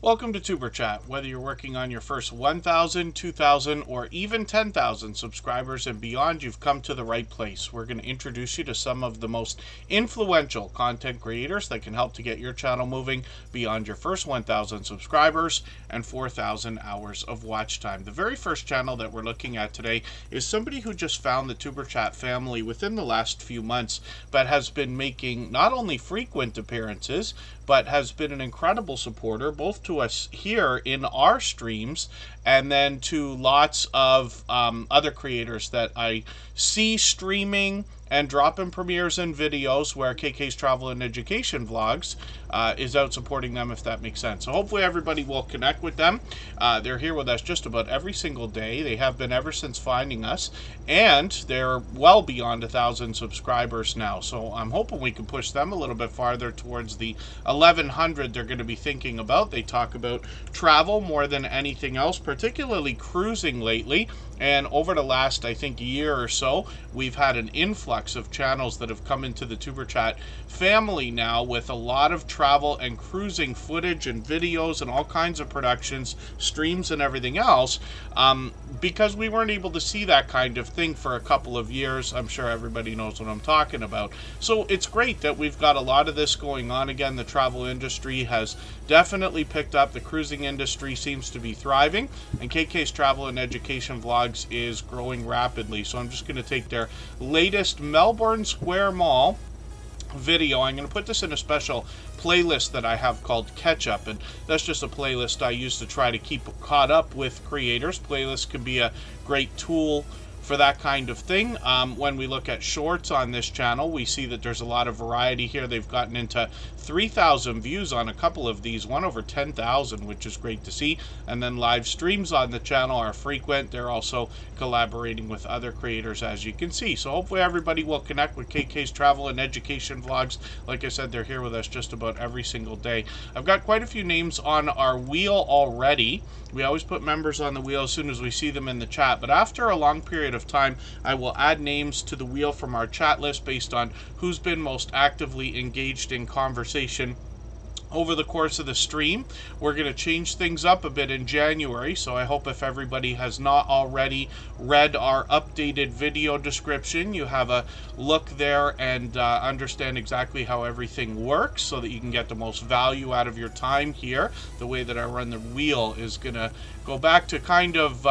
Welcome to Tuber Chat. Whether you're working on your first 1,000, 2,000, or even 10,000 subscribers and beyond, you've come to the right place. We're going to introduce you to some of the most influential content creators that can help to get your channel moving beyond your first 1,000 subscribers and 4,000 hours of watch time. The very first channel that we're looking at today is somebody who just found the Tuber Chat family within the last few months, but has been making not only frequent appearances, but has been an incredible supporter, both to us here in our streams and then to lots of other creators that I see streaming and dropping premieres and videos where KK's Travel and Education Vlogs is out supporting them, if that makes sense. So hopefully everybody will connect with them. They're here with us just about every single day. They have been ever since finding us, and they're well beyond 1,000 subscribers now. So I'm hoping we can push them a little bit farther towards the 1,100 they're going to be thinking about. They talk about travel more than anything else, particularly cruising lately. And over the last, I think, year or so, we've had an influx of channels that have come into the Tuber Chat family now with a lot of travel and cruising footage and videos and all kinds of productions, streams and everything else, because we weren't able to see that kind of thing for a couple of years. I'm sure everybody knows what I'm talking about. So it's great that we've got a lot of this going on again. The travel industry has definitely picked up. The cruising industry seems to be thriving, and KK's Travel and Education Vlogs is growing rapidly. So I'm just going to take their latest Melbourne Square Mall video. I'm going to put this in a special playlist that I have called Catch Up, and that's just a playlist I use to try to keep caught up with creators. Playlists can be a great tool for that kind of thing. When we look at shorts on this channel, we see that there's a lot of variety here. They've gotten into 3,000 views on a couple of these, one over 10,000, which is great to see. And then live streams on the channel are frequent. They're also collaborating with other creators, as you can see. So hopefully everybody will connect with KK's Travel and Education Vlogs. Like I said, they're here with us just about every single day. I've got quite a few names on our wheel already. We always put members on the wheel as soon as we see them in the chat, but after a long period of time, I will add names to the wheel from our chat list based on who's been most actively engaged in conversation over the course of the stream. We're going to change things up a bit in January, so I hope if everybody has not already read our updated video description, you have a look there and understand exactly how everything works so that you can get the most value out of your time here. The way that I run the wheel is going to go back to kind of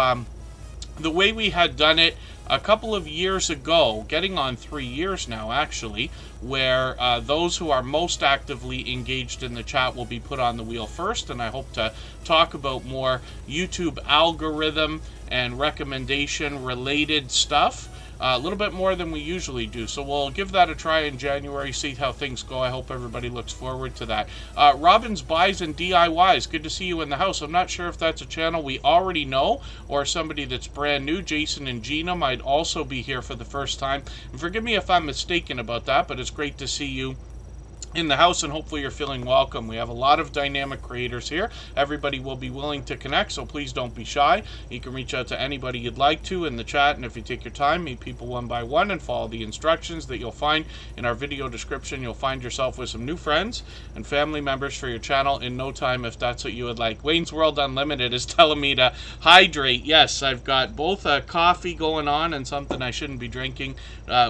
the way we had done it a couple of years ago, getting on 3 years now actually, where those who are most actively engaged in the chat will be put on the wheel first, and I hope to talk about more YouTube algorithm and recommendation related stuff a little bit more than we usually do. So we'll give that a try in January, see how things go. I hope everybody looks forward to that. Robin's Buys and DIYs, good to see you in the house. I'm not sure if that's a channel we already know or somebody that's brand new. Jason and Gina might also be here for the first time. And forgive me if I'm mistaken about that, but it's great to see you in the house, and hopefully you're feeling welcome. We have a lot of dynamic creators here. Everybody will be willing to connect, so please don't be shy. You can reach out to anybody you'd like to in the chat, and if you take your time, meet people one by one and follow the instructions that you'll find in our video description, you'll find yourself with some new friends and family members for your channel in no time, if that's what you would like. Wayne's World Unlimited is telling me to hydrate. Yes, I've got both a coffee going on and something I shouldn't be drinking,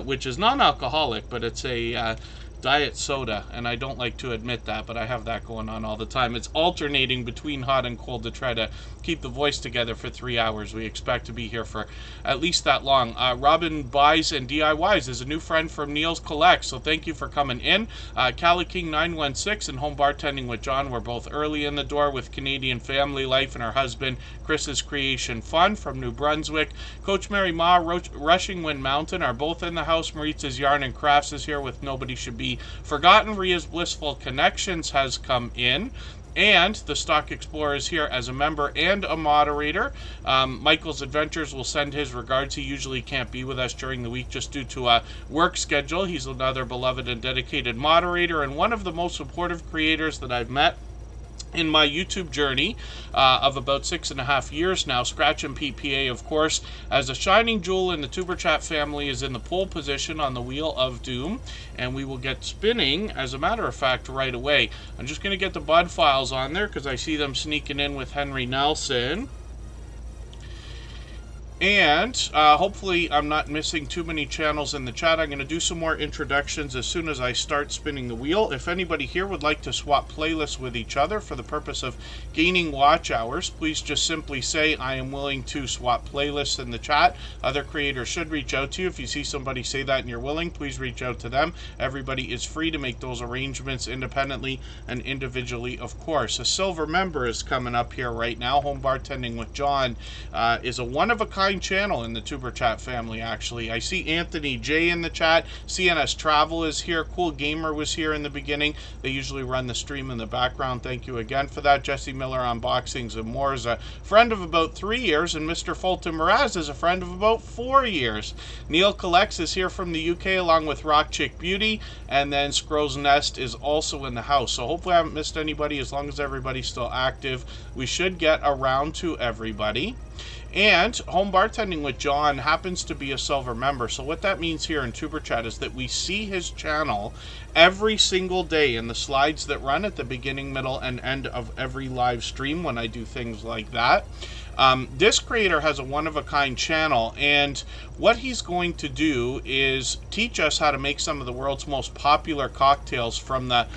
which is non-alcoholic, but it's a diet soda, and I don't like to admit that, but I have that going on all the time. It's alternating between hot and cold to try to keep the voice together for 3 hours. We expect to be here for at least that long. Robin Buys and DIYs is a new friend from Neil's Collect, so thank you for coming in. Cali King 916 and Home Bartending with John were both early in the door with Canadian Family Life and her husband Chris's Creation Fun from New Brunswick. Coach Mary Ma, Rushing Wind Mountain are both in the house. Maritza's Yarn and Crafts is here with Nobody Should Be Forgotten. Ria's Blissful Connections has come in, and the Stock Explorer is here as a member and a moderator. Michael's Adventures will send his regards. He usually can't be with us during the week just due to a work schedule. He's another beloved and dedicated moderator and one of the most supportive creators that I've met in my YouTube journey of about 6.5 years now. Scratch and PPA, of course, as a shining jewel in the Tuber Chat family, is in the pole position on the Wheel of Doom, and we will get spinning, as a matter of fact, right away. I'm just going to get the bud files on there because I see them sneaking in with Henry Nelson. And hopefully I'm not missing too many channels in the chat. I'm going to do some more introductions as soon as I start spinning the wheel. If anybody here would like to swap playlists with each other for the purpose of gaining watch hours, please just simply say I am willing to swap playlists in the chat. Other creators should reach out to you. If you see somebody say that and you're willing, please reach out to them. Everybody is free to make those arrangements independently and individually, of course. A silver member is coming up here right now. Home Bartending with John is a one-of-a-kind channel in the Tuber Chat family, actually. I see Anthony J in the chat. CNS Travel is here. Cool Gamer was here in the beginning. They usually run the stream in the background. Thank you again for that. Jesse Miller Unboxings and More is a friend of about 3 years, and Mr. Fulton Mraz is a friend of about 4 years. Neil Collects is here from the UK along with Rock Chick Beauty, and then Scrow's Nest is also in the house. So hopefully I haven't missed anybody. As long as everybody's still active, we should get around to everybody. And Home Bartending with John happens to be a silver member. So what that means here in Tuber Chat is that we see his channel every single day in the slides that run at the beginning, middle, and end of every live stream when I do things like that. This creator has a one-of-a-kind channel, and what he's going to do is teach us how to make some of the world's most popular cocktails from the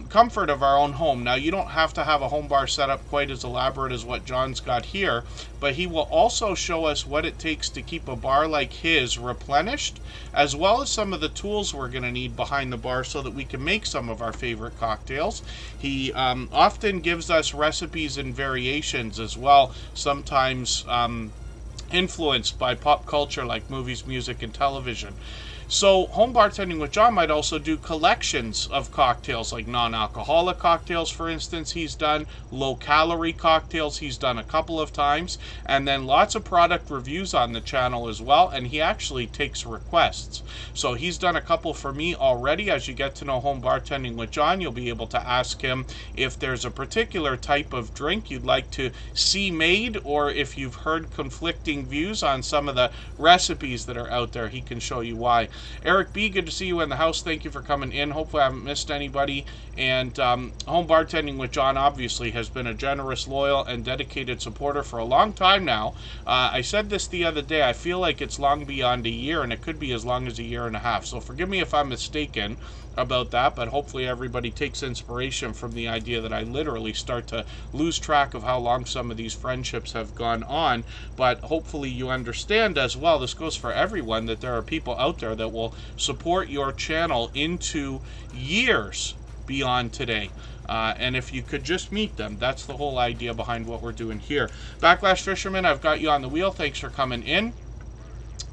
comfort of our own home. Now, you don't have to have a home bar set up quite as elaborate as what John's got here, but he will also show us what it takes to keep a bar like his replenished, as well as some of the tools we're going to need behind the bar so that we can make some of our favorite cocktails. He often gives us recipes and variations as well, sometimes influenced by pop culture like movies, music, and television. So Home Bartending with John might also do collections of cocktails, like non-alcoholic cocktails, for instance, he's done. Low-calorie cocktails he's done a couple of times. And then lots of product reviews on the channel as well. And he actually takes requests. So he's done a couple for me already. As you get to know Home Bartending with John, you'll be able to ask him if there's a particular type of drink you'd like to see made, or if you've heard conflicting views on some of the recipes that are out there. He can show you why. Eric B., good to see you in the house. Thank you for coming in. Hopefully I haven't missed anybody. And Home Bartending with John obviously has been a generous, loyal, and dedicated supporter for a long time now. I said this the other day. I feel like it's long beyond a year, and it could be as long as a year and a half. So forgive me if I'm mistaken about that, but hopefully everybody takes inspiration from the idea that I literally start to lose track of how long some of these friendships have gone on. But hopefully you understand as well, this goes for everyone, that there are people out there that will support your channel into years beyond today. And if you could just meet them, that's the whole idea behind what we're doing here. Backlash Fisherman, I've got you on the wheel. Thanks for coming in.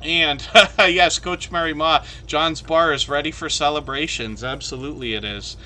And yes, Coach Mary Ma, John's bar is ready for celebrations. Absolutely it is.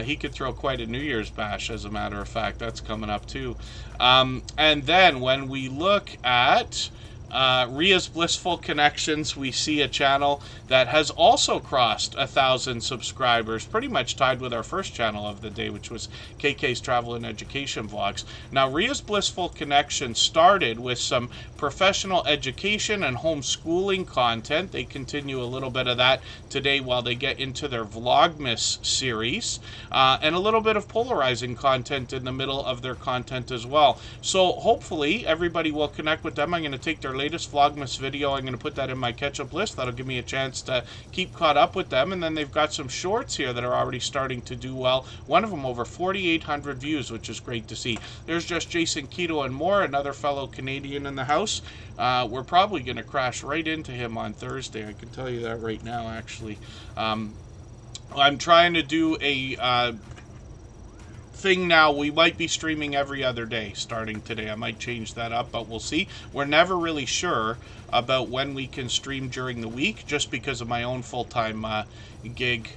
He could throw quite a New Year's bash, as a matter of fact. That's coming up too. And then when we look at Ria's Blissful Connections, we see a channel that has also crossed 1,000 subscribers, pretty much tied with our first channel of the day, which was KK's Travel and Education Vlogs. Now, Ria's Blissful Connections started with some professional education and homeschooling content. They continue a little bit of that today while they get into their Vlogmas series, and a little bit of polarizing content in the middle of their content as well. So hopefully everybody will connect with them. I'm going to take their latest Vlogmas video. I'm going to put that in my catch-up list. That'll give me a chance to keep caught up with them. And then they've got some shorts here that are already starting to do well. One of them over 4,800 views, which is great to see. There's just Jason Keto and More, another fellow Canadian in the house. We're probably going to crash right into him on Thursday. I can tell you that right now, actually. I'm trying to do a thing now. We might be streaming every other day starting today. I might change that up, but we'll see. We're never really sure about when we can stream during the week, just because of my own full-time gig.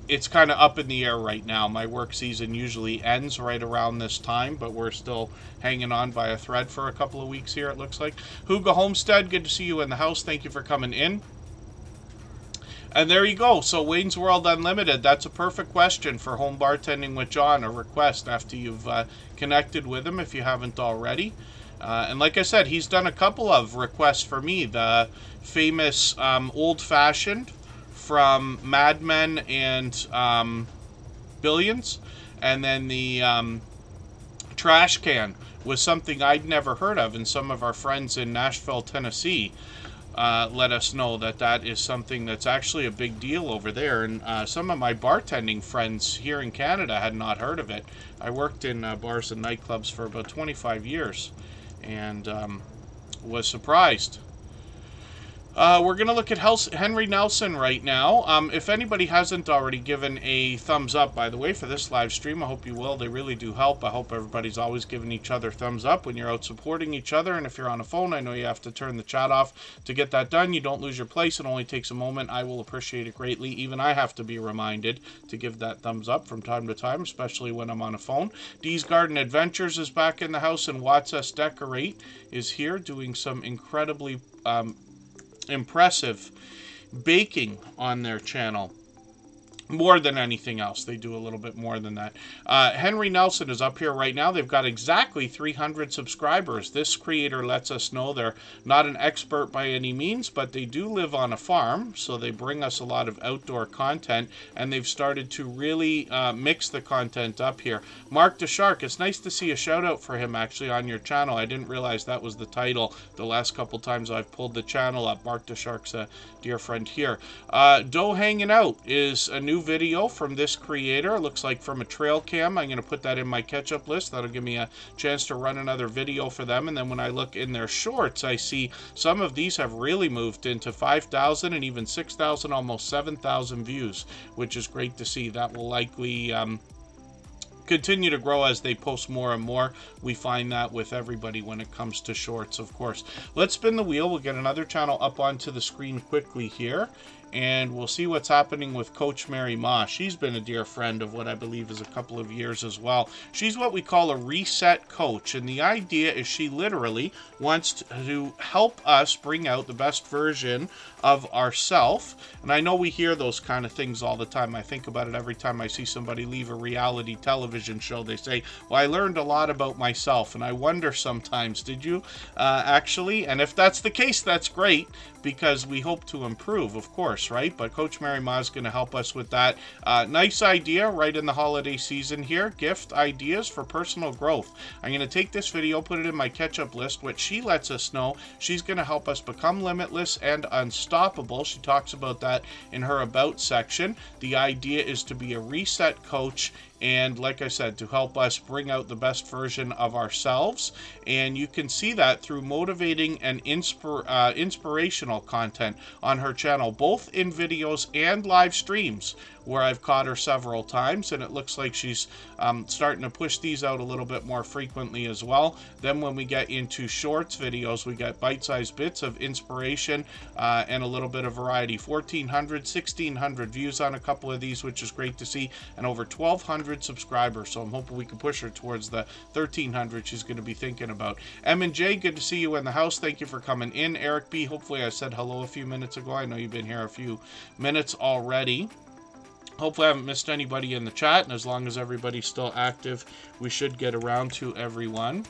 It's kind of up in the air right now. My work season usually ends right around this time, but we're still hanging on by a thread for a couple of weeks here, it looks like. Hugo Homestead, good to see you in the house. Thank you for coming in. And there you go. So Wayne's World Unlimited, that's a perfect question for Home Bartending with John, a request after you've connected with him if you haven't already. And like I said, he's done a couple of requests for me. The famous Old Fashioned from Mad Men and Billions. And then the trash can was something I'd never heard of. And some of our friends in Nashville, Tennessee let us know that that is something that's actually a big deal over there. And some of my bartending friends here in Canada had not heard of it. I worked in bars and nightclubs for about 25 years and was surprised. We're going to look at Henry Nelson right now. If anybody hasn't already given a thumbs up, by the way, for this live stream, I hope you will. They really do help. I hope everybody's always giving each other thumbs up when you're out supporting each other. And if you're on a phone, I know you have to turn the chat off to get that done. You don't lose your place. It only takes a moment. I will appreciate it greatly. Even I have to be reminded to give that thumbs up from time to time, especially when I'm on a phone. Dee's Garden Adventures is back in the house, and Watch Us Decorate is here doing some incredibly impressive baking on their channel. More than anything else, they do a little bit more than that. Henry Nelson is up here right now. They've got exactly 300 subscribers. This creator lets us know they're not an expert by any means, but they do live on a farm, so they bring us a lot of outdoor content, and they've started to really mix the content up here. Mark the Shark, it's nice to see a shout out for him actually on your channel. I didn't realize that was the title the last couple times I've pulled the channel up. Mark the Shark's a dear friend here. Doe Hanging Out is a new video from this creator. It looks like from a trail cam. I'm going to put that in my catch-up list. That'll give me a chance to run another video for them. And then when I look in their shorts, I see some of these have really moved into 5,000 and even 6,000, almost 7,000 views, which is great to see. That will likely continue to grow as they post more and more. We find that with everybody when it comes to shorts, of course. Let's spin the wheel. We'll get another channel up onto the screen quickly here, and we'll see what's happening with Coach Mary Ma. She's been a dear friend of what I believe is a couple of years as well. She's what we call a reset coach, and the idea is she literally wants to help us bring out the best version of ourselves. And I know we hear those kind of things all the time. I think about it every time I see somebody leave a reality television show. They say, well, I learned a lot about myself. And I wonder sometimes, did you actually? And if that's the case, that's great, because we hope to improve, of course, right? But Coach Mary Ma is going to help us with that. Nice idea right in the holiday season here. Gift ideas for personal growth. I'm going to take this video, put it in my catch-up list, which she lets us know she's going to help us become limitless and unstoppable. She talks about that in her About section. The idea is to be a reset coach, and like I said, to help us bring out the best version of ourselves. And you can see that through motivating and inspirational content on her channel, both in videos and live streams, where I've caught her several times, and it looks like she's starting to push these out a little bit more frequently as well. Then when we get into shorts videos, we get bite-sized bits of inspiration and a little bit of variety. 1,400, 1,600 views on a couple of these, which is great to see, and over 1,200 subscribers. So I'm hoping we can push her towards the 1,300 she's going to be thinking about. M&J, good to see you in the house. Thank you for coming in. Eric B, hopefully I said hello a few minutes ago. I know you've been here a few minutes already. Hopefully I haven't missed anybody in the chat, and as long as everybody's still active, we should get around to everyone.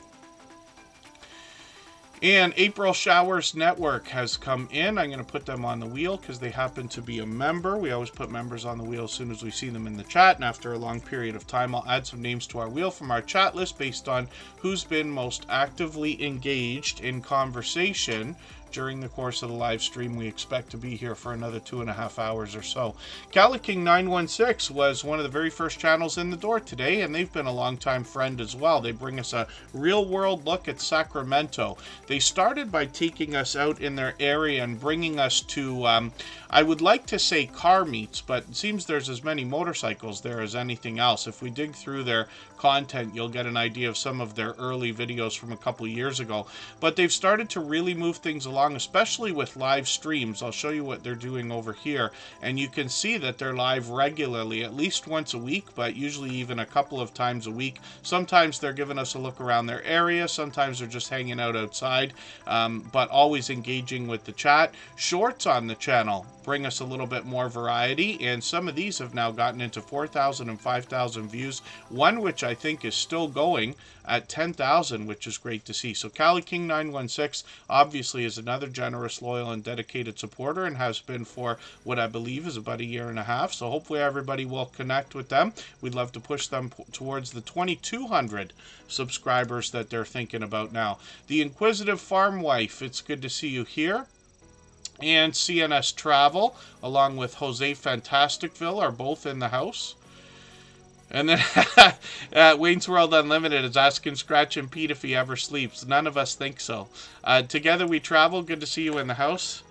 And April Showers Network has come in. I'm going to put them on the wheel because they happen to be a member. We always put members on the wheel as soon as we see them in the chat, and after a long period of time, I'll add some names to our wheel from our chat list based on who's been most actively engaged in conversation during the course of the live stream. We expect to be here for another 2.5 hours or so. Caliking 916 was one of the very first channels in the door today, and they've been a longtime friend as well. They bring us a real-world look at Sacramento. They started by taking us out in their area and bringing us to, I would like to say car meets, but it seems there's as many motorcycles there as anything else. If we dig through their content, you'll get an idea of some of their early videos from a couple years ago. But they've started to really move things a along, especially with live streams. I'll show you what they're doing over here, and you can see that they're live regularly, at least once a week, but usually even a couple of times a week. Sometimes they're giving us a look around their area, sometimes they're just hanging out outside, but always engaging with the chat. Shorts on the channel bring us a little bit more variety, and some of these have now gotten into 4,000 and 5,000 views, one which I think is still going at 10,000, which is great to see. So Cali King 916 obviously is another generous, loyal, and dedicated supporter, and has been for what I believe is about a year and a half. So hopefully everybody will connect with them. We'd love to push them towards the 2,200 subscribers that they're thinking about now. The Inquisitive Farm Wife, it's good to see you here. And CNS Travel, along with Jose Fantasticville, are both in the house. And then Wayne's World Unlimited is asking Scratch and Pete if he ever sleeps. None of us think so. Together We Travel, good to see you in the house.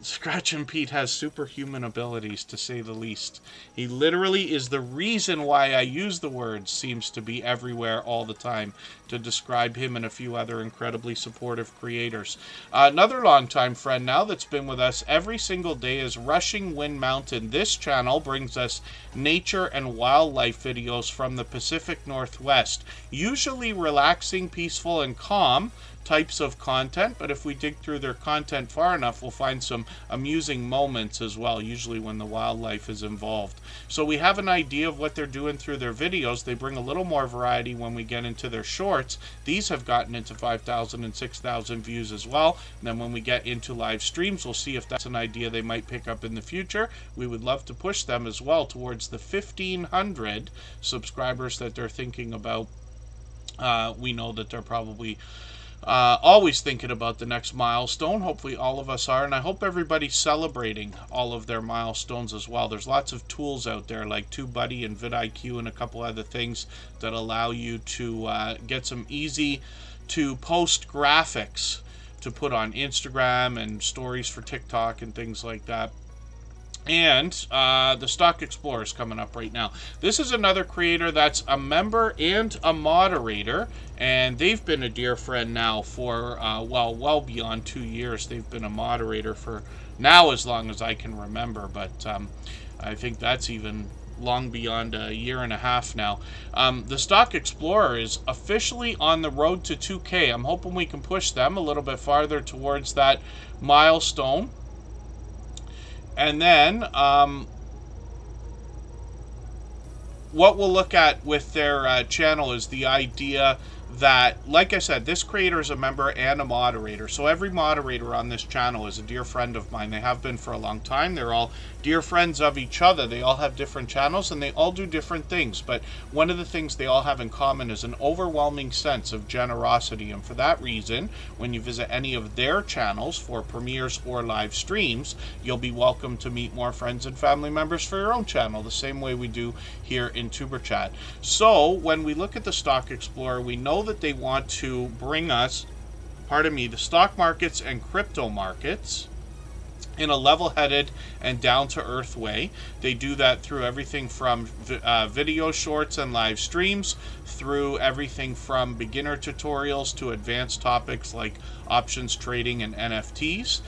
Scratch and Pete has superhuman abilities, to say the least. He literally is the reason why I use the word seems to be everywhere all the time to describe him and a few other incredibly supportive creators. Another longtime friend now that's been with us every single day is Rushing Wind Mountain. This channel brings us nature and wildlife videos from the Pacific Northwest, usually relaxing, peaceful, and calm types of content, but if we dig through their content far enough, we'll find some amusing moments as well, usually when the wildlife is involved. So we have an idea of what they're doing through their videos. They bring a little more variety when we get into their shorts. These have gotten into 5,000 and 6,000 views as well. And then when we get into live streams, we'll see if that's an idea they might pick up in the future. We would love to push them as well towards the 1,500 subscribers that they're thinking about. We know that they're probably always thinking about the next milestone. Hopefully all of us are, and I hope everybody's celebrating all of their milestones as well. There's lots of tools out there like TubeBuddy and vidIQ and a couple other things that allow you to get some easy to post graphics to put on Instagram and stories for TikTok and things like that. And the Stock Explorer is coming up right now. This is another creator that's a member and a moderator, and they've been a dear friend now for, well beyond 2 years. They've been a moderator for now as long as I can remember, but I think that's even long beyond a year and a half now. The Stock Explorer is officially on the road to 2K. I'm hoping we can push them a little bit farther towards that milestone. And then what we'll look at with their channel is the idea that, like I said, this creator is a member and a moderator. So every moderator on this channel is a dear friend of mine. They have been for a long time. They're all dear friends of each other. They all have different channels and they all do different things. But one of the things they all have in common is an overwhelming sense of generosity. And for that reason, when you visit any of their channels for premieres or live streams, you'll be welcome to meet more friends and family members for your own channel, the same way we do here in Tuber Chat. So when we look at the Stock Explorer, we know that they want to bring us, the stock markets and crypto markets in a level-headed and down-to-earth way. They do that through everything from video shorts and live streams, through everything from beginner tutorials to advanced topics like options trading and NFTs.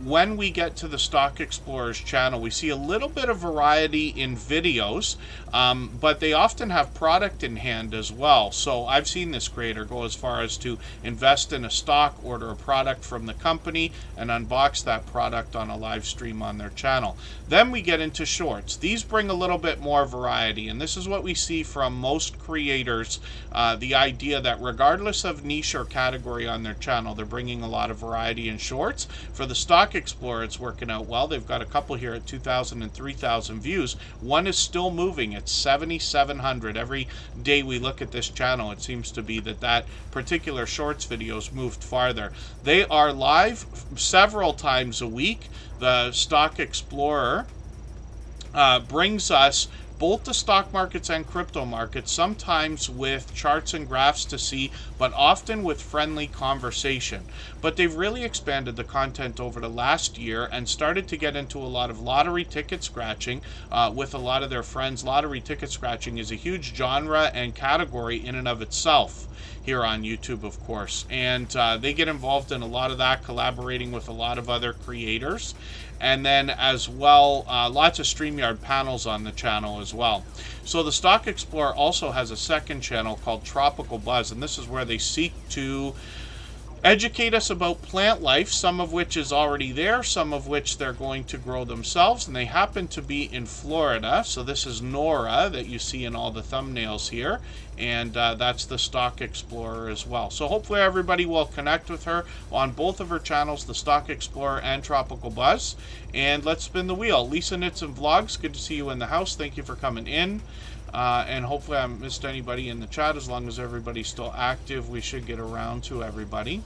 When we get to the Stock Explorer's channel, we see a little bit of variety in videos, but they often have product in hand as well. So I've seen this creator go as far as to invest in a stock, order a product from the company, and unbox that product on a live stream on their channel. Then we get into shorts. These bring a little bit more variety, and this is what we see from most creators, the idea that regardless of niche or category on their channel, they're bringing a lot of variety in shorts. For the Stock Explorer, it's working out well. They've got a couple here at 2,000 and 3,000 views. One is still moving. It's 7,700. Every day we look at this channel, it seems to be that particular shorts video's moved farther. They are live several times a week. The Stock Explorer brings us both the stock markets and crypto markets, sometimes with charts and graphs to see, but often with friendly conversation. But they've really expanded the content over the last year and started to get into a lot of lottery ticket scratching with a lot of their friends. Lottery ticket scratching is a huge genre and category in and of itself here on YouTube, of course. And they get involved in a lot of that, collaborating with a lot of other creators. And then as well, lots of StreamYard panels on the channel as well. So the Stock Explorer also has a second channel called Tropical Buzz, and this is where they seek to educate us about plant life, some of which is already there, some of which they're going to grow themselves, and they happen to be in Florida. So this is Nora that you see in all the thumbnails here, and that's the Stock Explorer as well. So hopefully everybody will connect with her on both of her channels, the Stock Explorer and Tropical Buzz. And let's spin the wheel. Lisa Knits and Vlogs, good to see you in the house. Thank you for coming in. And hopefully I haven't missed anybody in the chat. As long as everybody's still active, we should get around to everybody.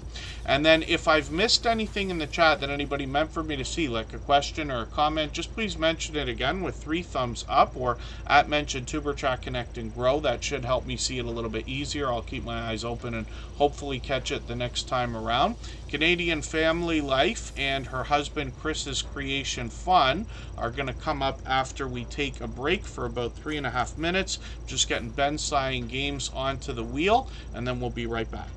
And then if I've missed anything in the chat that anybody meant for me to see, like a question or a comment, just please mention it again with 3 thumbs up, or at mention Tuber Chat Connect and Grow. That should help me see it a little bit easier. I'll keep my eyes open and hopefully catch it the next time around. Canadian Family Life and her husband Chris's Creation Fun are going to come up after we take a break for about 3.5 minutes. Just getting Ben Sign Games onto the wheel, and then we'll be right back.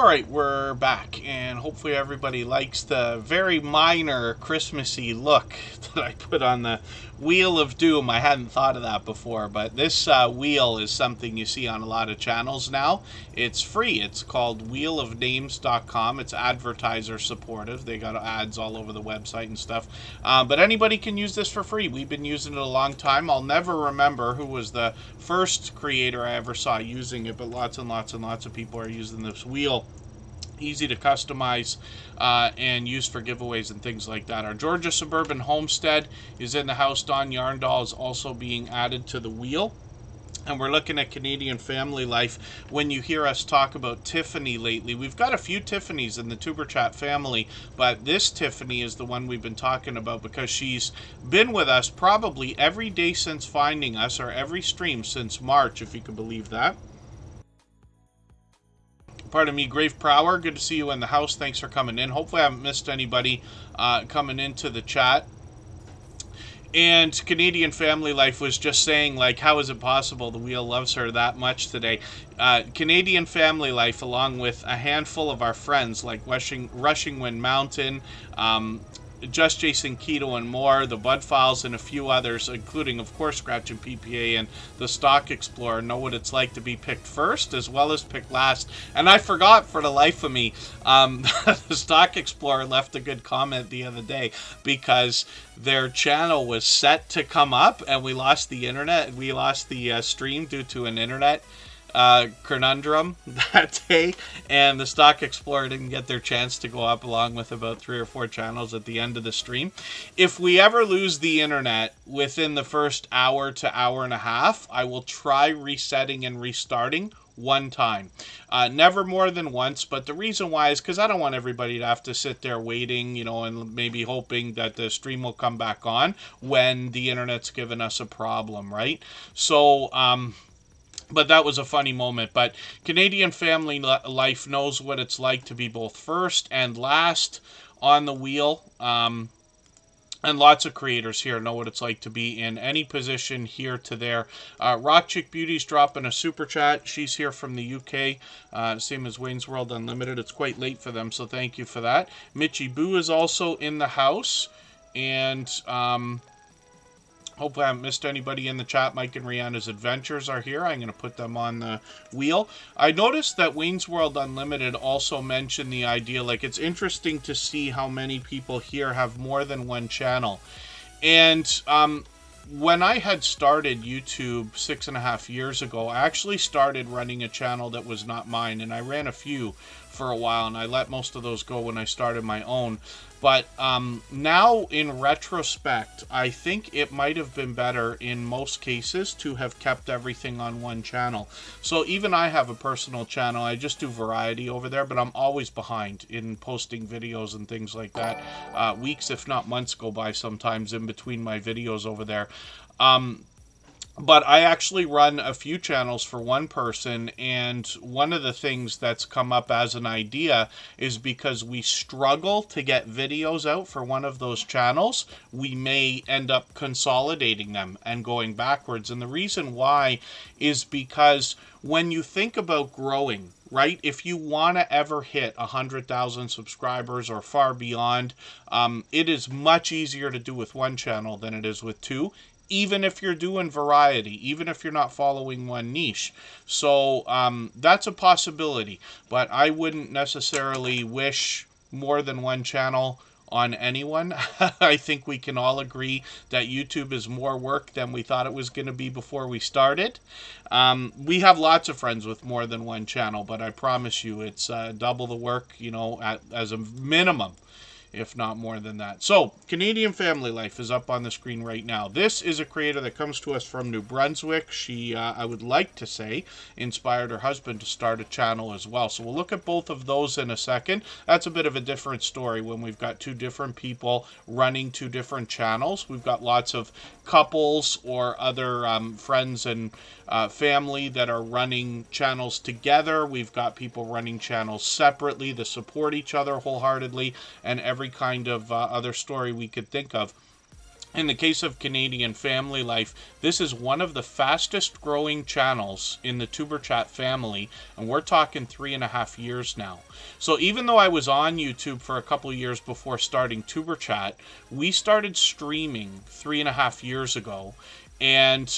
All right, we're back, and hopefully everybody likes the very minor Christmassy look that I put on the Wheel of Doom. I hadn't thought of that before, but this wheel is something you see on a lot of channels now. It's free. It's called wheelofnames.com. It's advertiser supportive. They got ads all over the website and stuff, but anybody can use this for free. We've been using it a long time. I'll never remember who was the first creator I ever saw using it, but lots and lots and lots of people are using this wheel. Easy to customize and use for giveaways and things like that. Our Georgia Suburban Homestead is in the house. Don Yarndall is also being added to the wheel. And we're looking at Canadian family life. When you hear us talk about Tiffany lately, we've got a few Tiffany's in the Tuber Chat family, but this Tiffany is the one we've been talking about because she's been with us probably every day since finding us, or every stream since March, if you can believe that. Pardon me, Grave Prower, good to see you in the house. Thanks for coming in. Hopefully I haven't missed anybody coming into the chat. And Canadian Family Life was just saying, like, how is it possible the wheel loves her that much today? Canadian Family Life, along with a handful of our friends, like Rushing Wind Mountain, Just Jason Keto and more, the Bud Files and a few others, including, of course, Scratch and PPA and the Stock Explorer, know what it's like to be picked first as well as picked last. And I forgot for the life of me, the Stock Explorer left a good comment the other day because their channel was set to come up and we lost the internet. We lost the stream due to an internet conundrum that day, and the Stock Explorer didn't get their chance to go up, along with about 3 or 4 channels at the end of the stream. If we ever lose the internet within the first hour to hour and a half, I will try resetting and restarting one time. Never more than once, but the reason why is because I don't want everybody to have to sit there waiting, you know, and maybe hoping that the stream will come back on when the internet's given us a problem, right? So, but that was a funny moment. But Canadian Family Life knows what it's like to be both first and last on the wheel. And lots of creators here know what it's like to be in any position here to there. Rock Chick Beauty's dropping a super chat. She's here from the UK, same as Wayne's World Unlimited. It's quite late for them, so thank you for that. Mitchy Boo is also in the house. And hopefully I haven't missed anybody in the chat. Mike and Rihanna's Adventures are here. I'm going to put them on the wheel. I noticed that Wayne's World Unlimited also mentioned the idea, like, it's interesting to see how many people here have more than one channel. And when I had started YouTube 6.5 years ago, I actually started running a channel that was not mine. And I ran a few for a while, and I let most of those go when I started my own. But now, in retrospect, I think it might have been better in most cases to have kept everything on one channel. So even I have a personal channel. I just do variety over there, but I'm always behind in posting videos and things like that. Weeks, if not months, go by sometimes in between my videos over there. But I actually run a few channels for one person, and one of the things that's come up as an idea is because we struggle to get videos out for one of those channels, we may end up consolidating them and going backwards. And the reason why is because when you think about growing, right, if you want to ever hit 100,000 subscribers or far beyond, it is much easier to do with one channel than it is with two. Even if you're doing variety, even if you're not following one niche. So that's a possibility, but I wouldn't necessarily wish more than one channel on anyone. I think we can all agree that YouTube is more work than we thought it was going to be before we started. We have lots of friends with more than one channel, but I promise you it's double the work, you know, as a minimum, if not more than that. So, Canadian Family Life is up on the screen right now. This is a creator that comes to us from New Brunswick. She, I would like to say, inspired her husband to start a channel as well. So we'll look at both of those in a second. That's a bit of a different story when we've got two different people running two different channels. We've got lots of couples or other friends and family that are running channels together. We've got people running channels separately that support each other wholeheartedly, and every kind of other story we could think of. In the case of Canadian Family Life, this is one of the fastest growing channels in the Tuber Chat family, and we're talking 3.5 years now. So even though I was on YouTube for a couple years before starting Tuber Chat, we started streaming 3.5 years ago. And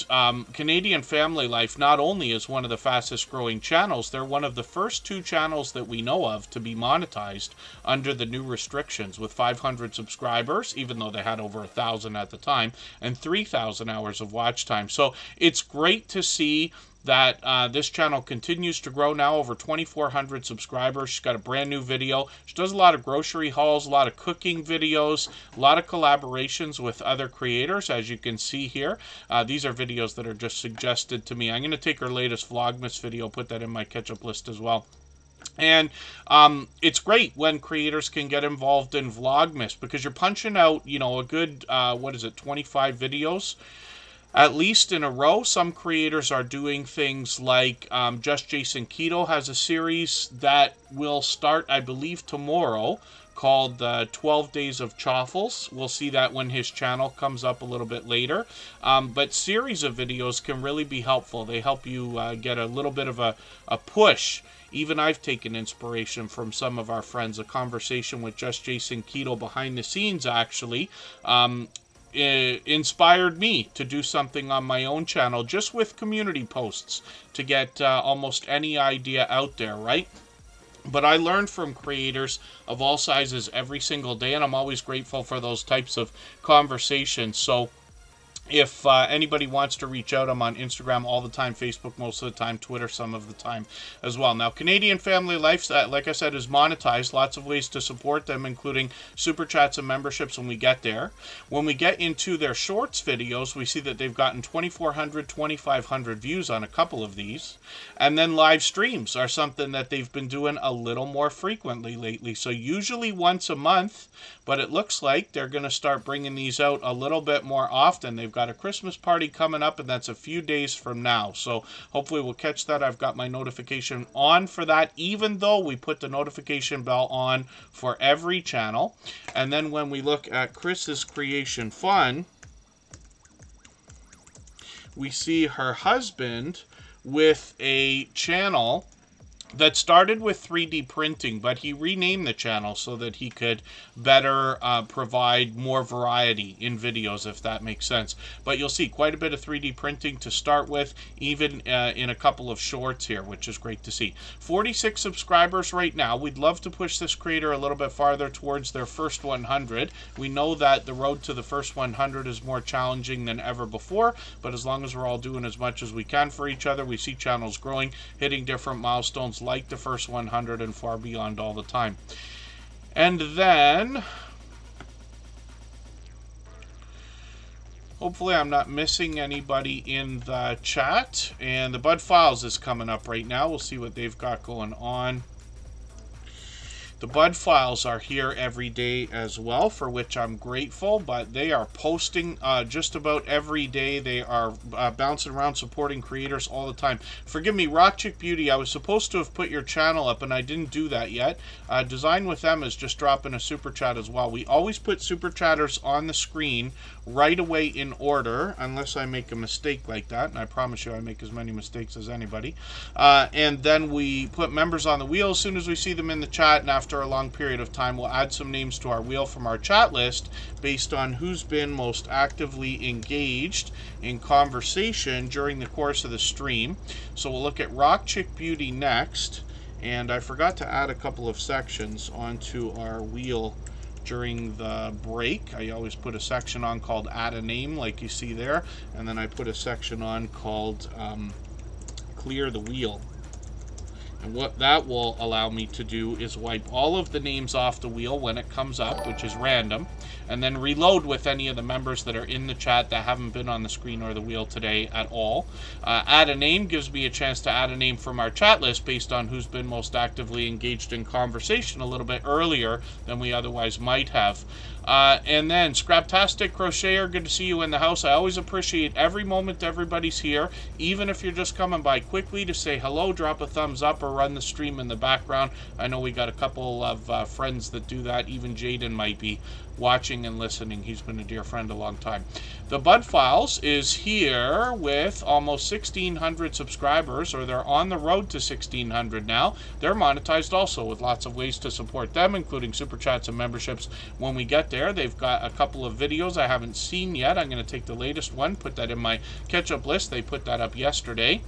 Canadian Family Life not only is one of the fastest growing channels, they're one of the first 2 channels that we know of to be monetized under the new restrictions, with 500 subscribers, even though they had over 1,000 at the time, and 3,000 hours of watch time. So it's great to see that this channel continues to grow, now over 2,400 subscribers. She's got a brand new video. She does a lot of grocery hauls, a lot of cooking videos, a lot of collaborations with other creators, as you can see here. These are videos that are just suggested to me. I'm going to take her latest Vlogmas video, put that in my catch-up list as well. And it's great when creators can get involved in Vlogmas, because you're punching out, you know, a good, 25 videos at least in a row. Some creators are doing things like Just Jason Keto has a series that will start, I believe, tomorrow, called 12 Days of Chaffles. We'll see that when his channel comes up a little bit later. But series of videos can really be helpful. They help you get a little bit of a push. Even I've taken inspiration from some of our friends. A conversation with Just Jason Keto behind the scenes, actually, inspired me to do something on my own channel, just with community posts, to get almost any idea out there, right? But I learn from creators of all sizes every single day, and I'm always grateful for those types of conversations. So if anybody wants to reach out, I'm on Instagram all the time, Facebook most of the time, Twitter some of the time as well. Now, Canadian Family Life, like I said, is monetized. Lots of ways to support them, including super chats and memberships when we get there. When we get into their shorts videos, we see that they've gotten 2,400, 2,500 views on a couple of these. And then live streams are something that they've been doing a little more frequently lately. So usually once a month, but it looks like they're going to start bringing these out a little bit more often. They've got a Christmas party coming up, and that's a few days from now. So hopefully we'll catch that. I've got my notification on for that, even though we put the notification bell on for every channel. And then when we look at Chris's Creation Fun, we see her husband with a channel that started with 3D printing, but he renamed the channel so that he could better provide more variety in videos, if that makes sense. But you'll see quite a bit of 3D printing to start with, even in a couple of shorts here, which is great to see. 46 subscribers right now. We'd love to push this creator a little bit farther towards their first 100. We know that the road to the first 100 is more challenging than ever before, but as long as we're all doing as much as we can for each other, we see channels growing, hitting different milestones like the first 100 and far beyond all the time. And then hopefully I'm not missing anybody in the chat. And the Bud Files is coming up right now. We'll see what they've got going on. The Bud Files are here every day as well, for which I'm grateful, but they are posting just about every day. They are bouncing around supporting creators all the time. Forgive me, Rock Chick Beauty, I was supposed to have put your channel up and I didn't do that yet. Design with Them is just dropping a super chat as well. We always put super chatters on the screen right away in order, unless I make a mistake like that, and I promise you I make as many mistakes as anybody. And then we put members on the wheel as soon as we see them in the chat, and after a long period of time we'll add some names to our wheel from our chat list based on who's been most actively engaged in conversation during the course of the stream. So we'll look at Rock Chick Beauty next, and I forgot to add a couple of sections onto our wheel during the break. I always put a section on called Add a Name, like you see there, and then I put a section on called Clear the Wheel. And what that will allow me to do is wipe all of the names off the wheel when it comes up, which is random, and then reload with any of the members that are in the chat that haven't been on the screen or the wheel today at all. Add a Name gives me a chance to add a name from our chat list based on who's been most actively engaged in conversation a little bit earlier than we otherwise might have. And then Scraptastic Crocheter, good to see you in the house. I always appreciate every moment everybody's here, even if you're just coming by quickly to say hello, drop a thumbs up, or run the stream in the background. I know we got a couple of friends that do that. Even Jaden might be watching and listening. He's been a dear friend a long time. The Bud Files is here with almost 1,600 subscribers, or they're on the road to 1,600 now. They're monetized also, with lots of ways to support them, including super chats and memberships when we get there. They've got a couple of videos I haven't seen yet. I'm going to take the latest one, put that in my catch-up list. They put that up yesterday,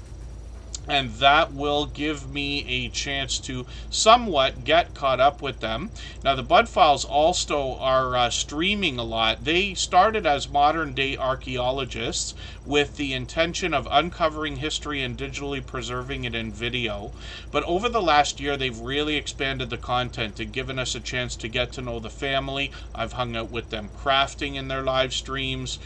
and that will give me a chance to somewhat get caught up with them. Now, the Bud Files also are streaming a lot. They started as modern-day archaeologists with the intention of uncovering history and digitally preserving it in video. But over the last year, they've really expanded the content and given us a chance to get to know the family. I've hung out with them crafting in their live streams.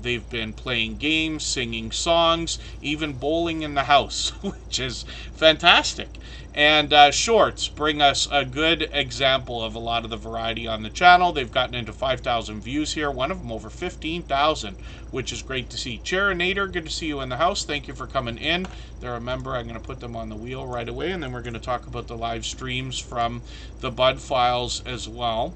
They've been playing games, singing songs, even bowling in the house, which is fantastic. And shorts bring us a good example of a lot of the variety on the channel. They've gotten into 5,000 views here, one of them over 15,000, which is great to see. Cherinator, good to see you in the house. Thank you for coming in. They're a member. I'm going to put them on the wheel right away, and then we're going to talk about the live streams from the Bud Files as well.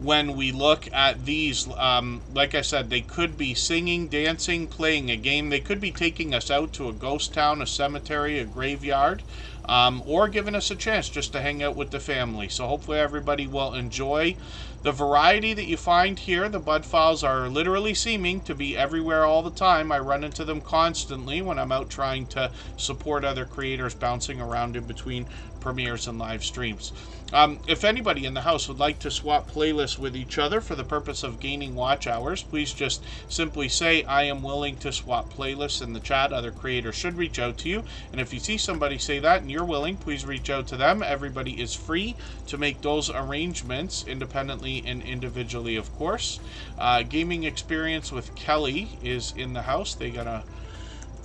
When we look at these, like I said, they could be singing, dancing, playing a game. They could be taking us out to a ghost town, a cemetery, a graveyard, or giving us a chance just to hang out with the family. So hopefully everybody will enjoy the variety that you find here. The Bud Files are literally seeming to be everywhere all the time. I run into them constantly when I'm out trying to support other creators, bouncing around in between premieres and live streams. If anybody in the house would like to swap playlists with each other for the purpose of gaining watch hours, please just simply say, I am willing to swap playlists in the chat. Other creators should reach out to you. And if you see somebody say that and you're willing, please reach out to them. Everybody is free to make those arrangements independently and individually, of course. Gaming Experience with Kelly is in the house. They got a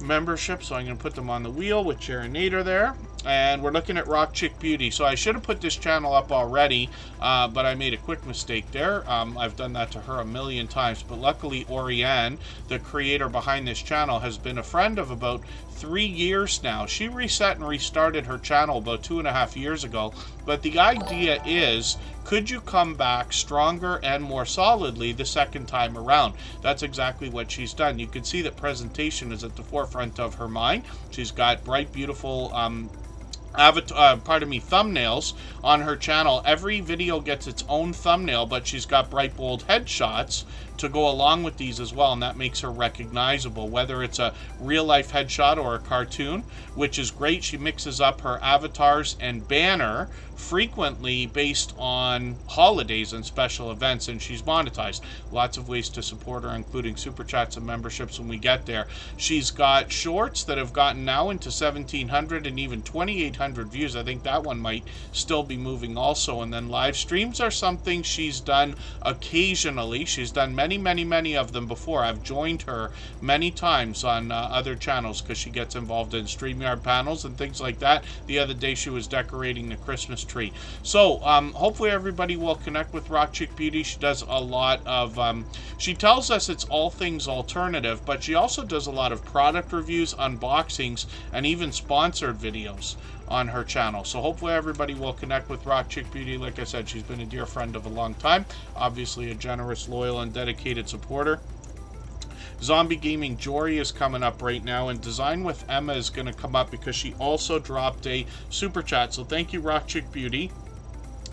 membership, so I'm going to put them on the wheel with Cherinator there. And we're looking at Rock Chick Beauty. So I should have put this channel up already, but I made a quick mistake there. I've done that to her a million times, but luckily Oriane, the creator behind this channel, has been a friend of about 3 years now. She reset and restarted her channel about 2.5 years ago, but the idea is, could you come back stronger and more solidly the second time around? That's exactly what she's done. You can see that presentation is at the forefront of her mind. She's got bright, beautiful thumbnails on her channel. Every video gets its own thumbnail, but she's got bright, bold headshots to go along with these as well, and that makes her recognizable, whether it's a real-life headshot or a cartoon, which is great. She mixes up her avatars and banner frequently based on holidays and special events, and she's monetized. Lots of ways to support her, including super chats and memberships when we get there. She's got shorts that have gotten now into 1,700 and even 2,800 views. I think that one might still be moving also. And then live streams are something she's done occasionally. She's done many of them before. I've joined her many times on other channels because she gets involved in StreamYard panels and things like that. The other day she was decorating the Christmas tree. So hopefully everybody will connect with Rock Chick Beauty. She does a lot of, she tells us it's all things alternative, but she also does a lot of product reviews, unboxings, and even sponsored videos on her channel. So hopefully everybody will connect with Rock Chick Beauty. Like I said, she's been a dear friend of a long time. Obviously a generous, loyal, and dedicated supporter. Zombie Gaming Jory is coming up right now, and Design with Emma is going to come up because she also dropped a super chat. So thank you, Rock Chick Beauty.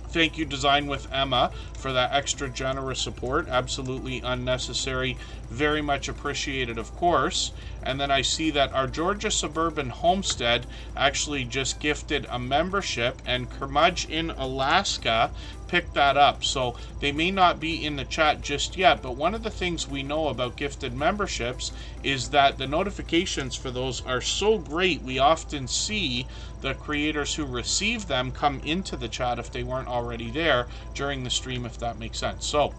Thank you, Design with Emma, for that extra generous support. Absolutely unnecessary. Very much appreciated, of course. And then I see that our Georgia Suburban Homestead actually just gifted a membership, and Curmudge in Alaska picked that up. So they may not be in the chat just yet, but one of the things we know about gifted memberships is that the notifications for those are so great. We often see the creators who receive them come into the chat if they weren't already there during the stream, if that makes sense. So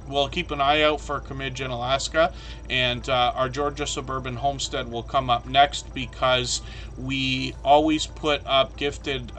we'll keep an eye out for Curmudge in Alaska, and our Georgia Suburban Homestead will come up next because we always put up gifted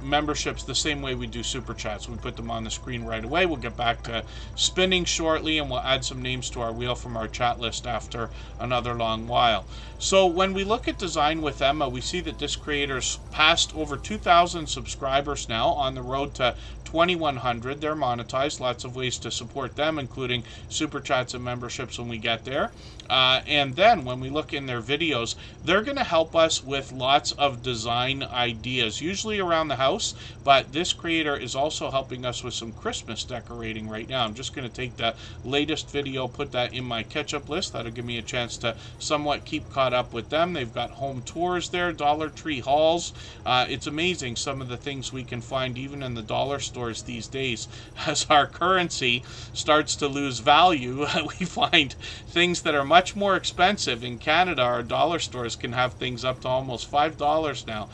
memberships the same way we do super chats. We put them on the screen right away. We'll get back to spinning shortly, and we'll add some names to our wheel from our chat list after another long while. So when we look at Design with Emma, we see that this creator's passed over 2,000 subscribers now, on the road to 2,100. They're monetized. Lots of ways to support them, including super chats and memberships when we get there. And then when we look in their videos, they're going to help us with lots of design ideas, usually around the house, but this creator is also helping us with some Christmas decorating right now. I'm just going to take the latest video, put that in my catch-up list. That'll give me a chance to somewhat keep caught up with them. They've got home tours there, Dollar Tree hauls. It's amazing some of the things we can find even in the dollar stores these days. As our currency starts to lose value, we find things that are much more expensive. In Canada, our dollar stores can have things up to almost $5 now.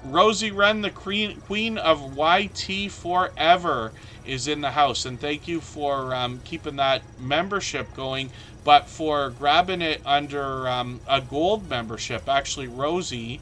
Rosie Wren, the queen of YT Forever, is in the house, and thank you for keeping that membership going, but for grabbing it under a gold membership. Actually, Rosie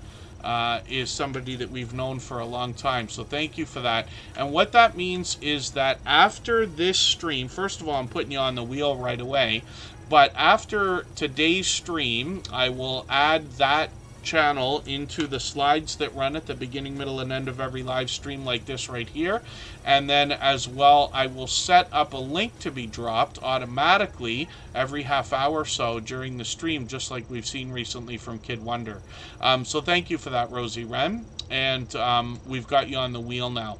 is somebody that we've known for a long time, so thank you for that. And what that means is that after this stream, first of all, I'm putting you on the wheel right away, but after today's stream, I will add that channel into the slides that run at the beginning, middle, and end of every live stream like this right here. And then as well, I will set up a link to be dropped automatically every half hour or so during the stream, just like we've seen recently from Kid Wonder. So thank you for that, Rosie Wren. And we've got you on the wheel now.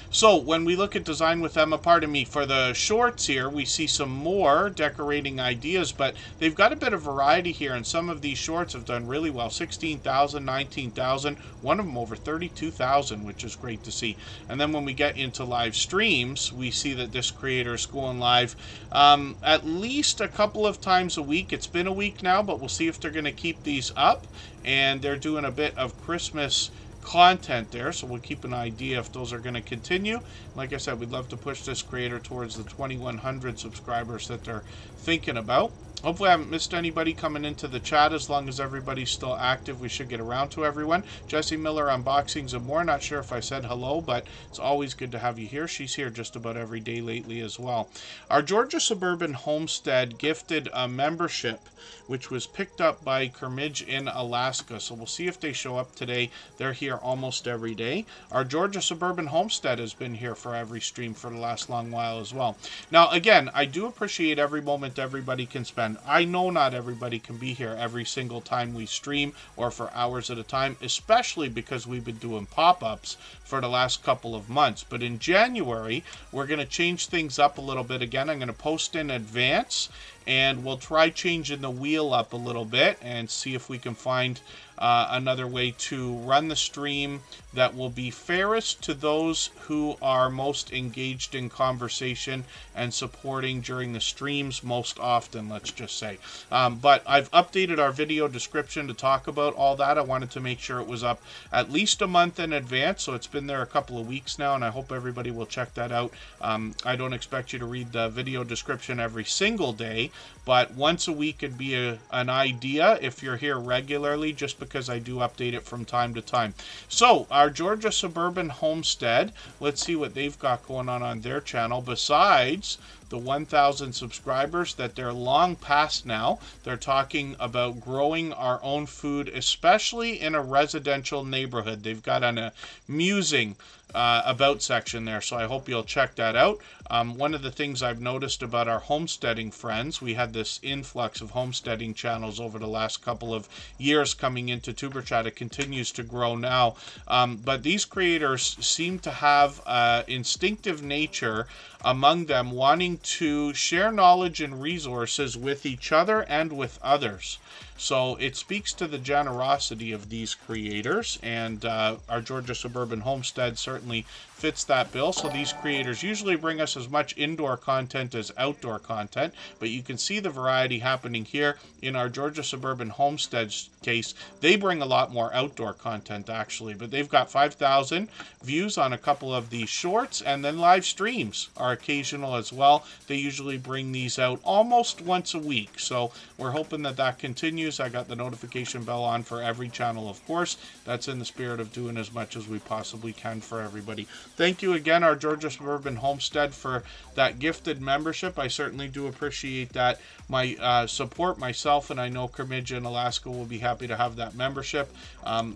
So when we look at Design with Emma, pardon me, for the shorts here, we see some more decorating ideas, but they've got a bit of variety here, and some of these shorts have done really well. 16,000, 19,000, one of them over 32,000, which is great to see. And then when we get into live streams, we see that this creator is going live at least a couple of times a week. It's been a week now, but we'll see if they're going to keep these up. And they're doing a bit of Christmas content there, so we'll keep an idea if those are going to continue. Like I said, we'd love to push this creator towards the 2,100 subscribers that they're thinking about. Hopefully I haven't missed anybody coming into the chat. As long as everybody's still active, we should get around to everyone. Jesse Miller, Unboxings and More. Not sure if I said hello, but it's always good to have you here. She's here just about every day lately as well. Our Georgia Suburban Homestead gifted a membership, which was picked up by Kermidge in Alaska. So we'll see if they show up today. They're here almost every day. Our Georgia Suburban Homestead has been here for every stream for the last long while as well. Now, again, I do appreciate every moment everybody can spend. I know not everybody can be here every single time we stream or for hours at a time, especially because we've been doing pop-ups for the last couple of months. But in January, we're going to change things up a little bit again. I'm going to post in advance, and we'll try changing the wheel up a little bit and see if we can find another way to run the stream that will be fairest to those who are most engaged in conversation and supporting during the streams most often, let's just say. But I've updated our video description to talk about all that. I wanted to make sure it was up at least a month in advance, so it's been there a couple of weeks now, and I hope everybody will check that out. I don't expect you to read the video description every single day, but once a week could be an idea if you're here regularly, just because I do update it from time to time. So our Georgia Suburban Homestead, let's see what they've got going on their channel besides the 1,000 subscribers that they're long past now. They're talking about growing our own food, especially in a residential neighborhood. They've got an amusing about section there, so I hope you'll check that out. One of the things I've noticed about our homesteading friends, we had this influx of homesteading channels over the last couple of years coming into Tuber Chat. It continues to grow now, but these creators seem to have instinctive nature among them, wanting to share knowledge and resources with each other and with others. So it speaks to the generosity of these creators, and our Georgia Suburban Homestead certainly fits that bill. So these creators usually bring us as much indoor content as outdoor content, but you can see the variety happening here. In our Georgia Suburban Homestead's case, they bring a lot more outdoor content actually, but they've got 5,000 views on a couple of these shorts, and then live streams are occasional as well. They usually bring these out almost once a week, so we're hoping that that continues. continues. I got the notification bell on for every channel, of course. That's in the spirit of doing as much as we possibly can for everybody. Thank you again, our Georgia Suburban Homestead, for that gifted membership. I certainly do appreciate that. My support, myself, and I know Kermidja in Alaska will be happy to have that membership.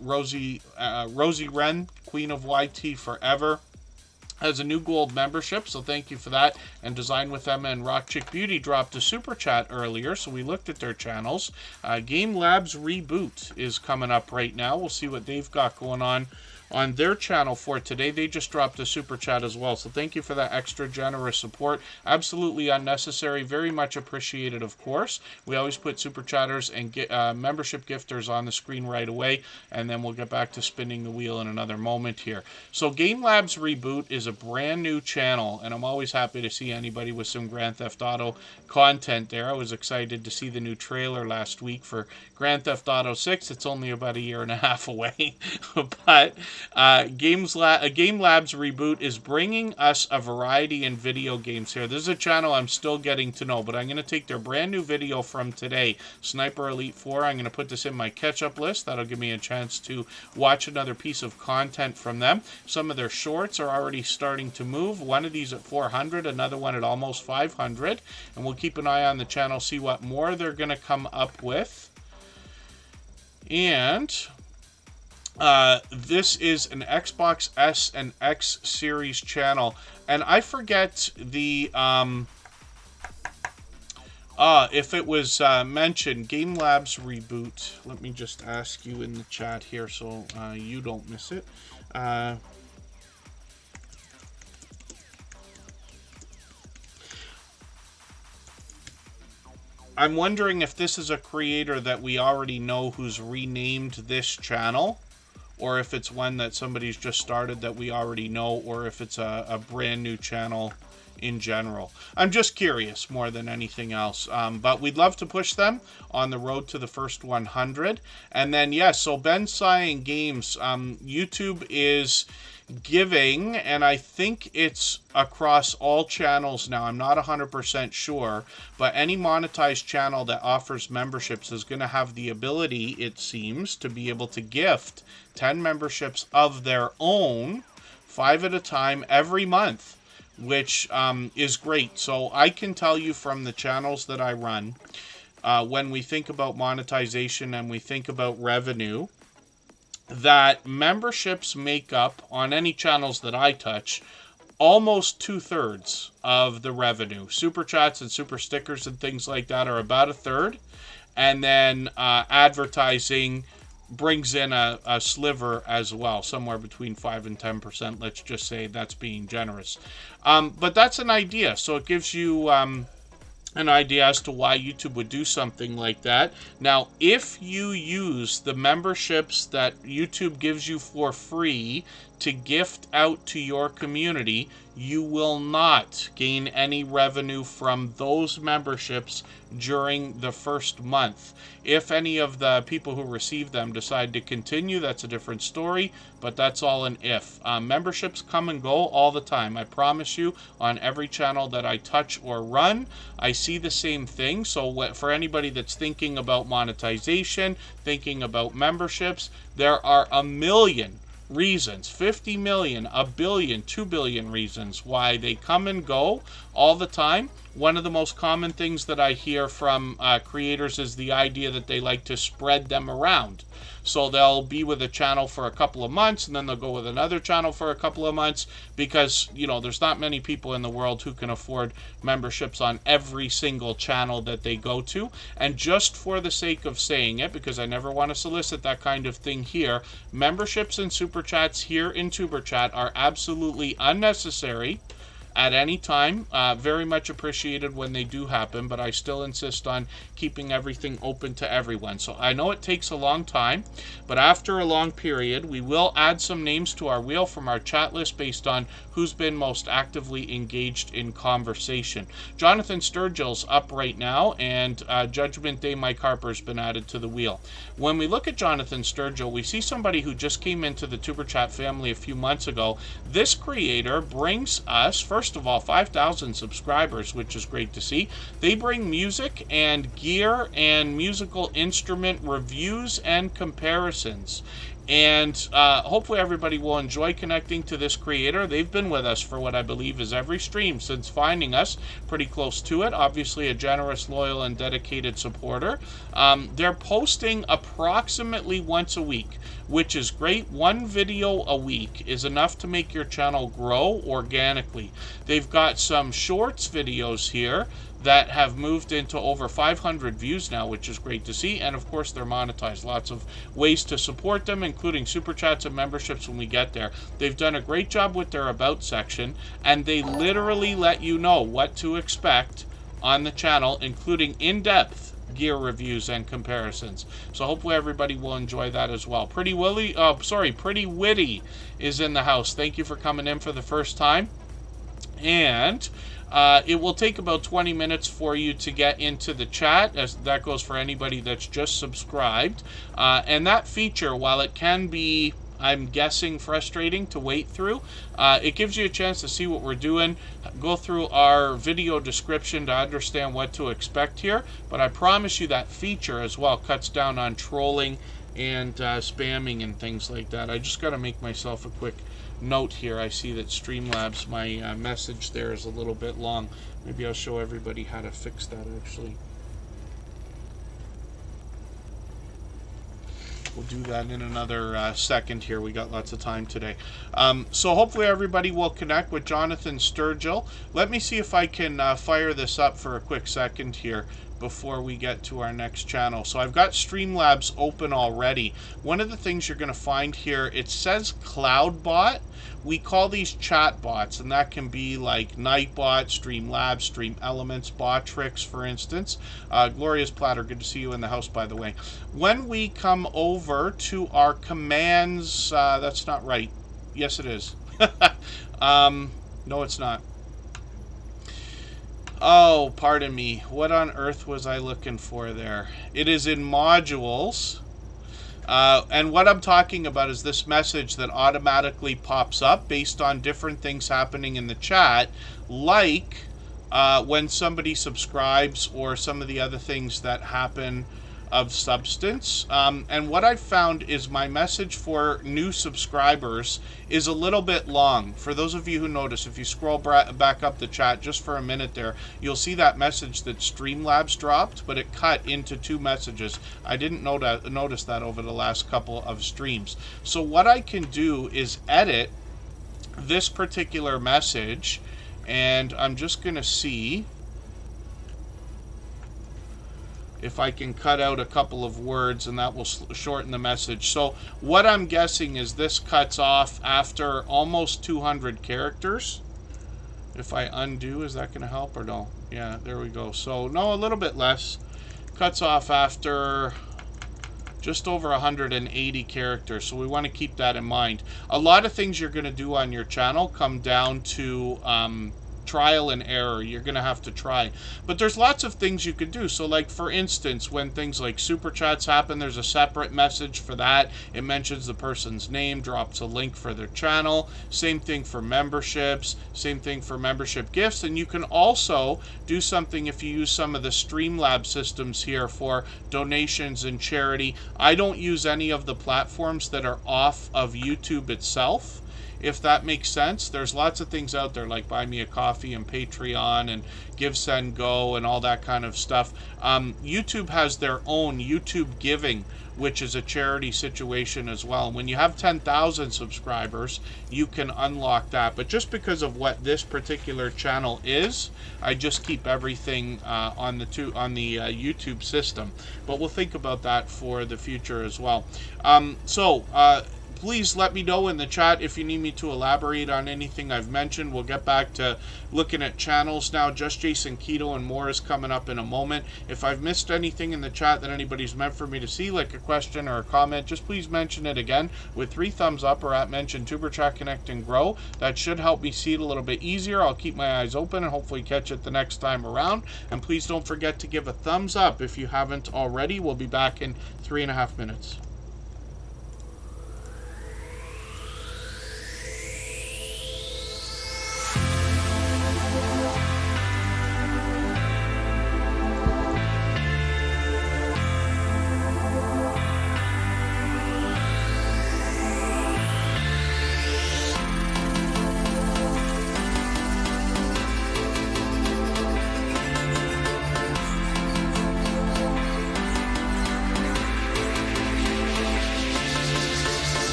Rosie Wren, Queen of YT Forever, has a new gold membership, so thank you for that. And Design with Emma and Rock Chick Beauty dropped a super chat earlier, so we looked at their channels. Game Labs Reboot is coming up right now. We'll see what they've got going on their channel for today. They just dropped a super chat as well, so thank you for that extra generous support. Absolutely unnecessary, very much appreciated, of course. We always put super chatters and membership gifters on the screen right away, and then we'll get back to spinning the wheel in another moment here. So Game Labs Reboot is a brand new channel, and I'm always happy to see anybody with some Grand Theft Auto content there. I was excited to see the new trailer last week for Grand Theft Auto 6. It's only about a year and a half away, but Game Labs Reboot is bringing us a variety in video games here. This is a channel I'm still getting to know, but I'm going to take their brand new video from today, Sniper Elite 4. I'm going to put this in my catch-up list. That'll give me a chance to watch another piece of content from them. Some of their shorts are already starting to move. One of these at 400, another one at almost 500. And we'll keep an eye on the channel, see what more they're going to come up with. And this is an Xbox S and X series channel, and I forget the if it was mentioned. Game Labs Reboot, let me just ask you in the chat here so you don't miss it. I'm wondering if this is a creator that we already know who's renamed this channel, or if it's one that somebody's just started that we already know, or if it's a brand new channel in general. I'm just curious more than anything else. But we'd love to push them on the road to the first 100. And then, yes, so Ben Cyan Games, YouTube is giving, and I think it's across all channels now, I'm not 100% sure, but any monetized channel that offers memberships is going to have the ability, it seems, to be able to gift 10 memberships of their own, 5 at a time, every month, which is great. So I can tell you from the channels that I run, when we think about monetization and we think about revenue, that memberships make up, on any channels that I touch, almost 2/3 of the revenue. Super chats and super stickers and things like that are about 1/3. And then advertising brings in a sliver as well, somewhere between 5 and 10%. Let's just say that's being generous. But that's an idea. So it gives you an idea as to why YouTube would do something like that. Now, if you use the memberships that YouTube gives you for free to gift out to your community, you will not gain any revenue from those memberships during the first month. If any of the people who receive them decide to continue, that's a different story, but that's all an if. Memberships come and go all the time. I promise you, on every channel that I touch or run, I see the same thing. So for anybody that's thinking about monetization, thinking about memberships, there are a million reasons, 50 million, a billion, 2 billion reasons why they come and go all the time. One of the most common things that I hear from creators is the idea that they like to spread them around. So they'll be with a channel for a couple of months, and then they'll go with another channel for a couple of months, because, you know, there's not many people in the world who can afford memberships on every single channel that they go to. And just for the sake of saying it, because I never want to solicit that kind of thing here, memberships and super chats here in Tuber Chat are absolutely unnecessary at any time. Very much appreciated when they do happen, but I still insist on keeping everything open to everyone. So I know it takes a long time, but after a long period, we will add some names to our wheel from our chat list based on who's been most actively engaged in conversation. Jonathan Sturgill's up right now, and Judgment Day Mike Harper's been added to the wheel. When we look at Jonathan Sturgill, we see somebody who just came into the Tuber Chat family a few months ago. This creator brings us, first first of all, 5,000 subscribers, which is great to see. They bring music and gear and musical instrument reviews and comparisons. And hopefully everybody will enjoy connecting to this creator. They've been with us for what I believe is every stream since finding us, pretty close to it. Obviously a generous, loyal, and dedicated supporter. They're posting approximately once a week, which is great. One video a week is enough to make your channel grow organically. They've got some shorts videos here that have moved into over 500 views now, which is great to see. And of course, they're monetized. Lots of ways to support them, including super chats and memberships when we get there. They've done a great job with their about section, and they literally let you know what to expect on the channel, including in-depth gear reviews and comparisons. So hopefully everybody will enjoy that as well. Pretty Witty is in the house. Thank you for coming in for the first time. And it will take about 20 minutes for you to get into the chat, as that goes for anybody that's just subscribed. And that feature, while it can be, I'm guessing, frustrating to wait through, it gives you a chance to see what we're doing, go through our video description to understand what to expect here. But I promise you that feature as well cuts down on trolling and spamming and things like that. I just got to make myself a quick note here. I see that Streamlabs, my message there is a little bit long. Maybe I'll show everybody how to fix that actually. We'll do that in another second here. We got lots of time today. So hopefully everybody will connect with Jonathan Sturgill. Let me see if I can fire this up for a quick second here before we get to our next channel. So I've got Streamlabs open already. One of the things you're going to find here, it says CloudBot. We call these chat bots, and that can be like Nightbot, Streamlabs, Stream Elements, Botrix, for instance. Glorious Platter, good to see you in the house, by the way. When we come over to our commands, that's not right. Yes, it is. No, it's not. Oh, pardon me. What on earth was I looking for there? It is in modules. And what I'm talking about is this message that automatically pops up based on different things happening in the chat, like when somebody subscribes or some of the other things that happen of substance. And what I found is my message for new subscribers is a little bit long. For those of you who notice, if you scroll back up the chat just for a minute there, you'll see that message that Streamlabs dropped, but it cut into 2 messages. I didn't notice that over the last couple of streams. So what I can do is edit this particular message, and I'm just going to see if I can cut out a couple of words, and that will shorten the message. So what I'm guessing is this cuts off after almost 200 characters. If I undo, is that going to help or no? Yeah, there we go. So no, a little bit less. Cuts off after just over 180 characters. So we want to keep that in mind. A lot of things you're going to do on your channel come down to trial and error. You're going to have to try. But there's lots of things you could do. So like, for instance, when things like super chats happen, there's a separate message for that. It mentions the person's name, drops a link for their channel. Same thing for memberships. Same thing for membership gifts. And you can also do something if you use some of the Streamlabs systems here for donations and charity. I don't use any of the platforms that are off of YouTube itself, if that makes sense. There's lots of things out there like Buy Me a Coffee and Patreon and Give, Send, Go and all that kind of stuff. YouTube has their own YouTube Giving, which is a charity situation as well. And when you have 10,000 subscribers, you can unlock that. But just because of what this particular channel is, I just keep everything on the YouTube system. But we'll think about that for the future as well. Please let me know in the chat if you need me to elaborate on anything I've mentioned. We'll get back to looking at channels now. Just Jason Keto and more is coming up in a moment. If I've missed anything in the chat that anybody's meant for me to see, like a question or a comment, just please mention it again with 3 thumbs up or at mention Tuber Chat Connect and Grow. That should help me see it a little bit easier. I'll keep my eyes open and hopefully catch it the next time around. And please don't forget to give a thumbs up if you haven't already. We'll be back in 3.5 minutes.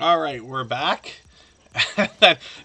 All right, we're back.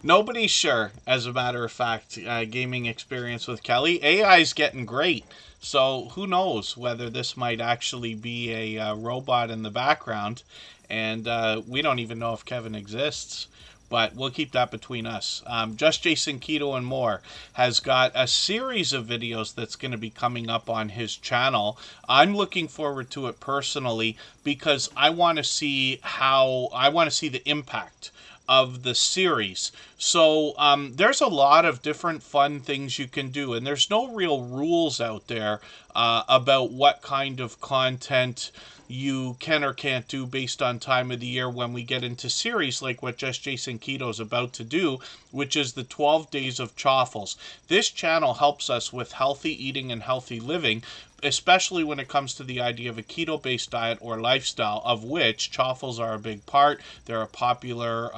Nobody's sure, as a matter of fact, gaming experience with Kelly. AI's getting great. So who knows whether this might actually be a robot in the background. And we don't even know if Kevin exists. But we'll keep that between us. Just Jason Keto and More has got a series of videos that's going to be coming up on his channel. I'm looking forward to it personally because I want to see the impact of the series. So there's a lot of different fun things you can do, and there's no real rules out there about what kind of content you can or can't do based on time of the year when we get into series like what Just Jason Keto is about to do, which is the 12 Days of Chaffles. This channel helps us with healthy eating and healthy living, especially when it comes to the idea of a keto-based diet or lifestyle, of which chaffles are a big part. They're a popular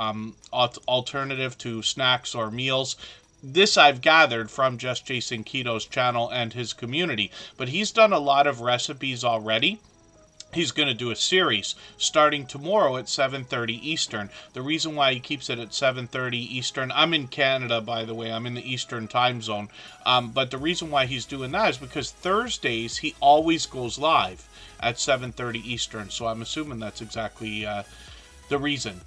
alternative to snacks or meals. This I've gathered from Just Jason Keto's channel and his community, but he's done a lot of recipes already. He's going to do a series starting tomorrow at 7:30 Eastern. The reason why he keeps it at 7:30 Eastern, I'm in Canada, by the way. I'm in the Eastern time zone. But the reason why he's doing that is because Thursdays he always goes live at 7:30 Eastern. So I'm assuming that's exactly the reason.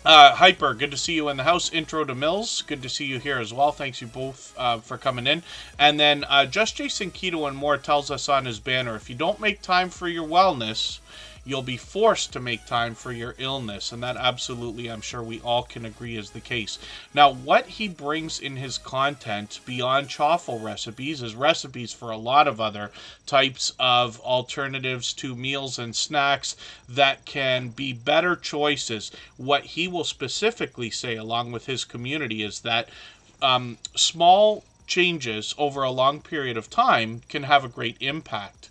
Hyper, good to see you in the house. Intro to Mills, good to see you here as well. Thanks you both for coming in. And then Just Jason Keto and More tells us on his banner, if you don't make time for your wellness, you'll be forced to make time for your illness. And that absolutely, I'm sure we all can agree, is the case. Now, what he brings in his content beyond chaffle recipes is recipes for a lot of other types of alternatives to meals and snacks that can be better choices. What he will specifically say, along with his community, is that small changes over a long period of time can have a great impact.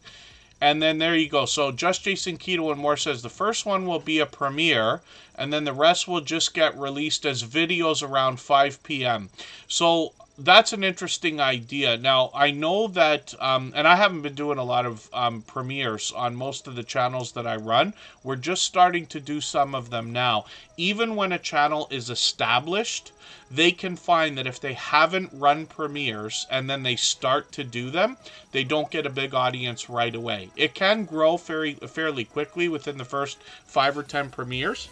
And then there you go. So Just Jason Keto and More says the first one will be a premiere, and then the rest will just get released as videos around 5 p.m. So that's an interesting idea. Now, I know that, and I haven't been doing a lot of premieres on most of the channels that I run. We're just starting to do some of them now. Even when a channel is established, they can find that if they haven't run premieres and then they start to do them, they don't get a big audience right away. It can grow fairly quickly within the first 5 or 10 premieres,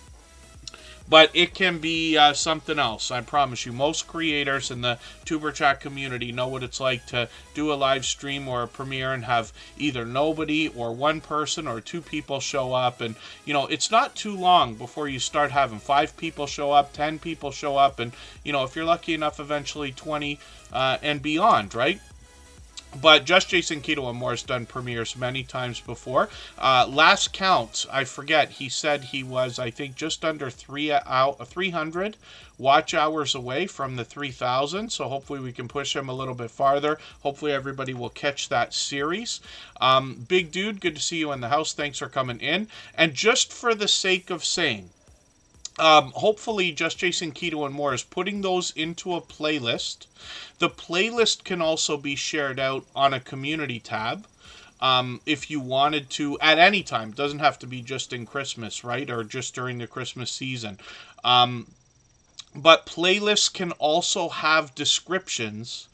but it can be something else. I promise you, most creators in the Tuber Chat community know what it's like to do a live stream or a premiere and have either nobody or one person or 2 people show up. And, you know, it's not too long before you start having 5 people show up, 10 people show up, and, you know, if you're lucky enough, eventually 20 and beyond, right? But Just Jason Keto and More has done premieres many times before. Last count, I forget, he said he was, I think, just under 300 watch hours away from the 3,000. So hopefully we can push him a little bit farther. Hopefully everybody will catch that series. Big Dude, good to see you in the house. Thanks for coming in. And just for the sake of saying, hopefully Just Jason Keto and More is putting those into a playlist. The playlist can also be shared out on a community tab. If you wanted to, at any time. It doesn't have to be just in Christmas, right? Or just during the Christmas season. But playlists can also have descriptions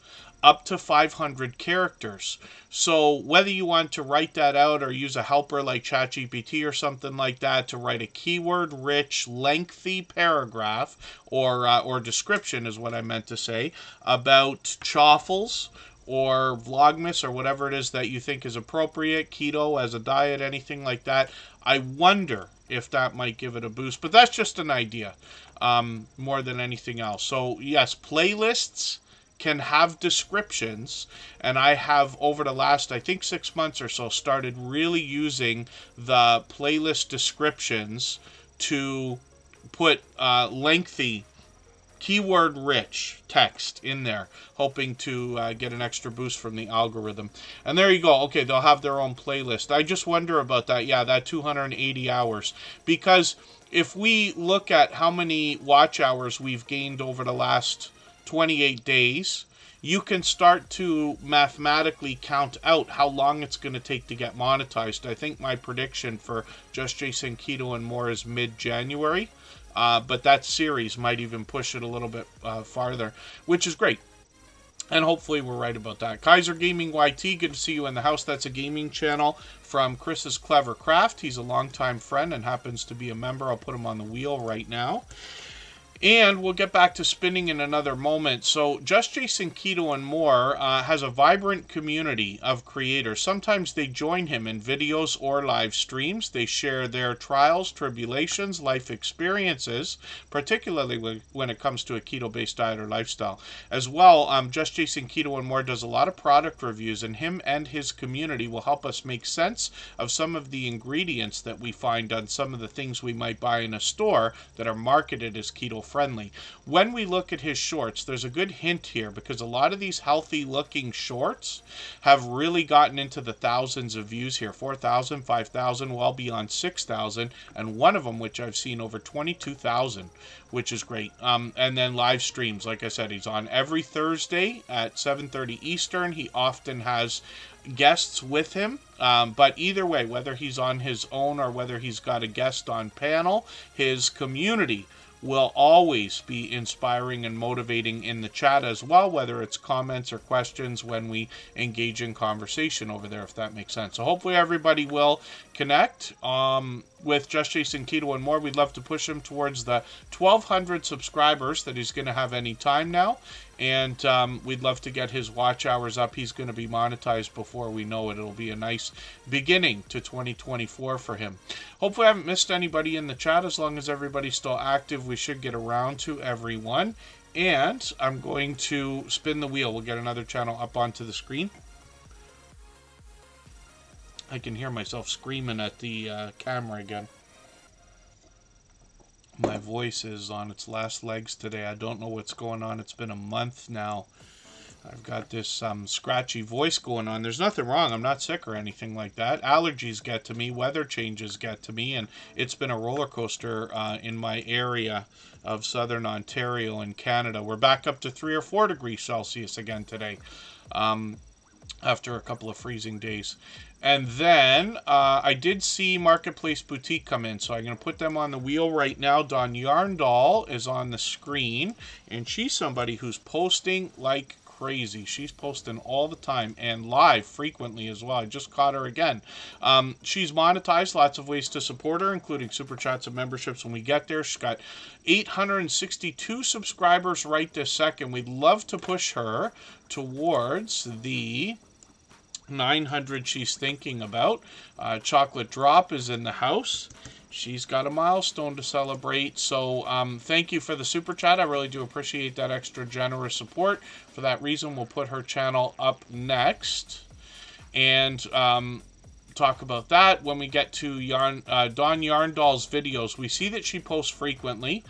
up to 500 characters. So whether you want to write that out or use a helper like ChatGPT or something like that to write a keyword-rich, lengthy paragraph or description is what I meant to say about chaffles or Vlogmas or whatever it is that you think is appropriate, keto as a diet, anything like that, I wonder if that might give it a boost. But that's just an idea more than anything else. So yes, playlists can have descriptions, and I have over the last, I think, 6 months or so, started really using the playlist descriptions to put lengthy, keyword-rich text in there, hoping to get an extra boost from the algorithm. And there you go. Okay, they'll have their own playlist. I just wonder about that. Yeah, that 280 hours. Because if we look at how many watch hours we've gained over the last 28 days, you can start to mathematically count out how long it's going to take to get monetized. I think my prediction for Just Jason Keto and More is mid-January. but that series might even push it a little bit farther, which is great. And hopefully we're right about that. Kaiser Gaming YT, good to see you in the house. That's a gaming channel from Chris's Clever Craft. He's a longtime friend and happens to be a member. I'll put him on the wheel right now. And we'll get back to spinning in another moment. So Just Jason Keto and More has a vibrant community of creators. Sometimes they join him in videos or live streams. They share their trials, tribulations, life experiences, particularly when it comes to a keto-based diet or lifestyle. As well, Just Jason Keto and More does a lot of product reviews, and him and his community will help us make sense of some of the ingredients that we find on some of the things we might buy in a store that are marketed as keto friendly. When we look at his shorts, there's a good hint here, because a lot of these healthy looking shorts have really gotten into the thousands of views here. 4,000, 5,000, well beyond 6,000, and one of them which I've seen over 22,000, which is great. And then live streams, like I said, he's on every Thursday at 7:30 Eastern. He often has guests with him, but either way, whether he's on his own or whether he's got a guest on panel, his community will always be inspiring and motivating in the chat as well, whether it's comments or questions when we engage in conversation over there, if that makes sense. So hopefully everybody will connect with Just Jason Keto and More. We'd love to push him towards the 1,200 subscribers that he's going to have any time now. And we'd love to get his watch hours up. He's going to be monetized before we know it. It'll be a nice beginning to 2024 for him. Hopefully I haven't missed anybody in the chat. As long as everybody's still active, we should get around to everyone. And I'm going to spin the wheel. We'll get another channel up onto the screen. I can hear myself screaming at the camera again. My voice is on its last legs today. I don't know what's going on. It's been a month now. I've got this scratchy voice going on. There's nothing wrong. I'm not sick or anything like that. Allergies get to me. Weather changes get to me. And it's been a roller coaster in my area of southern Ontario and Canada. We're back up to 3 or 4 degrees Celsius again today, after a couple of freezing days. And then I did see Marketplace Boutique come in, so I'm going to put them on the wheel right now. Dawn Yarndall is on the screen, and she's somebody who's posting like crazy. She's posting all the time and live frequently as well. I just caught her again. She's monetized, lots of ways to support her, including super chats and memberships when we get there. She's got 862 subscribers right this second. We'd love to push her towards the 900 she's thinking about. Chocolate Drop is in the house. She's got a milestone to celebrate. So thank you for the super chat. I really do appreciate that extra generous support. For that reason, we'll put her channel up next and talk about that when we get to Dawn Yarndall's videos. We see that she posts frequently.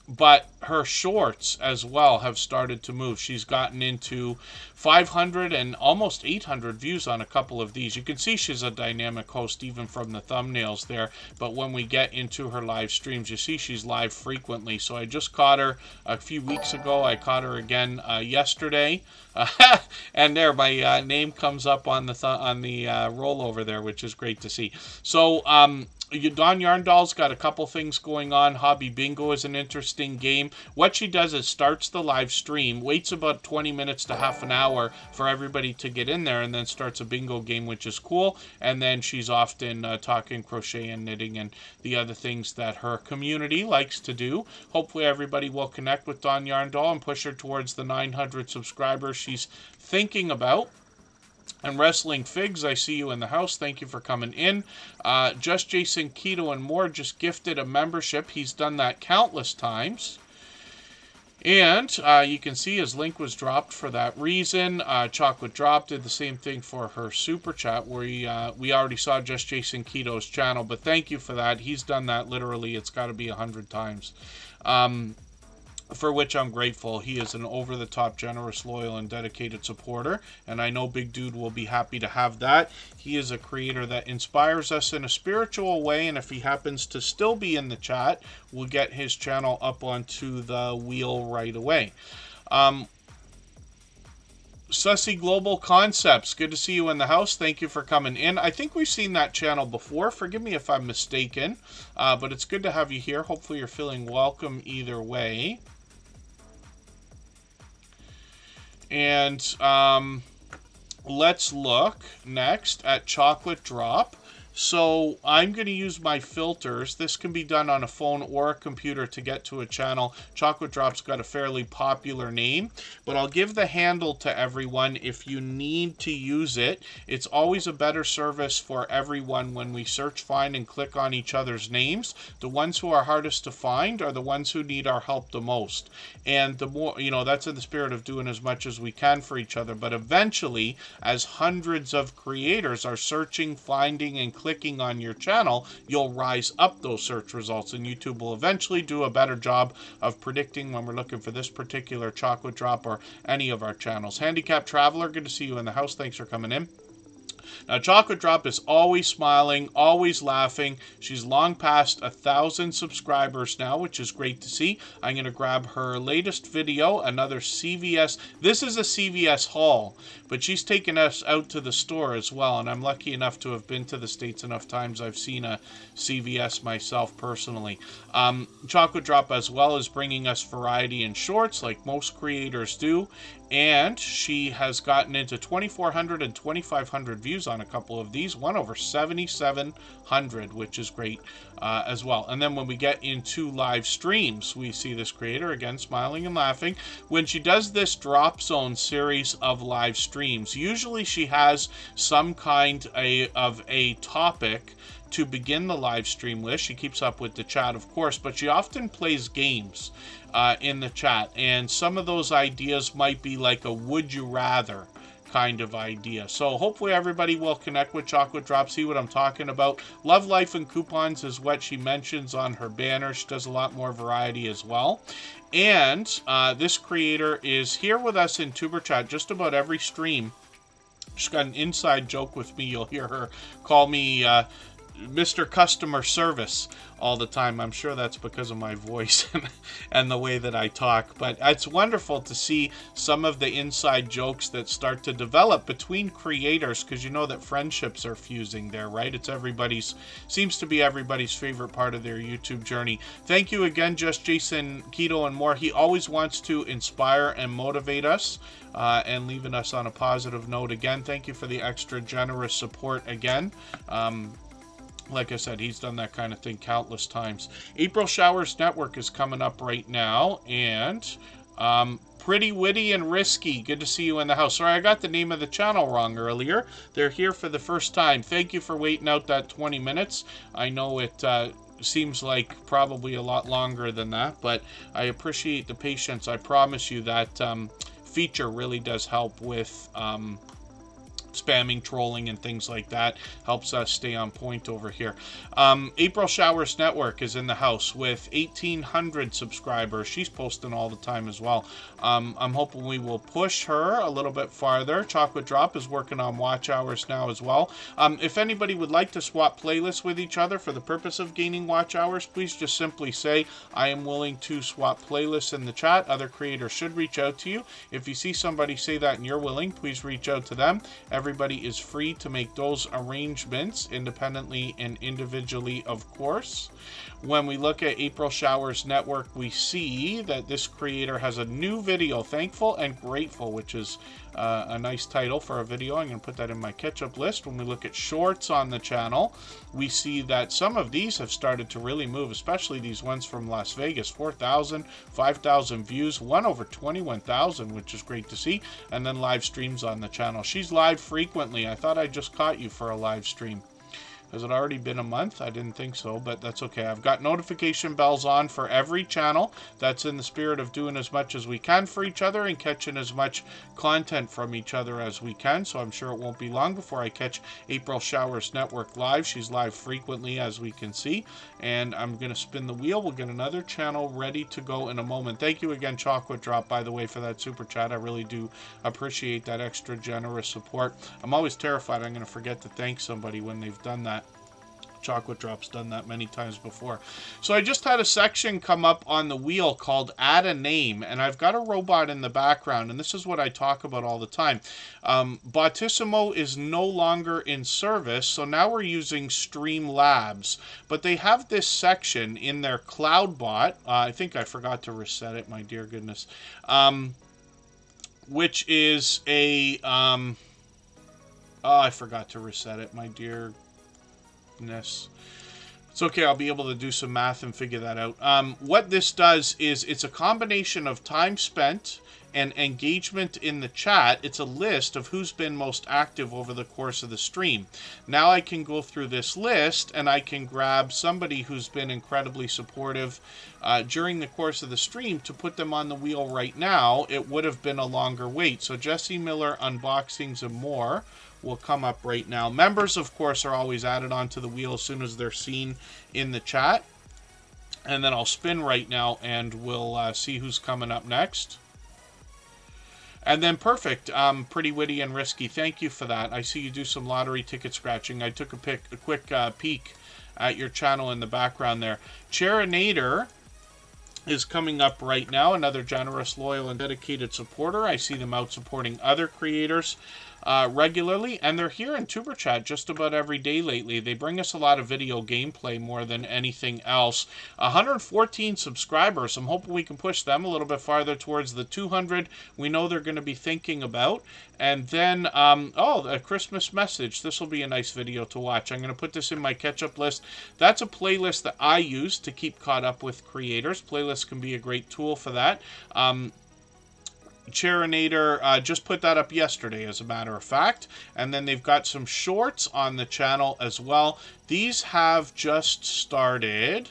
But her shorts as well have started to move. She's gotten into 500 and almost 800 views on a couple of these. You can see she's a dynamic host even from the thumbnails there. But when we get into her live streams, you see she's live frequently. So I just caught her a few weeks ago. I caught her again yesterday. And there, my name comes up on the rollover there, which is great to see. So Dawn Yarndall's got a couple things going on. Hobby Bingo is an interesting game. What she does is starts the live stream, waits about 20 minutes to half an hour for everybody to get in there, and then starts a bingo game, which is cool. And then she's often talking crochet and knitting and the other things that her community likes to do. Hopefully everybody will connect with Dawn Yarndall and push her towards the 900 subscribers she's thinking about. And Wrestling Figs, I see you in the house. Thank you for coming in. Just Jason Keto and More just gifted a membership. He's done that countless times. And you can see his link was dropped for that reason. Chocolate Drop did the same thing for her super chat, where we already saw Just Jason Keto's channel. But thank you for that. He's done that literally, it's got to be 100 times. For which I'm grateful. He is an over-the-top, generous, loyal, and dedicated supporter, and I know Big Dude will be happy to have that. He is a creator that inspires us in a spiritual way, and if he happens to still be in the chat, we'll get his channel up onto the wheel right away. Sussy Global Concepts, good to see you in the house. Thank you for coming in. I think we've seen that channel before. Forgive me if I'm mistaken, but it's good to have you here. Hopefully you're feeling welcome either way. And let's look next at Chocolate Drop. So I'm going to use my filters. This can be done on a phone or a computer to get to a channel. Chocolate Drop's got a fairly popular name, but I'll give the handle to everyone if you need to use it. It's always a better service for everyone when we search, find, and click on each other's names. The ones who are hardest to find are the ones who need our help the most. And the more, that's in the spirit of doing as much as we can for each other. But eventually, as hundreds of creators are searching, finding, and clicking on your channel, you'll rise up those search results, and YouTube will eventually do a better job of predicting when we're looking for this particular Chocolate Drop or any of our channels. Handicapped Traveler, good to see you in the house. Thanks for coming in. Now, Chocolate Drop is always smiling, always laughing. She's long past 1,000 subscribers now, which is great to see. I'm going to grab her latest video, another CVS. This is a CVS haul, but she's taken us out to the store as well, and I'm lucky enough to have been to the States enough times I've seen a CVS myself personally. Chocolate Drop as well is bringing us variety in shorts, like most creators do, and she has gotten into 2,400 and 2,500 views on a couple of these, one over 7,700, which is great as well. And then when we get into live streams, we see this creator again smiling and laughing. When she does this drop zone series of live streams, usually she has some kind of a topic to begin the live stream with. She keeps up with the chat, of course, but she often plays games in the chat, and some of those ideas might be like a would you rather kind of idea. So hopefully everybody will connect with Chocolate Drop, see what I'm talking about. Love, life, and coupons is what she mentions on her banner. She does a lot more variety as well. And this creator is here with us in Tuber Chat just about every stream. She's got an inside joke with me. You'll hear her call me Mr. Customer Service all the time. I'm sure that's because of my voice and the way that I talk, but it's wonderful to see some of the inside jokes that start to develop between creators, because you know that friendships are fusing there, right? It's seems to be everybody's favorite part of their YouTube journey. Thank you again, Just Jason, Keto, and more. He always wants to inspire and motivate us and leaving us on a positive note. Again, thank you for the extra generous support again. Like I said, he's done that kind of thing countless times. April Showers Network is coming up right now, and Pretty Witty and Risky, good to see you in the house. Sorry, I got the name of the channel wrong earlier. They're here for the first time. Thank you for waiting out that 20 minutes. I know it seems like probably a lot longer than that, but I appreciate the patience. I promise you that feature really does help with spamming, trolling, and things like that. Helps us stay on point over here. April Showers Network is in the house with 1,800 subscribers. She's posting all the time as well. I'm hoping we will push her a little bit farther. Chocolate Drop is working on watch hours now as well. If anybody would like to swap playlists with each other for the purpose of gaining watch hours, please just simply say, I am willing to swap playlists in the chat. Other creators should reach out to you. If you see somebody say that and you're willing, please reach out to them. Everybody is free to make those arrangements independently and individually, of course. When we look at April Showers Network, we see that this creator has a new video, Thankful and Grateful, which is a nice title for a video. I'm going to put that in my catch-up list. When we look at shorts on the channel, we see that some of these have started to really move, especially these ones from Las Vegas. 4,000, 5,000 views, one over 21,000, which is great to see. And then live streams on the channel. She's live frequently. I thought I just caught you for a live stream. Has it already been a month? I didn't think so, but that's okay. I've got notification bells on for every channel. That's in the spirit of doing as much as we can for each other and catching as much content from each other as we can. So I'm sure it won't be long before I catch April Showers Network live. She's live frequently, as we can see. And I'm going to spin the wheel. We'll get another channel ready to go in a moment. Thank you again, Chocolate Drop, by the way, for that super chat. I really do appreciate that extra generous support. I'm always terrified I'm going to forget to thank somebody when they've done that. Chocolate Drop's done that many times before. So I just had a section come up on the wheel called Add a Name, and I've got a robot in the background, and this is what I talk about all the time. Bottissimo is no longer in service, so now we're using Streamlabs. But they have this section in their CloudBot. I think I forgot to reset it, my dear goodness. Which is a... oh, I forgot to reset it, my dearness. It's okay, I'll be able to do some math and figure that out. What this does is it's a combination of time spent and engagement in the chat. It's a list of who's been most active over the course of the stream. Now I can go through this list and I can grab somebody who's been incredibly supportive during the course of the stream to put them on the wheel right now. It would have been a longer wait. So Jesse Miller Unboxings and More will come up right now. Members, of course, are always added onto the wheel as soon as they're seen in the chat. And then I'll spin right now and we'll see who's coming up next. And then perfect, Pretty Witty and Risky. Thank you for that. I see you do some lottery ticket scratching. I took a quick peek at your channel in the background there. Cherinator is coming up right now. Another generous, loyal, and dedicated supporter. I see them out supporting other creators regularly, and they're here in Tuber Chat just about every day lately. They bring us a lot of video gameplay more than anything else. 114 subscribers. I'm hoping we can push them a little bit farther towards the 200 we know they're going to be thinking about. And then, oh, a Christmas message. This will be a nice video to watch. I'm going to put this in my catch-up list. That's a playlist that I use to keep caught up with creators. Playlists can be a great tool for that. Cherinator just put that up yesterday, as a matter of fact. And then they've got some shorts on the channel as well. These have just started.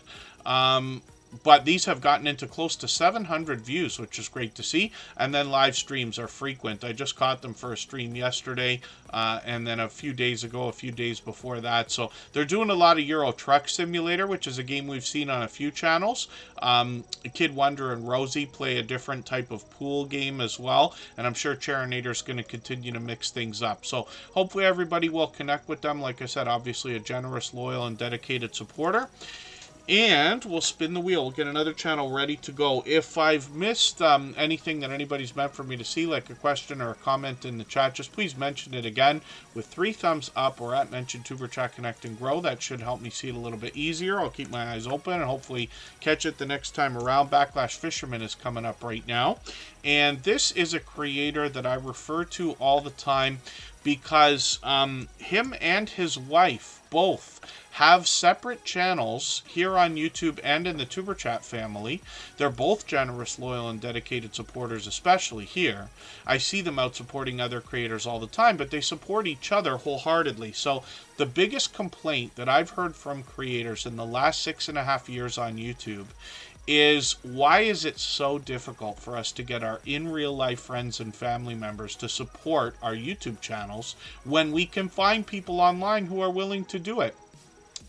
But these have gotten into close to 700 views, which is great to see. And then live streams are frequent. I just caught them for a stream yesterday, and then a few days ago, a few days before that. So they're doing a lot of Euro Truck Simulator, which is a game we've seen on a few channels. Kid Wonder and Rosie play a different type of pool game as well. And I'm sure Cherinator's going to continue to mix things up. So hopefully everybody will connect with them. Like I said, obviously a generous, loyal, and dedicated supporter. And we'll spin the wheel. We'll get another channel ready to go. If I've missed anything that anybody's meant for me to see, like a question or a comment in the chat, just please mention it again with 3 thumbs up or at mention Tuber Chat Connect and Grow. That should help me see it a little bit easier. I'll keep my eyes open and hopefully catch it the next time around. Backlash Fisherman is coming up right now. And this is a creator that I refer to all the time because him and his wife both have separate channels here on YouTube and in the Tuber Chat family. They're both generous, loyal, and dedicated supporters, especially here. I see them out supporting other creators all the time, but they support each other wholeheartedly. So the biggest complaint that I've heard from creators in the last 6.5 years on YouTube is, why is it so difficult for us to get our in real life friends and family members to support our YouTube channels when we can find people online who are willing to do it?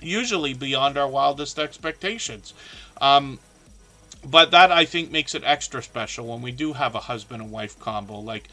Usually beyond our wildest expectations. But that, I think, makes it extra special when we do have a husband and wife combo, like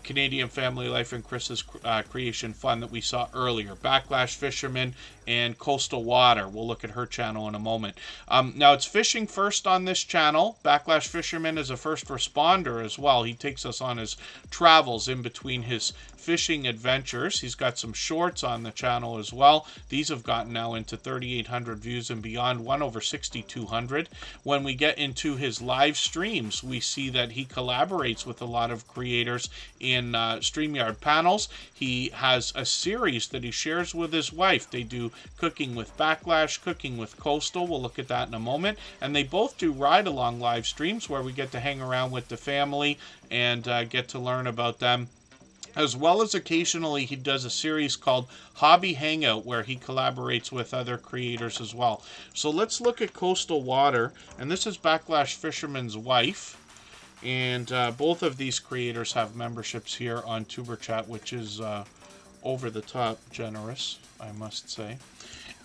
Canadian Family Life and Chris's Creation Fun that we saw earlier. Backlash Fisherman and Coastal Water. We'll look at her channel in a moment. Now, it's fishing first on this channel. Backlash Fisherman is a first responder as well. He takes us on his travels in between his fishing adventures. He's got some shorts on the channel as well. These have gotten now into 3,800 views and beyond, one over 6,200. When we get into his live streams, we see that he collaborates with a lot of creators in StreamYard panels. He has a series that he shares with his wife. They do Cooking with Backlash, Cooking with Coastal. We'll look at that in a moment. And they both do ride-along live streams where we get to hang around with the family and get to learn about them. As well as occasionally he does a series called Hobby Hangout where he collaborates with other creators as well. So let's look at Coastal Water, and this is Backlash Fisherman's wife. And both of these creators have memberships here on Tuber Chat, which is over the top generous, I must say.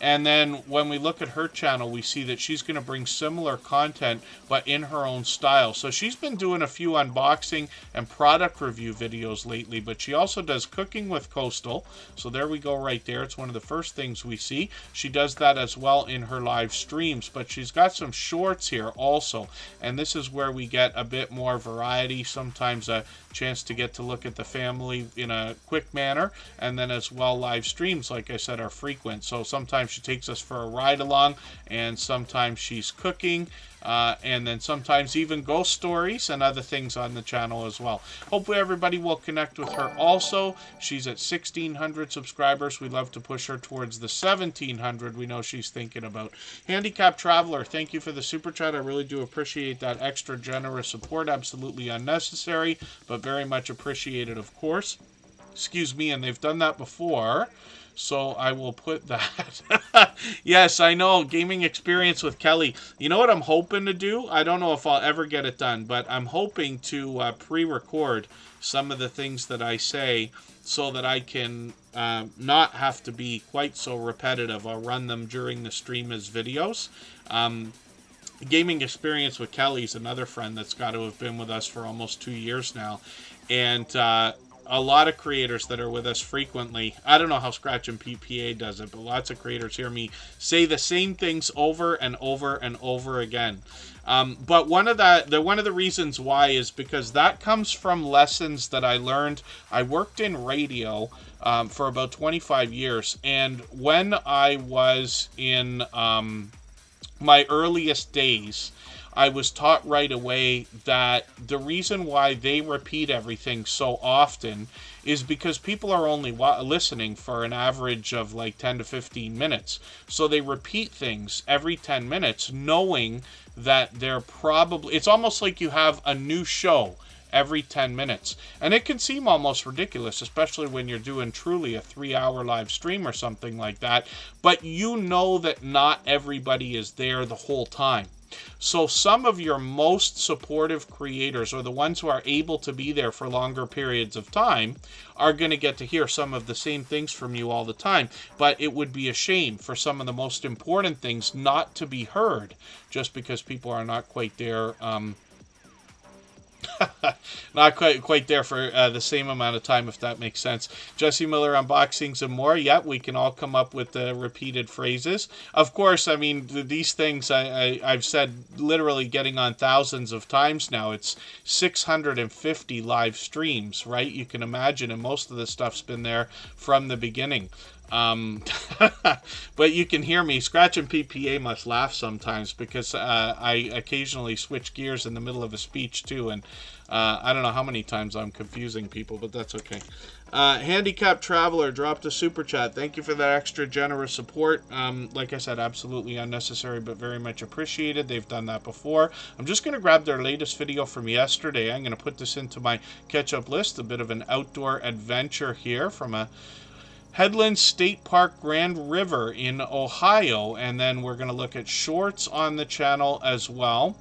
And then when we look at her channel, we see that she's going to bring similar content, but in her own style. So she's been doing a few unboxing and product review videos lately, but she also does cooking with Coastal. So there we go right there. It's one of the first things we see. She does that as well in her live streams, but she's got some shorts here also. And this is where we get a bit more variety, sometimes a chance to get to look at the family in a quick manner, and then as well live streams, like I said, are frequent. So sometimes she takes us for a ride along, and sometimes she's cooking, and then sometimes even ghost stories and other things on the channel as well. Hopefully everybody will connect with her also. She's at 1,600 subscribers. We love to push her towards the 1,700 we know she's thinking about. Handicapped Traveler, thank you for the super chat. I really do appreciate that extra generous support. Absolutely unnecessary, but very much appreciated, of course. Excuse me, and they've done that before, so I will put that. Yes, I know, gaming experience with Kelly. You know what I'm hoping to do? I don't know if I'll ever get it done, but I'm hoping to pre-record some of the things that I say so that I can not have to be quite so repetitive. I'll run them during the stream as videos. Gaming experience with Kelly is another friend that's got to have been with us for almost 2 years now. And a lot of creators that are with us frequently, I don't know how Scratch and PPA does it, but lots of creators hear me say the same things over and over and over again. But one of the reasons why is because that comes from lessons that I learned. I worked in radio for about 25 years, and when I was in my earliest days, I was taught right away that the reason why they repeat everything so often is because people are only listening for an average of like 10 to 15 minutes. So they repeat things every 10 minutes, knowing that they're probably, it's almost like you have a new show every 10 minutes. And it can seem almost ridiculous, especially when you're doing truly a 3-hour live stream or something like that. But you know that not everybody is there the whole time. So some of your most supportive creators, or the ones who are able to be there for longer periods of time, are going to get to hear some of the same things from you all the time. But it would be a shame for some of the most important things not to be heard just because people are not quite there not quite there for the same amount of time, if that makes sense. Jesse Miller unboxings and more. Yeah, we can all come up with the repeated phrases. Of course, I mean, these things I've said literally getting on thousands of times now. It's 650 live streams, right? You can imagine, and most of the stuff's been there from the beginning. But you can hear me. Scratch and PPA must laugh sometimes because I occasionally switch gears in the middle of a speech too, and I don't know how many times I'm confusing people, but that's okay. Handicapped Traveler dropped a super chat. Thank you for that extra generous support. Like I said, absolutely unnecessary, but very much appreciated. They've done that before. I'm just going to grab their latest video from yesterday. I'm going to put this into my catch-up list, a bit of an outdoor adventure here from a Headland State Park Grand River in Ohio, and then we're going to look at shorts on the channel as well.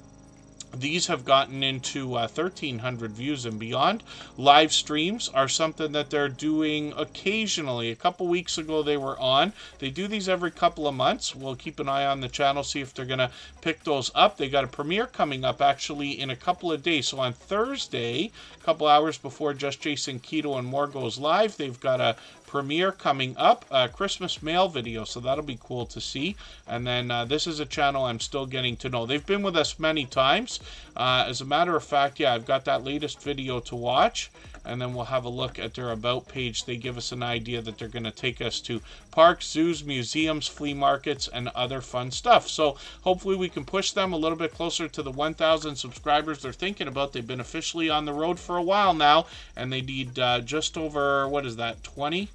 These have gotten into 1,300 views and beyond. Live streams are something that they're doing occasionally. A couple weeks ago they were on. They do these every couple of months. We'll keep an eye on the channel, see if they're going to pick those up. They got a premiere coming up actually in a couple of days. So on Thursday, a couple hours before Just Jason Keto and More goes live, they've got a premiere coming up, a Christmas mail video, so that'll be cool to see. And then this is a channel I'm still getting to know. They've been with us many times. As a matter of fact, yeah, I've got that latest video to watch, and then we'll have a look at their about page. They give us an idea that they're going to take us to parks, zoos, museums, flea markets, and other fun stuff. So hopefully we can push them a little bit closer to the 1,000 subscribers they're thinking about. They've been officially on the road for a while now, and they need just over, what is that, 20?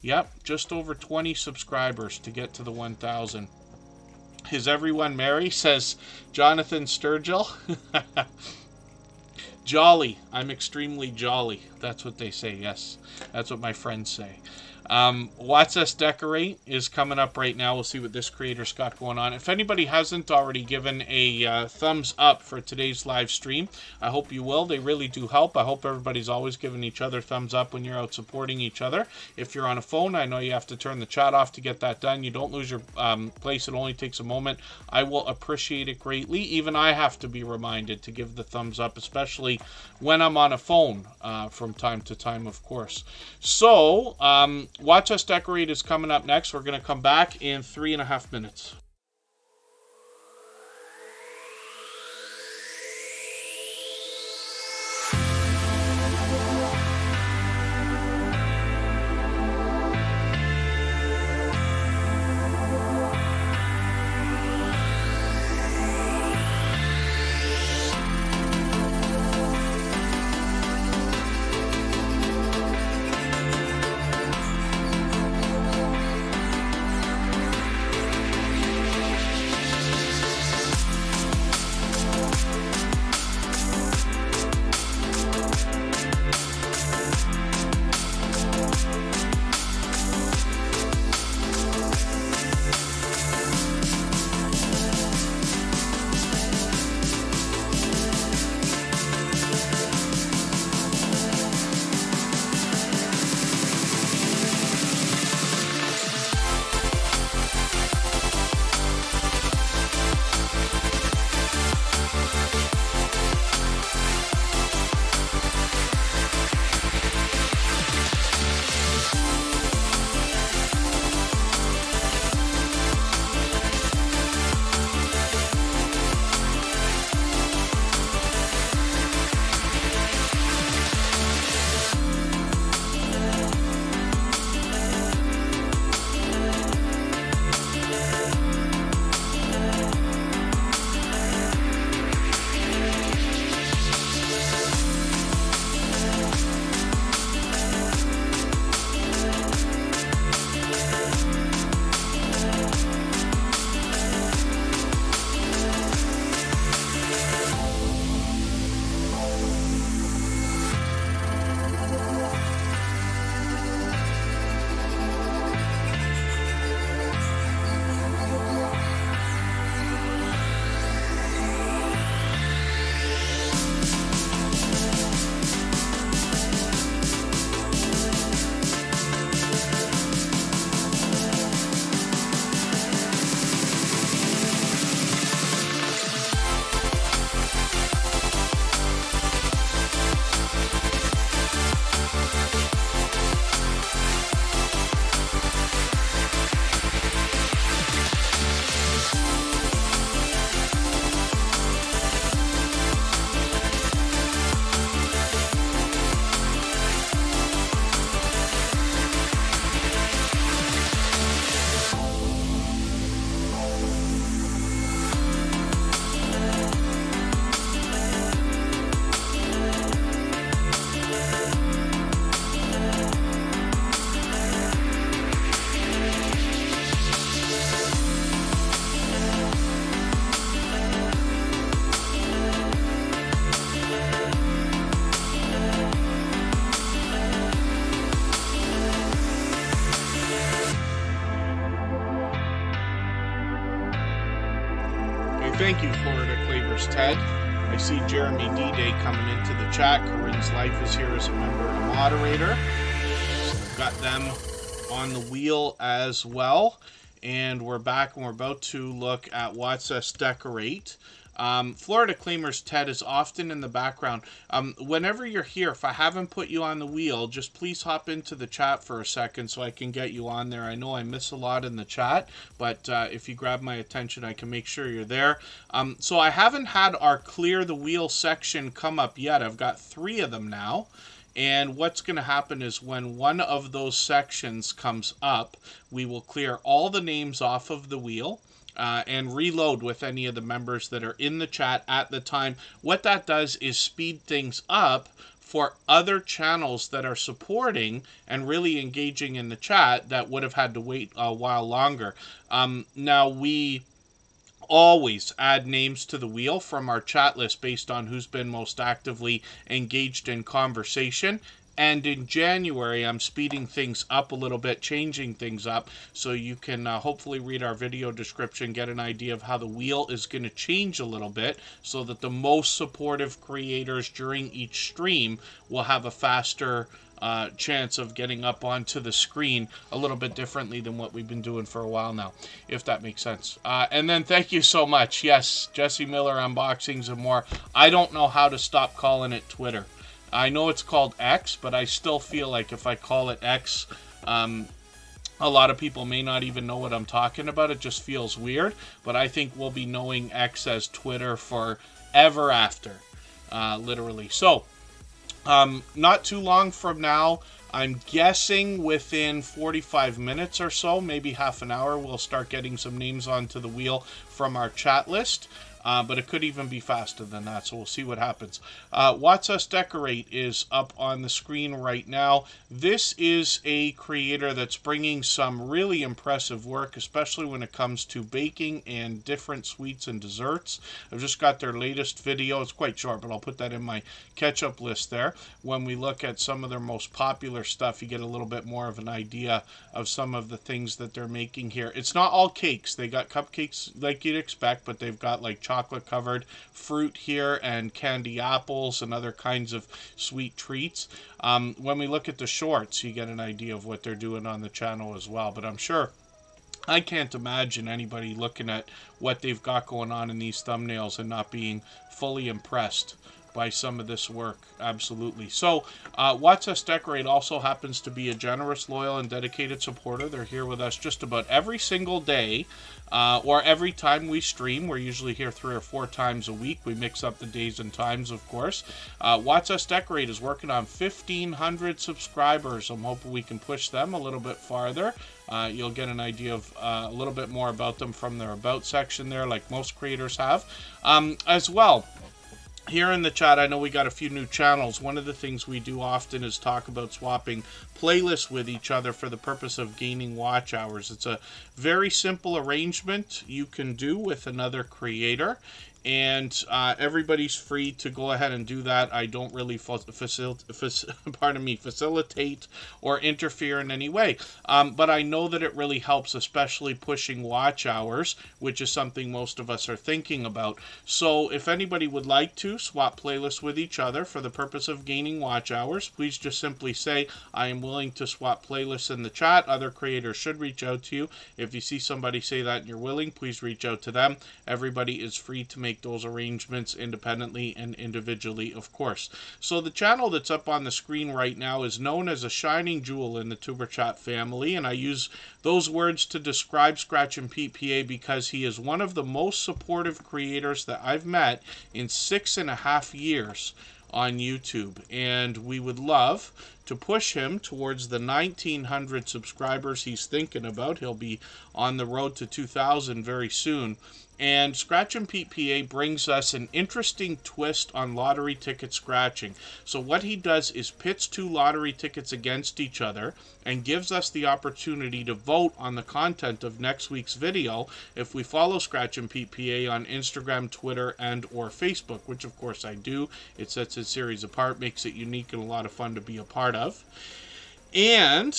Yep, just over 20 subscribers to get to the 1,000. Is everyone merry? Says Jonathan Sturgill. Jolly. I'm extremely jolly. That's what they say. Yes, that's what my friends say. Watch Us Decorate is coming up right now. We'll see what this creator's got going on. If anybody hasn't already given a thumbs up for today's live stream, I hope you will. They really do help. I hope everybody's always giving each other thumbs up when you're out supporting each other. If you're on a phone, I know you have to turn the chat off to get that done. You don't lose your place. It only takes a moment. I will appreciate it greatly. Even I have to be reminded to give the thumbs up, especially when I'm on a phone from time to time, of course. So, Watch Us Decorate is coming up next. We're going to come back in 3.5 minutes. Thank you, Florida Clavers Ted. I see Jeremy D-Day coming into the chat. Corinne's Life is here as a member and a moderator. So I've got them on the wheel as well. And we're back and we're about to look at Watch Us Decorate. Florida Claimers Ted is often in the background. Whenever you're here, if I haven't put you on the wheel, just please hop into the chat for a second so I can get you on there. I know I miss a lot in the chat, but if you grab my attention, I can make sure you're there. So I haven't had our Clear the Wheel section come up yet. I've got 3 of them now. And what's going to happen is when one of those sections comes up, we will clear all the names off of the wheel. And reload with any of the members that are in the chat at the time. What that does is speed things up for other channels that are supporting and really engaging in the chat that would have had to wait a while longer. Now, we always add names to the wheel from our chat list based on who's been most actively engaged in conversation. And in January, I'm speeding things up a little bit, changing things up, so you can hopefully read our video description, get an idea of how the wheel is going to change a little bit, so that the most supportive creators during each stream will have a faster chance of getting up onto the screen a little bit differently than what we've been doing for a while now, if that makes sense. And then thank you so much. Yes, Jesse Miller unboxings and more. I don't know how to stop calling it Twitter. I know it's called X, but I still feel like if I call it X, a lot of people may not even know what I'm talking about. It just feels weird. But I think we'll be knowing X as Twitter forever after, literally. So, not too long from now, I'm guessing within 45 minutes or so, maybe half an hour, we'll start getting some names onto the wheel from our chat list. But it could even be faster than that, so we'll see what happens. Watch Us Decorate is up on the screen right now. This is a creator that's bringing some really impressive work, especially when it comes to baking and different sweets and desserts. I've just got their latest video. It's quite short, but I'll put that in my catch-up list there. When we look at some of their most popular stuff, you get a little bit more of an idea of some of the things that they're making here. It's not all cakes. They got cupcakes like you'd expect, but they've got like chocolate covered fruit here and candy apples and other kinds of sweet treats. When we look at the shorts, you get an idea of what they're doing on the channel as well. But I'm sure, I can't imagine anybody looking at what they've got going on in these thumbnails and not being fully impressed by some of this work. Absolutely. So Watch Us Decorate also happens to be a generous, loyal, and dedicated supporter. They're here with us just about every single day, or every time we stream. We're usually here 3 or 4 times a week. We mix up the days and times, of course. Watch Us Decorate is working on 1,500 subscribers. I'm hoping we can push them a little bit farther. You'll get an idea of a little bit more about them from their About section there, like most creators have. As well, here in the chat, I know we got a few new channels. One of the things we do often is talk about swapping playlists with each other for the purpose of gaining watch hours. It's a very simple arrangement you can do with another creator, and everybody's free to go ahead and do that. I don't really facilitate or interfere in any way. But I know that it really helps, especially pushing watch hours, which is something most of us are thinking about. So if anybody would like to swap playlists with each other for the purpose of gaining watch hours, please just simply say, I am willing to swap playlists in the chat. Other creators should reach out to you. If you see somebody say that and you're willing, please reach out to them. Everybody is free to make those arrangements independently and individually, of course. So the channel that's up on the screen right now is known as a shining jewel in the Tuber Chat family, and I use those words to describe Scratch and Pete PA because he is one of the most supportive creators that I've met in 6.5 years on YouTube, and we would love to push him towards the 1,900 subscribers he's thinking about. He'll be on the road to 2,000 very soon. And Scratch and Pete PA brings us an interesting twist on lottery ticket scratching. So what he does is pits 2 lottery tickets against each other and gives us the opportunity to vote on the content of next week's video if we follow Scratch and Pete PA on Instagram, Twitter, and or Facebook, which of course I do. It sets his series apart, makes it unique and a lot of fun to be a part of. And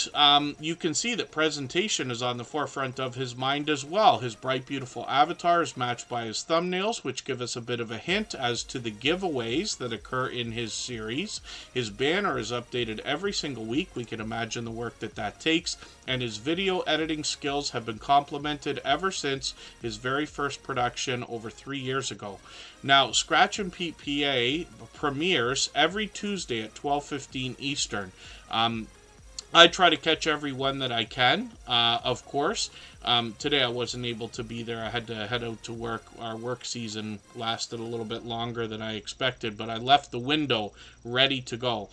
you can see that presentation is on the forefront of his mind as well. His bright, beautiful avatar is matched by his thumbnails, which give us a bit of a hint as to the giveaways that occur in his series. His banner is updated every single week. We can imagine the work that takes. And his video editing skills have been complemented ever since his very first production over 3 years ago. Now, Scratch and Pete PA premieres every Tuesday at 12:15 Eastern. I try to catch every one that I can, of course. Today I wasn't able to be there. I had to head out to work. Our work season lasted a little bit longer than I expected, but I left the window ready to go.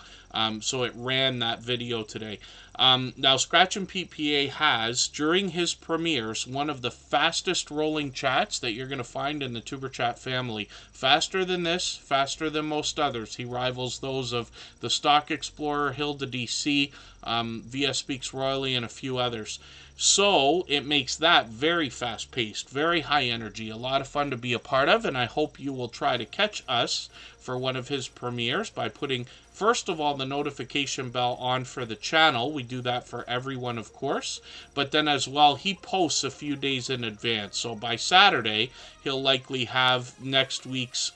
So it ran that video today. Now, Scratch and Pete PA has, during his premieres, one of the fastest rolling chats that you're going to find in the Tuber Chat family. Faster than this, faster than most others. He rivals those of the Stock Explorer, Hilda DC, VS Speaks Royally, and a few others. So it makes makes that very fast-paced, very high energy, a lot of fun to be a part of, and I hope you will try to catch us for one of his premieres by putting, first of all, the notification bell on for the channel. We do that for everyone, of course, but then as well, he posts a few days in advance. So by Saturday, he'll likely have next week's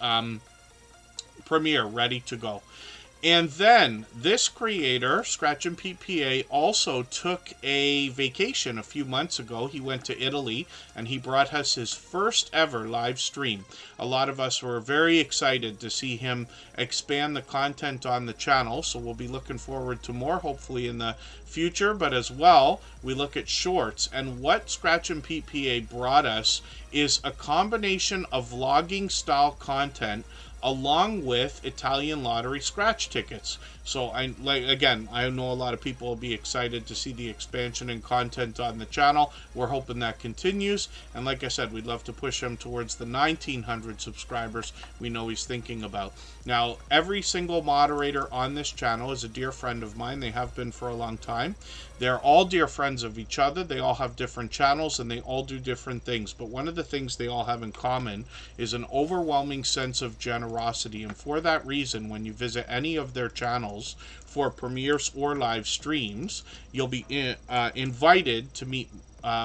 premiere ready to go. And then this creator, Scratch and PPA, also took a vacation a few months ago. He went to Italy and he brought us his first ever live stream. A lot of us were very excited to see him expand the content on the channel, so we'll be looking forward to more, hopefully in the future. But as well, we look at shorts, and what Scratch and PPA brought us is a combination of vlogging style content along with Italian lottery scratch tickets. So I know a lot of people will be excited to see the expansion in content on the channel. We're hoping that continues, and like I said, we'd love to push him towards the 1900 subscribers we know he's thinking about. Now, every single moderator on this channel is a dear friend of mine. They have been for a long time. They're all dear friends of each other. They all have different channels and they all do different things, but one of the things they all have in common is an overwhelming sense of generosity. And for that reason, when you visit any of their channels for premieres or live streams, you'll be invited to meet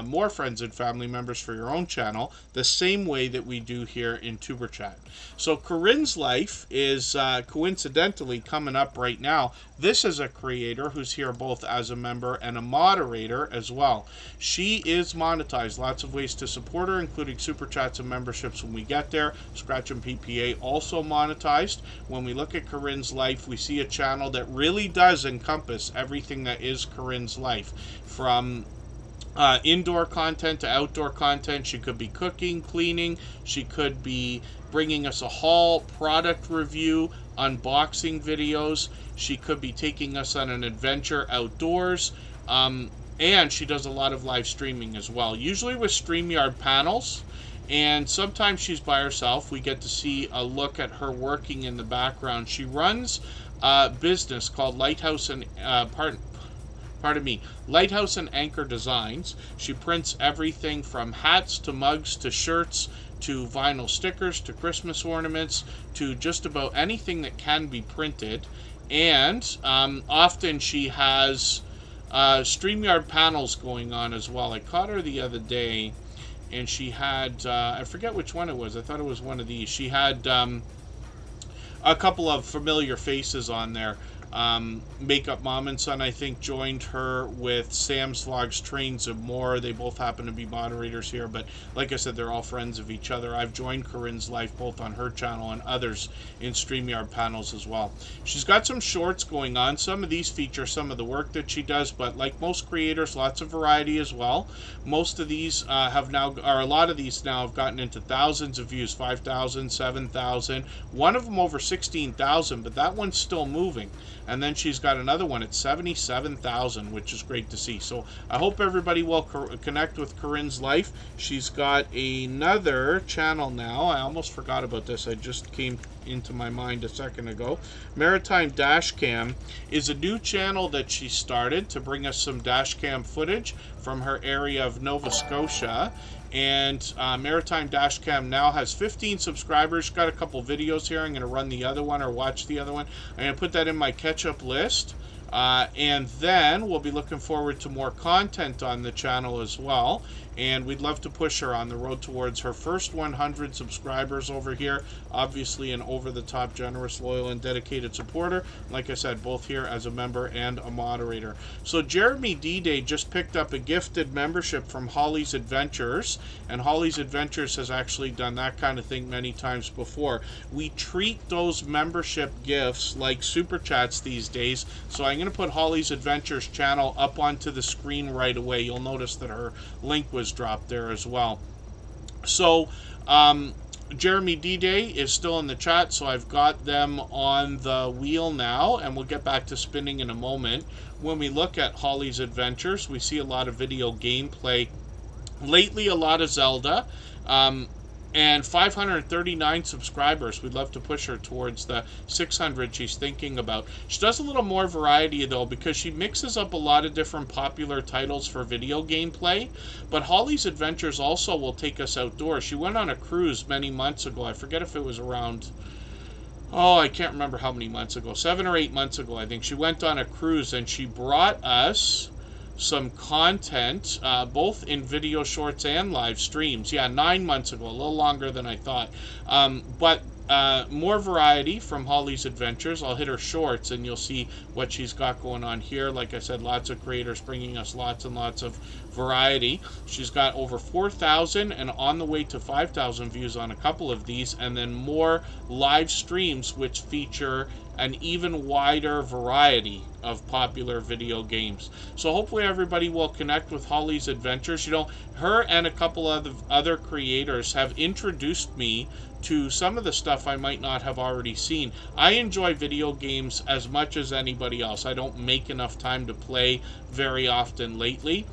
more friends and family members for your own channel, the same way that we do here in Tuber Chat. So Corinne's Life is coincidentally coming up right now. This is a creator who's here both as a member and a moderator as well. She is monetized. Lots of ways to support her, including super chats and memberships when we get there. Scratch and PPA also monetized. When we look at Corinne's Life, we see a channel that really does encompass everything that is Corinne's Life, from indoor content to outdoor content. She could be cooking, cleaning. She could be bringing us a haul, product review, unboxing videos. She could be taking us on an adventure outdoors. And she does a lot of live streaming as well, usually with StreamYard panels. And sometimes she's by herself. We get to see a look at her working in the background. She runs a business called Lighthouse and Lighthouse and Anchor Designs. She prints everything from hats to mugs to shirts to vinyl stickers to Christmas ornaments to just about anything that can be printed. And often she has StreamYard panels going on as well. I caught her the other day and she had, I forget which one it was. I thought it was one of these. She had a couple of familiar faces on there. Makeup Mom and Son, I think, joined her with Sam's Vlogs, Trains, and More. They both happen to be moderators here, but like I said, they're all friends of each other. I've joined Corinne's Life both on her channel and others in StreamYard panels as well. She's got some shorts going on. Some of these feature some of the work that she does, but like most creators, lots of variety as well. Most of these a lot of these now have gotten into thousands of views, 5,000, 7,000. One of them over 16,000, but that one's still moving. And then she's got another one at 77,000, which is great to see. So I hope everybody will connect with Corinne's Life. She's got another channel now. I almost forgot about this. I just came into my mind a second ago. Maritime Dashcam is a new channel that she started to bring us some dashcam footage from her area of Nova Scotia. And Maritime Dashcam now has 15 subscribers. Got a couple videos here. I'm going to run the other one or watch the other one. I'm going to put that in my catch-up list. And then we'll be looking forward to more content on the channel as well. And we'd love to push her on the road towards her first 100 subscribers over here. Obviously an over-the-top, generous, loyal, and dedicated supporter. Like I said, both here as a member and a moderator. So Jeremy D-Day just picked up a gifted membership from Holly's Adventures. And Holly's Adventures has actually done that kind of thing many times before. We treat those membership gifts like super chats these days. So I'm going to put Holly's Adventures channel up onto the screen right away. You'll notice that her link was dropped there as well. So Jeremy D-Day is still in the chat, so I've got them on the wheel now, and we'll get back to spinning in a moment. When we look at Holly's Adventures, we see a lot of video gameplay. Lately, a lot of Zelda. and 539 subscribers. We'd love to push her towards the 600 she's thinking about. She does a little more variety though, because she mixes up a lot of different popular titles for video gameplay. But Holly's Adventures also will take us outdoors. She went on a cruise many months ago. I forget if it was around, oh, I can't remember how many months ago, 7 or 8 months ago, I think. She went on a cruise and she brought us some content, both in video shorts and live streams. Yeah, 9 months ago, a little longer than I thought. But more variety from Holly's Adventures. I'll hit her shorts and you'll see what she's got going on here. Like I said, lots of creators bringing us lots and lots of variety. She's got over 4,000 and on the way to 5,000 views on a couple of these, and then more live streams which feature an even wider variety of popular video games. So hopefully everybody will connect with Holly's Adventures. You know, her and a couple of other creators have introduced me to some of the stuff I might not have already seen. I enjoy video games as much as anybody else. I don't make enough time to play very often lately.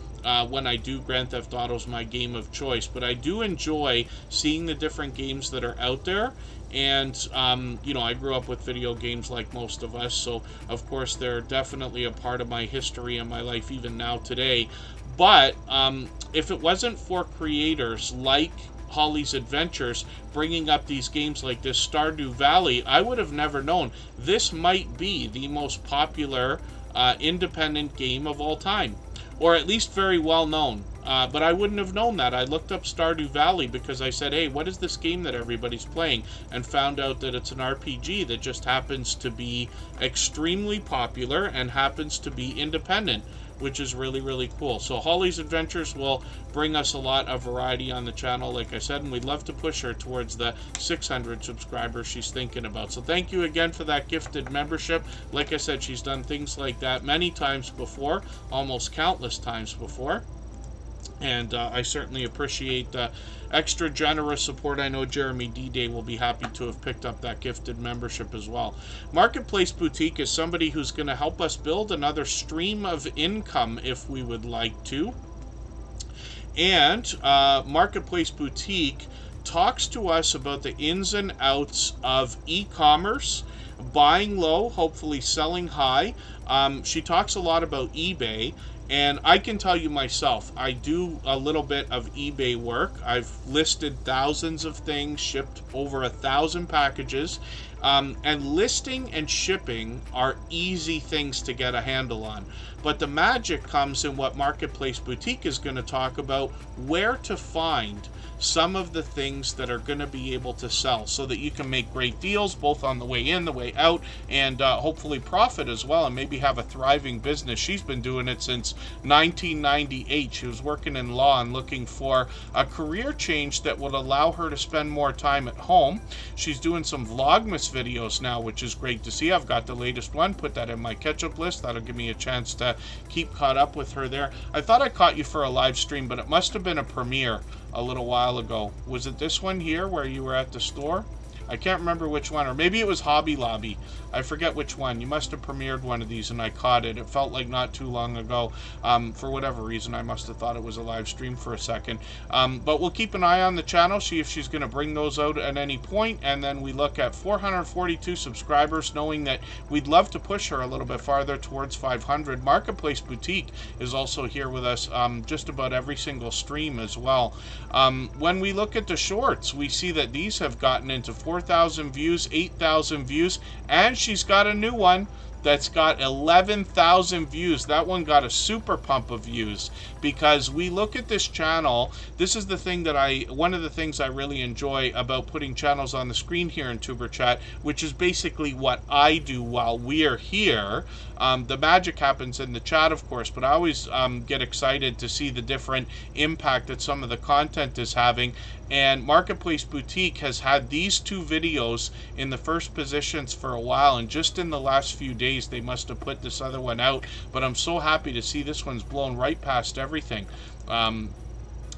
When I do, Grand Theft Auto's my game of choice, but I do enjoy seeing the different games that are out there. And you know, I grew up with video games like most of us, so of course they're definitely a part of my history and my life even now today. But if it wasn't for creators like Holly's Adventures bringing up these games like this Stardew Valley, I would have never known this might be the most popular independent game of all time, or at least very well known. But I wouldn't have known that. I looked up Stardew Valley because I said, hey, what is this game that everybody's playing? And found out that it's an RPG that just happens to be extremely popular and happens to be independent, which is really, really cool. So Holly's Adventures will bring us a lot of variety on the channel, like I said, and we'd love to push her towards the 600 subscribers she's thinking about. So thank you again for that gifted membership. Like I said, she's done things like that many times before, almost countless times before. And I certainly appreciate the extra generous support. I know Jeremy D-Day will be happy to have picked up that gifted membership as well. Marketplace Boutique is somebody who's going to help us build another stream of income if we would like to. And Marketplace Boutique talks to us about the ins and outs of e-commerce, buying low, hopefully selling high. She talks a lot about eBay. And I can tell you myself, I do a little bit of eBay work. I've listed thousands of things, shipped over 1,000 packages. And listing and shipping are easy things to get a handle on. But the magic comes in what Marketplace Boutique is going to talk about, where to find some of the things that are going to be able to sell so that you can make great deals both on the way in, the way out, and hopefully profit as well and maybe have a thriving business. She's been doing it since 1998. She was working in law and looking for a career change that would allow her to spend more time at home. She's doing some Vlogmas videos now, which is great to see. I've got the latest one, put that in my catch-up list. That'll give me a chance to keep caught up with her there. I thought I caught you for a live stream, but it must have been a premiere a little while ago. Was it this one here where you were at the store? I can't remember which one, or maybe it was Hobby Lobby. I forget which one. You must have premiered one of these and I caught it. It felt like not too long ago. For whatever reason, I must have thought it was a live stream for a second. But we'll keep an eye on the channel, see if she's going to bring those out at any point. And then we look at 442 subscribers, knowing that we'd love to push her a little bit farther towards 500. Marketplace Boutique is also here with us just about every single stream as well. When we look at the shorts, we see that these have gotten into 4,000 views, 8,000 views, and she's got a new one that's got 11,000 views. That one got a super pump of views because we look at this channel. This is the thing that one of the things I really enjoy about putting channels on the screen here in Tuber Chat, which is basically what I do while we're here. The magic happens in the chat, of course, but I always get excited to see the different impact that some of the content is having. And Marketplace Boutique has had these two videos in the first positions for a while, and just in the last few days they must have put this other one out. But I'm so happy to see this one's blown right past everything.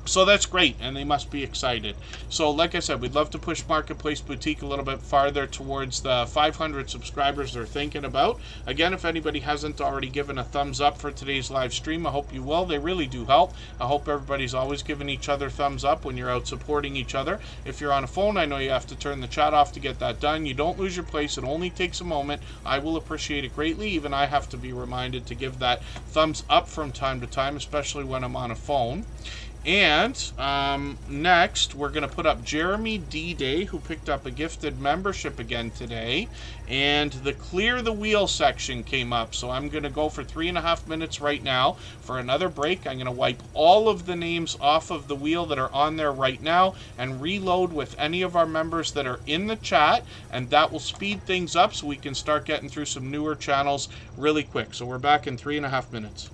So that's great, and they must be excited. So like I said, we'd love to push Marketplace Boutique a little bit farther towards the 500 subscribers they're thinking about. Again, if anybody hasn't already given a thumbs up for today's live stream, I hope you will. They really do help. I hope everybody's always giving each other thumbs up when you're out supporting each other. If you're on a phone, I know you have to turn the chat off to get that done. You don't lose your place. It only takes a moment. I will appreciate it greatly. Even I have to be reminded to give that thumbs up from time to time, especially when I'm on a phone. And next, we're going to put up Jeremy D-Day, who picked up a gifted membership again today. And the Clear the Wheel section came up. So I'm going to go for 3.5 minutes right now for another break. I'm going to wipe all of the names off of the wheel that are on there right now and reload with any of our members that are in the chat. And that will speed things up so we can start getting through some newer channels really quick. So we're back in 3.5 minutes.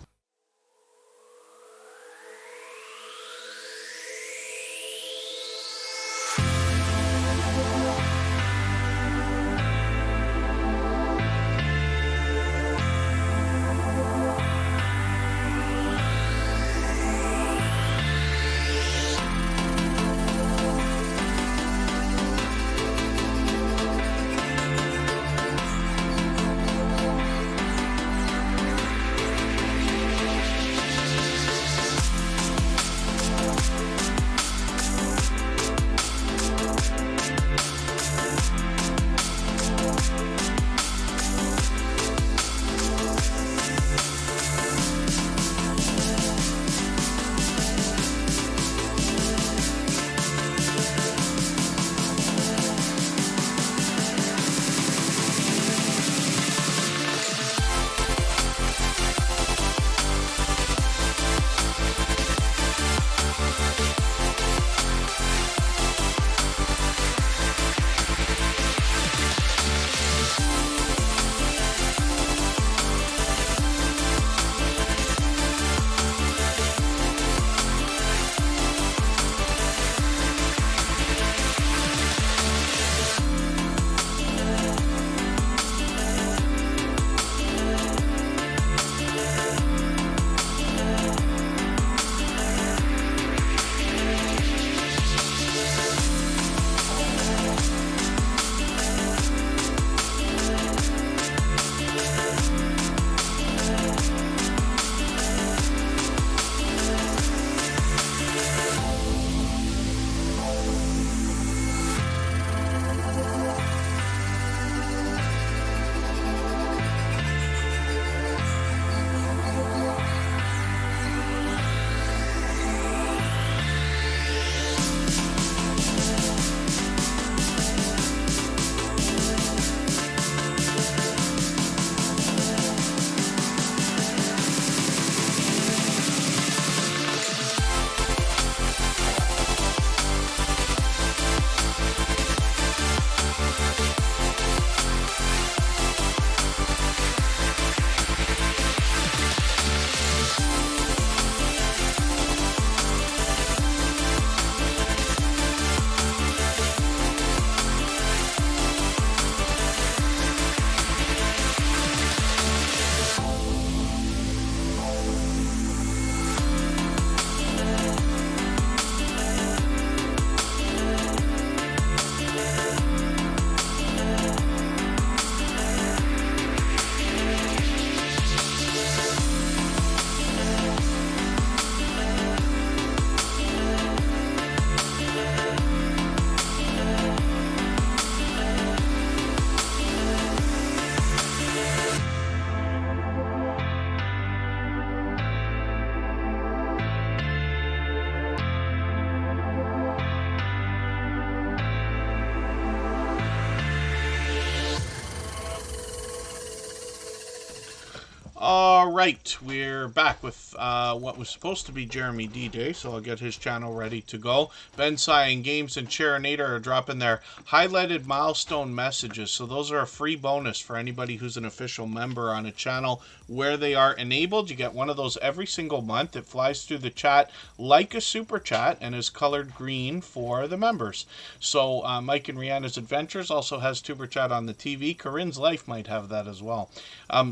All right, we're back with what was supposed to be Jeremy D-Day, so I'll get his channel ready to go. Ben Sai and Games and Charinator are dropping their highlighted milestone messages, so those are a free bonus for anybody who's an official member on a channel where they are enabled. You get one of those every single month. It flies through the chat like a super chat and is colored green for the members. So Mike and Rihanna's Adventures also has Tuber Chat on the TV. Corinne's Life might have that as well.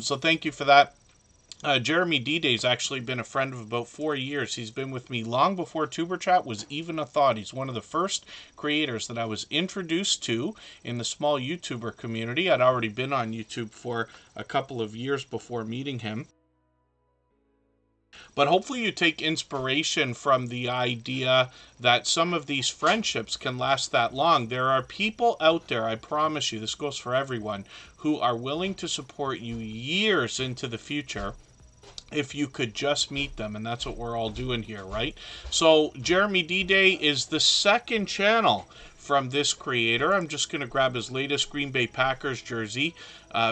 So thank you for that. Jeremy D-Day's actually been a friend of about 4 years. He's been with me long before Tuber Chat was even a thought. He's one of the first creators that I was introduced to in the small YouTuber community. I'd already been on YouTube for a couple of years before meeting him. But hopefully you take inspiration from the idea that some of these friendships can last that long. There are people out there, I promise you, this goes for everyone, who are willing to support you years into the future if you could just meet them, and that's what we're all doing here, right? So Jeremy D-Day is the second channel from this creator. I'm just going to grab his latest Green Bay Packers jersey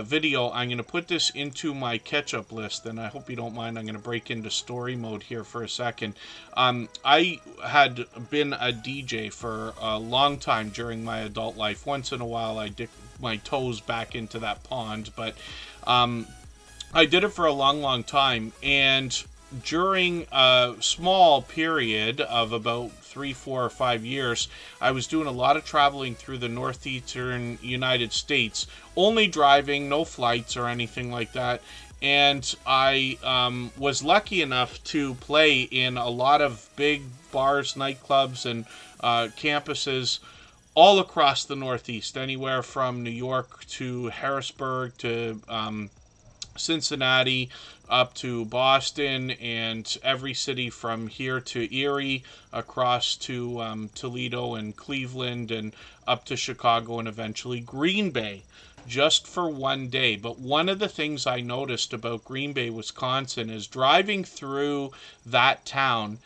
video. I'm going to put this into my catch-up list, and I hope you don't mind. I'm going to break into story mode here for a second. I had been a DJ for a long time during my adult life. Once in a while I dip my toes back into that pond, but I did it for a long time, and during a small period of about 3, 4, or 5 years, I was doing a lot of traveling through the northeastern United States, only driving, no flights or anything like that. And I was lucky enough to play in a lot of big bars, nightclubs, and campuses all across the Northeast, anywhere from New York to Harrisburg to Cincinnati, up to Boston, and every city from here to Erie, across to Toledo and Cleveland, and up to Chicago, and eventually Green Bay, just for one day. But one of the things I noticed about Green Bay, Wisconsin, is driving through that town,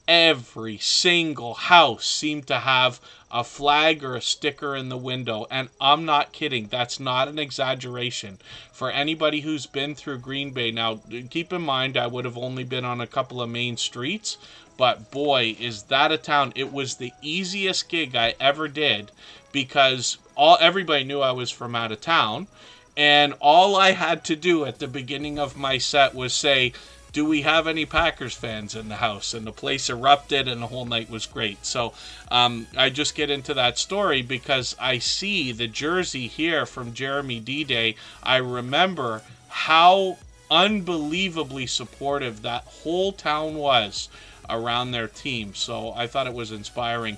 every single house seemed to have a flag or a sticker in the window. And I'm not kidding. That's not an exaggeration. For anybody who's been through Green Bay, now keep in mind I would have only been on a couple of main streets, but boy, is that a town. It was the easiest gig I ever did because everybody knew I was from out of town, and all I had to do at the beginning of my set was say, "Do we have any Packers fans in the house?" And the place erupted, and the whole night was great. So I just get into that story because I see the jersey here from Jeremy D-Day. I remember how unbelievably supportive that whole town was around their team. So I thought it was inspiring.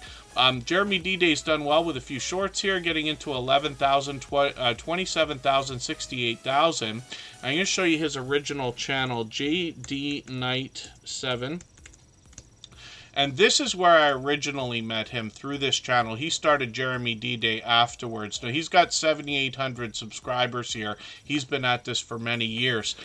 Jeremy D-Day's done well with a few shorts here, getting into 11,000, 27,000, 68,000. I'm going to show you his original channel, JD Knight 7. And this is where I originally met him, through this channel. He started Jeremy D-Day afterwards. Now, he's got 7,800 subscribers here. He's been at this for many years.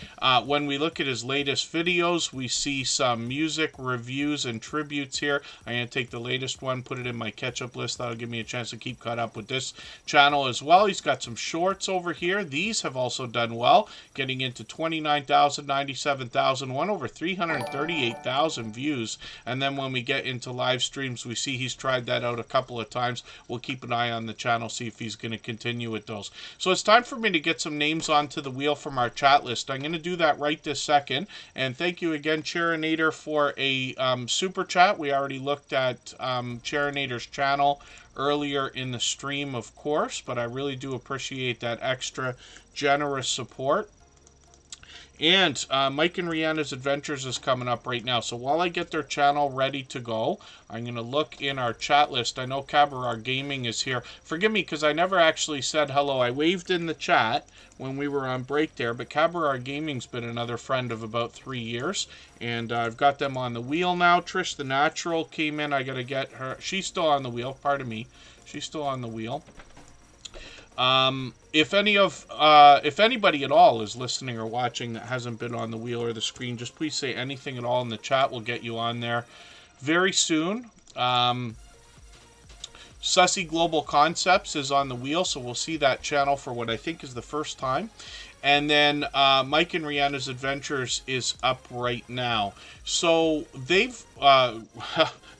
When we look at his latest videos, we see some music reviews and tributes here. I'm going to take the latest one, put it in my catch-up list. That'll give me a chance to keep caught up with this channel as well. He's got some shorts over here. These have also done well, getting into 29,000, 97,000, one over 338,000 views. And then when we get into live streams, we see he's tried that out a couple of times. We'll keep an eye on the channel, see if he's going to continue with those. So it's time for me to get some names onto the wheel from our chat list. I'm going to do that right this second. And thank you again, Charinator, for a super chat. We already looked at Charinator's channel earlier in the stream, of course, but I really do appreciate that extra generous support. And Mike and Rihanna's Adventures is coming up right now. So while I get their channel ready to go, I'm going to look in our chat list. I know Cabarar Gaming is here. Forgive me because I never actually said hello. I waved in the chat when we were on break there. But Cabarar Gaming's been another friend of about 3 years. And I've got them on the wheel now. Trish the Natural came in. I got to get her. She's still on the wheel. Pardon me. She's still on the wheel. If anybody at all is listening or watching that hasn't been on the wheel or the screen, just please say anything at all in the chat. We'll get you on there very soon. Sussy Global Concepts is on the wheel, so we'll see that channel for what I think is the first time. And then Mike and Rihanna's Adventures is up right now. So they're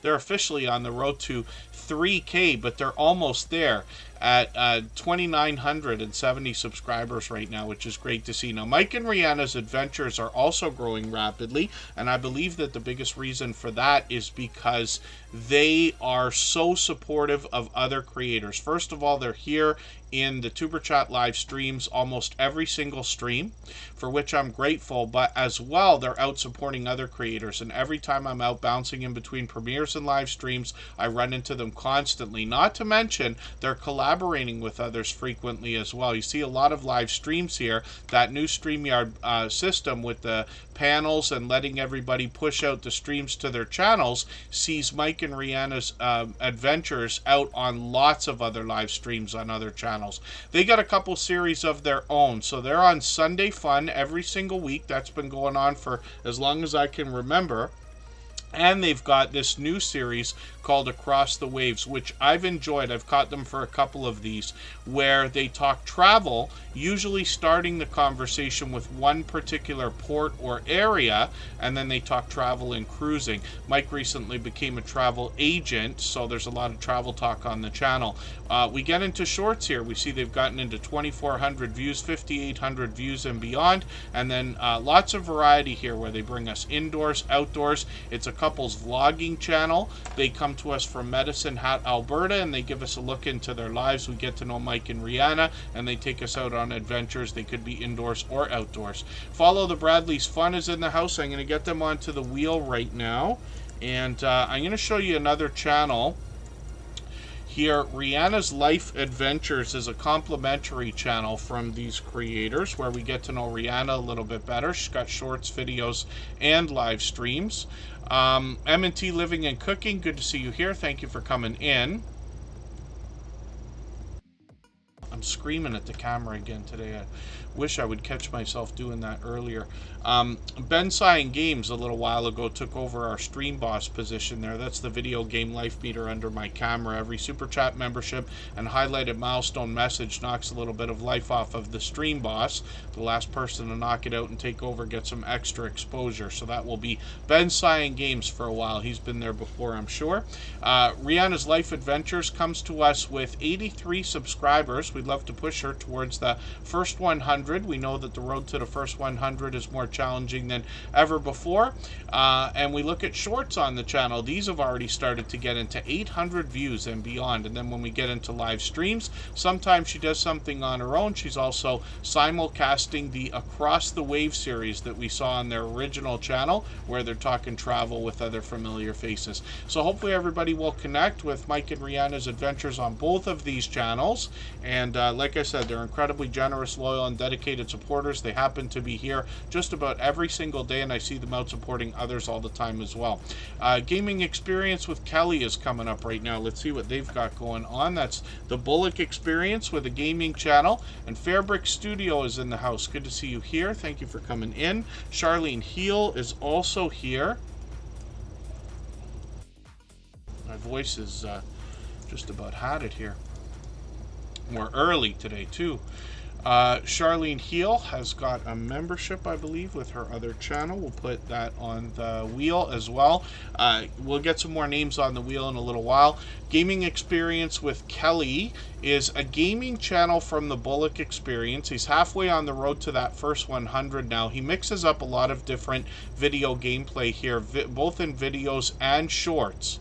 officially on the road to 3K, but they're almost there. at 2,970 subscribers right now, which is great to see. Now, Mike and Rihanna's adventures are also growing rapidly, and I believe that the biggest reason for that is because they are so supportive of other creators. First of all, they're here in the Tuber Chat live streams almost every single stream, for which I'm grateful, but as well, they're out supporting other creators, and every time I'm out bouncing in between premieres and live streams, I run into them constantly. Not to mention, they're collaborating with others frequently as well. You see a lot of live streams here. That new StreamYard system with the panels and letting everybody push out the streams to their channels sees Mike and Rihanna's adventures out on lots of other live streams on other channels. They got a couple series of their own, so they're on Sunday Fun every single week. That's been going on for as long as I can remember. And they've got this new series called Across the Waves, which I've enjoyed. I've caught them for a couple of these, where they talk travel, usually starting the conversation with one particular port or area, and then they talk travel and cruising. Mike recently became a travel agent, so there's a lot of travel talk on the channel. We get into shorts here. We see they've gotten into 2,400 views, 5,800 views and beyond, and then lots of variety here where they bring us indoors, outdoors. It's a couple's vlogging channel. They come to us from Medicine Hat, Alberta, and they give us a look into their lives. We get to know Mike and Rihanna, and they take us out on adventures. They could be indoors or outdoors. Follow the Bradley's Fun is in the house. I'm going to get them onto the wheel right now, and I'm going to show you another channel here. Rihanna's Life Adventures is a complimentary channel from these creators where we get to know Rihanna a little bit better. She's got shorts, videos, and live streams. M&T Living and Cooking, good to see you here. Thank you for coming in. I'm screaming at the camera again today. I wish I would catch myself doing that earlier. Ben Cyan Games a little while ago took over our stream boss position there. That's the video game life meter under my camera. Every super chat membership and highlighted milestone message knocks a little bit of life off of the stream boss. The last person to knock it out and take over gets some extra exposure. So that will be Ben Cyan Games for a while. He's been there before, I'm sure. Rihanna's Life Adventures comes to us with 83 subscribers. We'd love to push her towards the first 100. We know that the road to the first 100 is more challenging than ever before. And we look at shorts on the channel. These have already started to get into 800 views and beyond. And then when we get into live streams, sometimes she does something on her own. She's also simulcasting the Across the Wave series that we saw on their original channel, where they're talking travel with other familiar faces. So hopefully everybody will connect with Mike and Rihanna's adventures on both of these channels. And like I said, they're incredibly generous, loyal, and dedicated supporters. They happen to be here just about every single day, and I see them out supporting others all the time as well. Gaming Experience with Kelly is coming up right now. Let's see what they've got going on. That's the Bullock Experience with a gaming channel, and Fairbrick Studio is in the house. Good to see you here. Thank you for coming in. Charlene Heel is also here. My voice is just about had it here. We're early today too. Charlene Heel has got a membership, I believe, with her other channel. We'll put that on the wheel as well. We'll get some more names on the wheel in a little while. Gaming Experience with Kelly is a gaming channel from the Bullock Experience. He's halfway on the road to that first 100 now. He mixes up a lot of different video gameplay here, both in videos and shorts.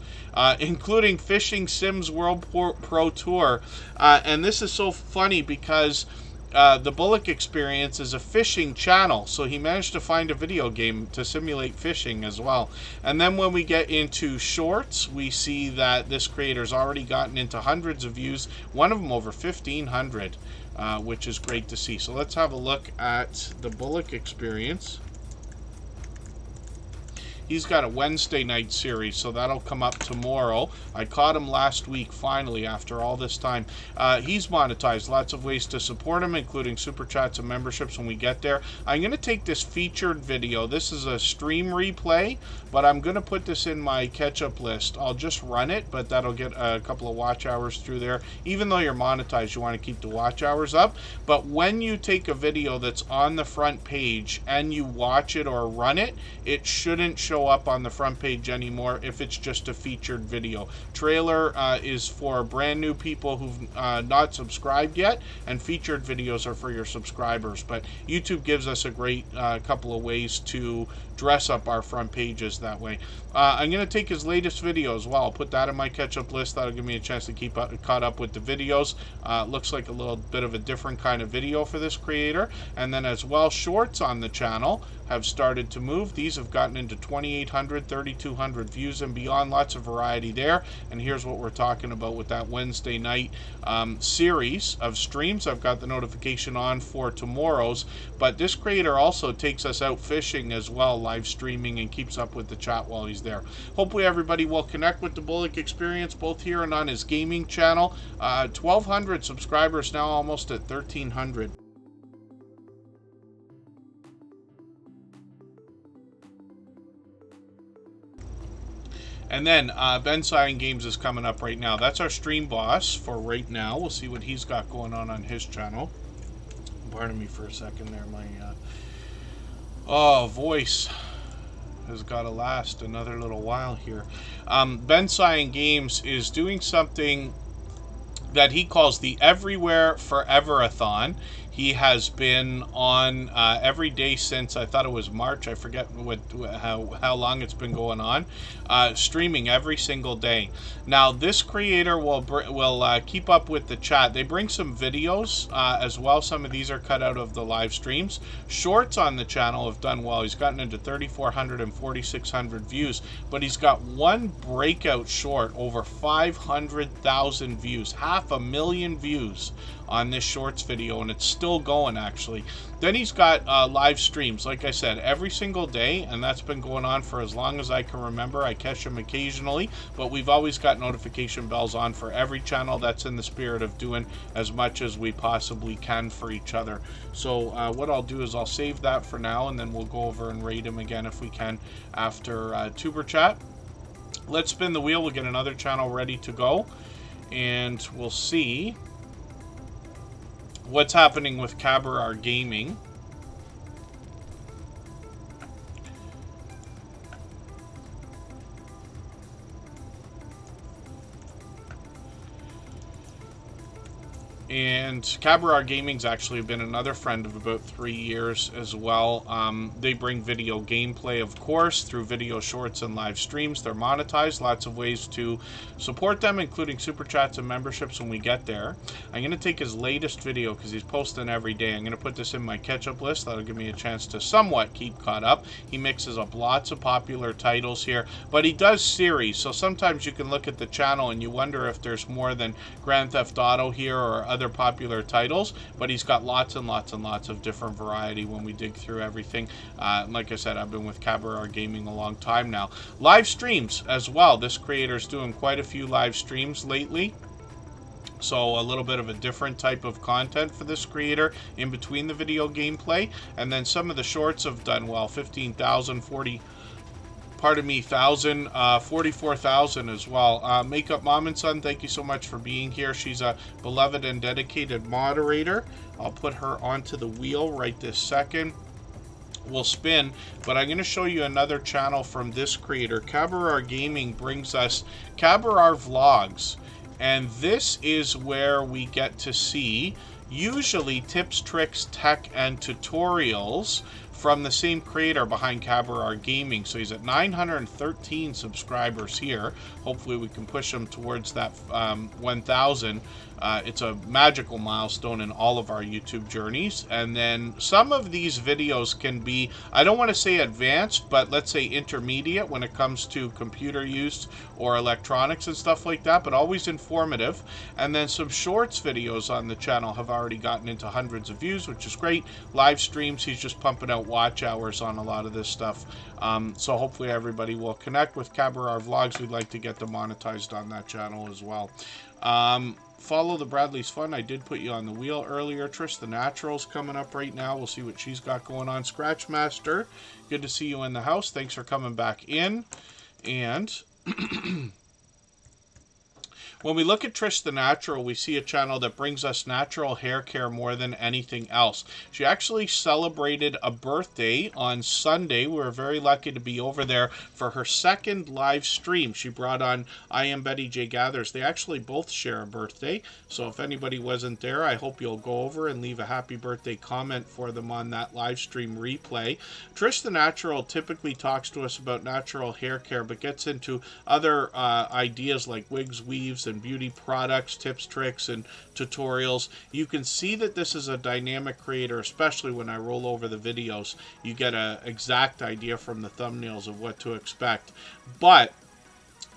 Including Fishing Sims World Pro Tour. And this is so funny because the Bullock Experience is a fishing channel, so he managed to find a video game to simulate fishing as well. And then when we get into shorts, we see that this creator's already gotten into hundreds of views, one of them over 1,500, which is great to see. So let's have a look at the Bullock Experience. He's got a Wednesday night series, so that'll come up tomorrow. I caught him last week, finally, after all this time. He's monetized. Lots of ways to support him, including super chats and memberships when we get there. I'm going to take this featured video. This is a stream replay, but I'm going to put this in my catch-up list. I'll just run it, but that'll get a couple of watch hours through there. Even though you're monetized, you want to keep the watch hours up. But when you take a video that's on the front page and you watch it or run it, it shouldn't show show up on the front page anymore if it's just a featured video. Trailer is for brand new people who've not subscribed yet, and featured videos are for your subscribers. But YouTube gives us a great couple of ways to dress up our front pages that way. I'm going to take his latest video as well. I'll put that in my catch-up list. That'll give me a chance to keep caught up with the videos. Looks like a little bit of a different kind of video for this creator. And then as well, shorts on the channel have started to move. These have gotten into 2,800, 3,200 views and beyond. Lots of variety there. And here's what we're talking about with that Wednesday night series of streams. I've got the notification on for tomorrow's, but this creator also takes us out fishing as well, live streaming, and keeps up with the chat while he's there. Hopefully everybody will connect with the Bullock Experience, both here and on his gaming channel. 1,200 subscribers now, almost at 1,300. And then Ben Cyan Games is coming up right now. That's our stream boss for right now. We'll see what he's got going on his channel. Pardon me for a second there. My voice has got to last another little while here. Ben Cyan Games is doing something that he calls the Everywhere Forever-a-thon. He has been on every day since, I thought it was March, I forget how long it's been going on, streaming every single day. Now, this creator will keep up with the chat. They bring some videos as well. Some of these are cut out of the live streams. Shorts on the channel have done well. He's gotten into 3,400 and 4,600 views, but he's got one breakout short, over 500,000 views, 500,000 views on this shorts video, and it's still going actually. Then he's got live streams, like I said, every single day, and that's been going on for as long as I can remember. I catch him occasionally, but we've always got notification bells on for every channel. That's in the spirit of doing as much as we possibly can for each other. So what I'll do is I'll save that for now, and then we'll go over and rate him again if we can after Tuber Chat. Let's spin the wheel. We'll get another channel ready to go, and we'll see what's happening with Cabarar Gaming. And Cabarar Gaming's actually been another friend of about 3 years as well. They bring video gameplay, of course, through video shorts and live streams. They're monetized. Lots of ways to support them, including super chats and memberships when we get there. I'm going to take his latest video because he's posting every day. I'm going to put this in my catch-up list. That'll give me a chance to somewhat keep caught up. He mixes up lots of popular titles here, but he does series. So sometimes you can look at the channel and you wonder if there's more than Grand Theft Auto here or other popular titles, but he's got lots and lots and lots of different variety when we dig through everything. Like I said, I've been with Cabarar Gaming a long time now. Live streams as well. This creator's doing quite a few live streams lately. So a little bit of a different type of content for this creator in between the video gameplay. And then some of the shorts have done well. 15,000, 44,000 as well. Makeup Mom and Son, thank you so much for being here. She's a beloved and dedicated moderator. I'll put her onto the wheel right this second. We'll spin, but I'm going to show you another channel from this creator. Cabarar Gaming brings us Cabarar Vlogs, and this is where we get to see usually tips, tricks, tech, and tutorials from the same creator behind Cabarar Gaming. So he's at 913 subscribers here. Hopefully we can push him towards that 1,000. It's a magical milestone in all of our YouTube journeys. And then some of these videos can be, I don't want to say advanced, but let's say intermediate when it comes to computer use or electronics and stuff like that, but always informative. And then some shorts videos on the channel have already gotten into hundreds of views, which is great. Live streams, he's just pumping out watch hours on a lot of this stuff. So hopefully everybody will connect with Cabarar Vlogs. We'd like to get them monetized on that channel as well. Follow the Bradley's Fun. I did put you on the wheel earlier. Trish the Natural's coming up right now. We'll see what she's got going on. Scratch Master, good to see you in the house. Thanks for coming back in. And When we look at Trish the Natural, we see a channel that brings us natural hair care more than anything else. She actually celebrated a birthday on Sunday. We were very lucky to be over there for her second live stream. She brought on I Am Betty J Gathers. They actually both share a birthday, so if anybody wasn't there, I hope you'll go over and leave a happy birthday comment for them on that live stream replay. Trish the Natural typically talks to us about natural hair care, but gets into other ideas like wigs, weaves, and beauty products, tips, tricks, and tutorials. You can see that this is a dynamic creator, especially when I roll over the videos. You get an exact idea from the thumbnails of what to expect. But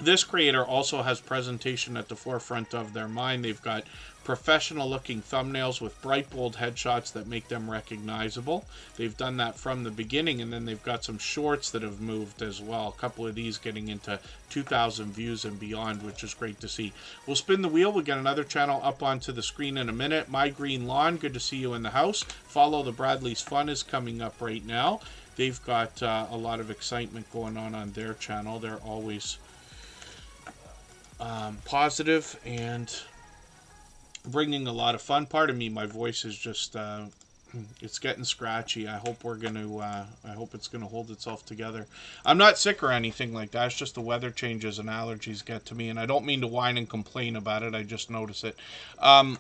this creator also has presentation at the forefront of their mind. They've got professional looking thumbnails with bright, bold headshots that make them recognizable. They've done that from the beginning, and then they've got some shorts that have moved as well. A couple of these getting into 2,000 views and beyond, which is great to see. We'll spin the wheel. We'll get another channel up onto the screen in a minute. My Green Lawn, good to see you in the house. Follow the Bradley's Fun is coming up right now. They've got a lot of excitement going on their channel. They're always positive and bringing a lot of fun. Pardon me, my voice is just it's getting scratchy. I hope it's gonna hold itself together. I'm not sick or anything like that. It's just the weather changes and allergies get to me, and I don't mean to whine and complain about it. I just notice it.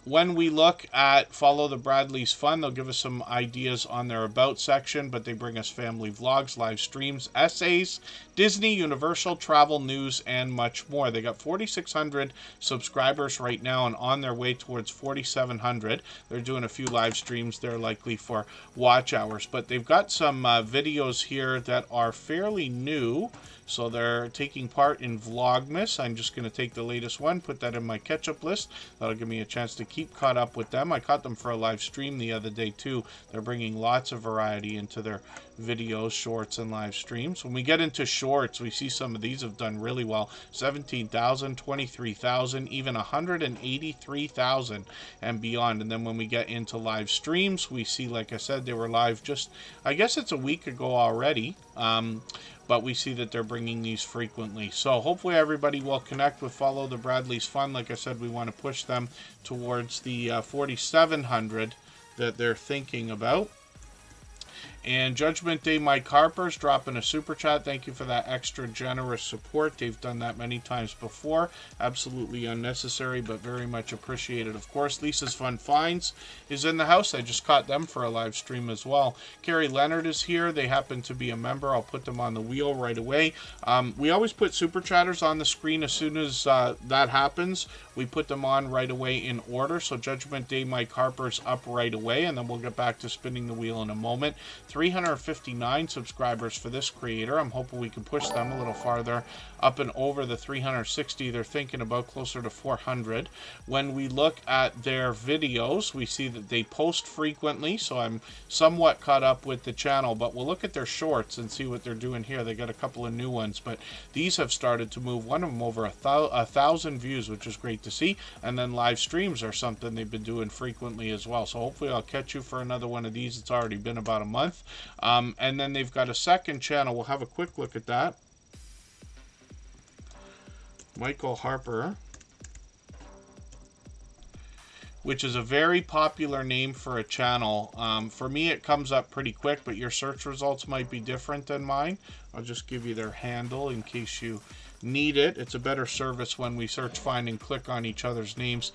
When we look at Follow the Bradley's Fun, they'll give us some ideas on their About section, but they bring us family vlogs, live streams, essays, Disney, Universal, travel, news, and much more. They got 4,600 subscribers right now and on their way towards 4,700. They're doing a few live streams. They're likely for watch hours, but they've got some videos here that are fairly new. So they're taking part in Vlogmas. I'm just going to take the latest one, put that in my catch-up list. That'll give me a chance to keep caught up with them. I caught them for a live stream the other day too. They're bringing lots of variety into their videos, shorts, and live streams. When we get into shorts, we see some of these have done really well. 17,000, 23,000, even 183,000 and beyond. And then when we get into live streams, we see, like I said, they were live just, I guess it's a week ago already. But we see that they're bringing these frequently. So hopefully everybody will connect with Follow the Bradley's Fun. Like I said, we want to push them towards the 4,700 that they're thinking about. And Judgment Day Mike Harper's dropping a super chat. Thank you for that extra generous support. They've done that many times before. Absolutely unnecessary, but very much appreciated. Of course, Lisa's Fun Finds is in the house. I just caught them for a live stream as well. Carrie Leonard is here. They happen to be a member. I'll put them on the wheel right away. We always put super chatters on the screen as soon as that happens. We put them on right away in order. So Judgment Day Mike Harper's up right away, and then we'll get back to spinning the wheel in a moment. 359 subscribers for this creator. I'm hoping we can push them a little farther up and over the 360. They're thinking about closer to 400. When we look at their videos, we see that they post frequently, so I'm somewhat caught up with the channel, but we'll look at their shorts and see what they're doing here. They got a couple of new ones, but these have started to move. One of them over 1,000 views, which is great to see. And then live streams are something they've been doing frequently as well. So hopefully I'll catch you for another one of these. It's already been about a month. And then they've got a second channel. We'll have a quick look at that. Michael Harper, which is a very popular name for a channel. For me, it comes up pretty quick, but your search results might be different than mine. I'll just give you their handle in case you need it. It's a better service when we search, find, and click on each other's names.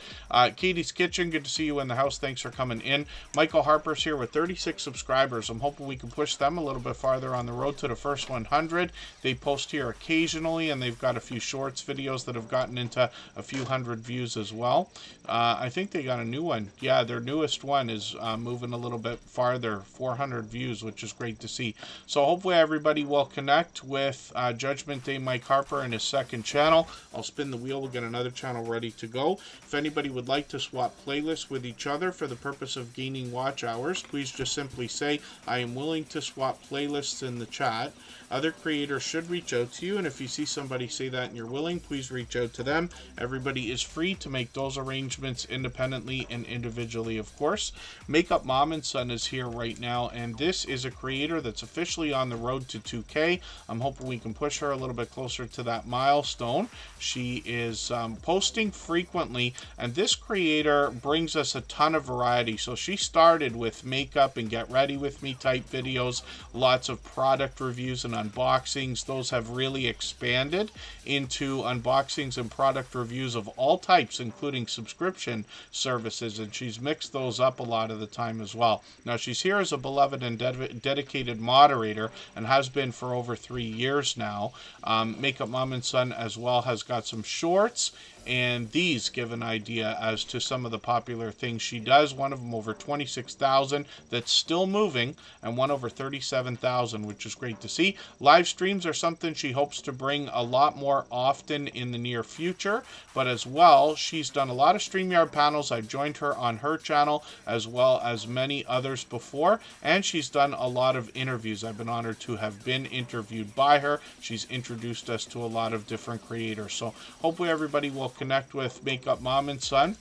Katie's Kitchen, good to see you in the house. Thanks for coming in. Michael Harper's here with 36 subscribers. I'm hoping we can push them a little bit farther on the road to the first 100. They post here occasionally, and they've got a few shorts videos that have gotten into a few hundred views as well. I think they got a new one. Yeah, their newest one is moving a little bit farther, 400 views, which is great to see. So hopefully everybody will connect with Judgment Day Mike Harper and his second channel. I'll spin the wheel. We'll get another channel ready to go. If anybody would like to swap playlists with each other for the purpose of gaining watch hours, please just simply say, I am willing to swap playlists in the chat. Other creators should reach out to you, and if you see somebody say that and you're willing, please reach out to them. Everybody is free to make those arrangements independently and individually, of course. Makeup Mom and Son is here right now, and this is a creator that's officially on the road to 2K. I'm hoping we can push her a little bit closer to that milestone. She is posting frequently, and this creator brings us a ton of variety. So she started with makeup and get ready with me type videos, lots of product reviews and unboxings. Those have really expanded into unboxings and product reviews of all types, including subscription services, and she's mixed those up a lot of the time as well. Now, she's here as a beloved and dedicated moderator and has been for over 3 years now. Makeup Mom and Son as well has got some shorts, and these give an idea as to some of the popular things she does. One of them over 26,000 that's still moving, and one over 37,000, which is great to see. Live streams are something she hopes to bring a lot more often in the near future, but as well, she's done a lot of StreamYard panels. I've joined her on her channel as well as many others before, and she's done a lot of interviews. I've been honored to have been interviewed by her. She's introduced us to a lot of different creators, so hopefully everybody will connect with Makeup Mom and Son.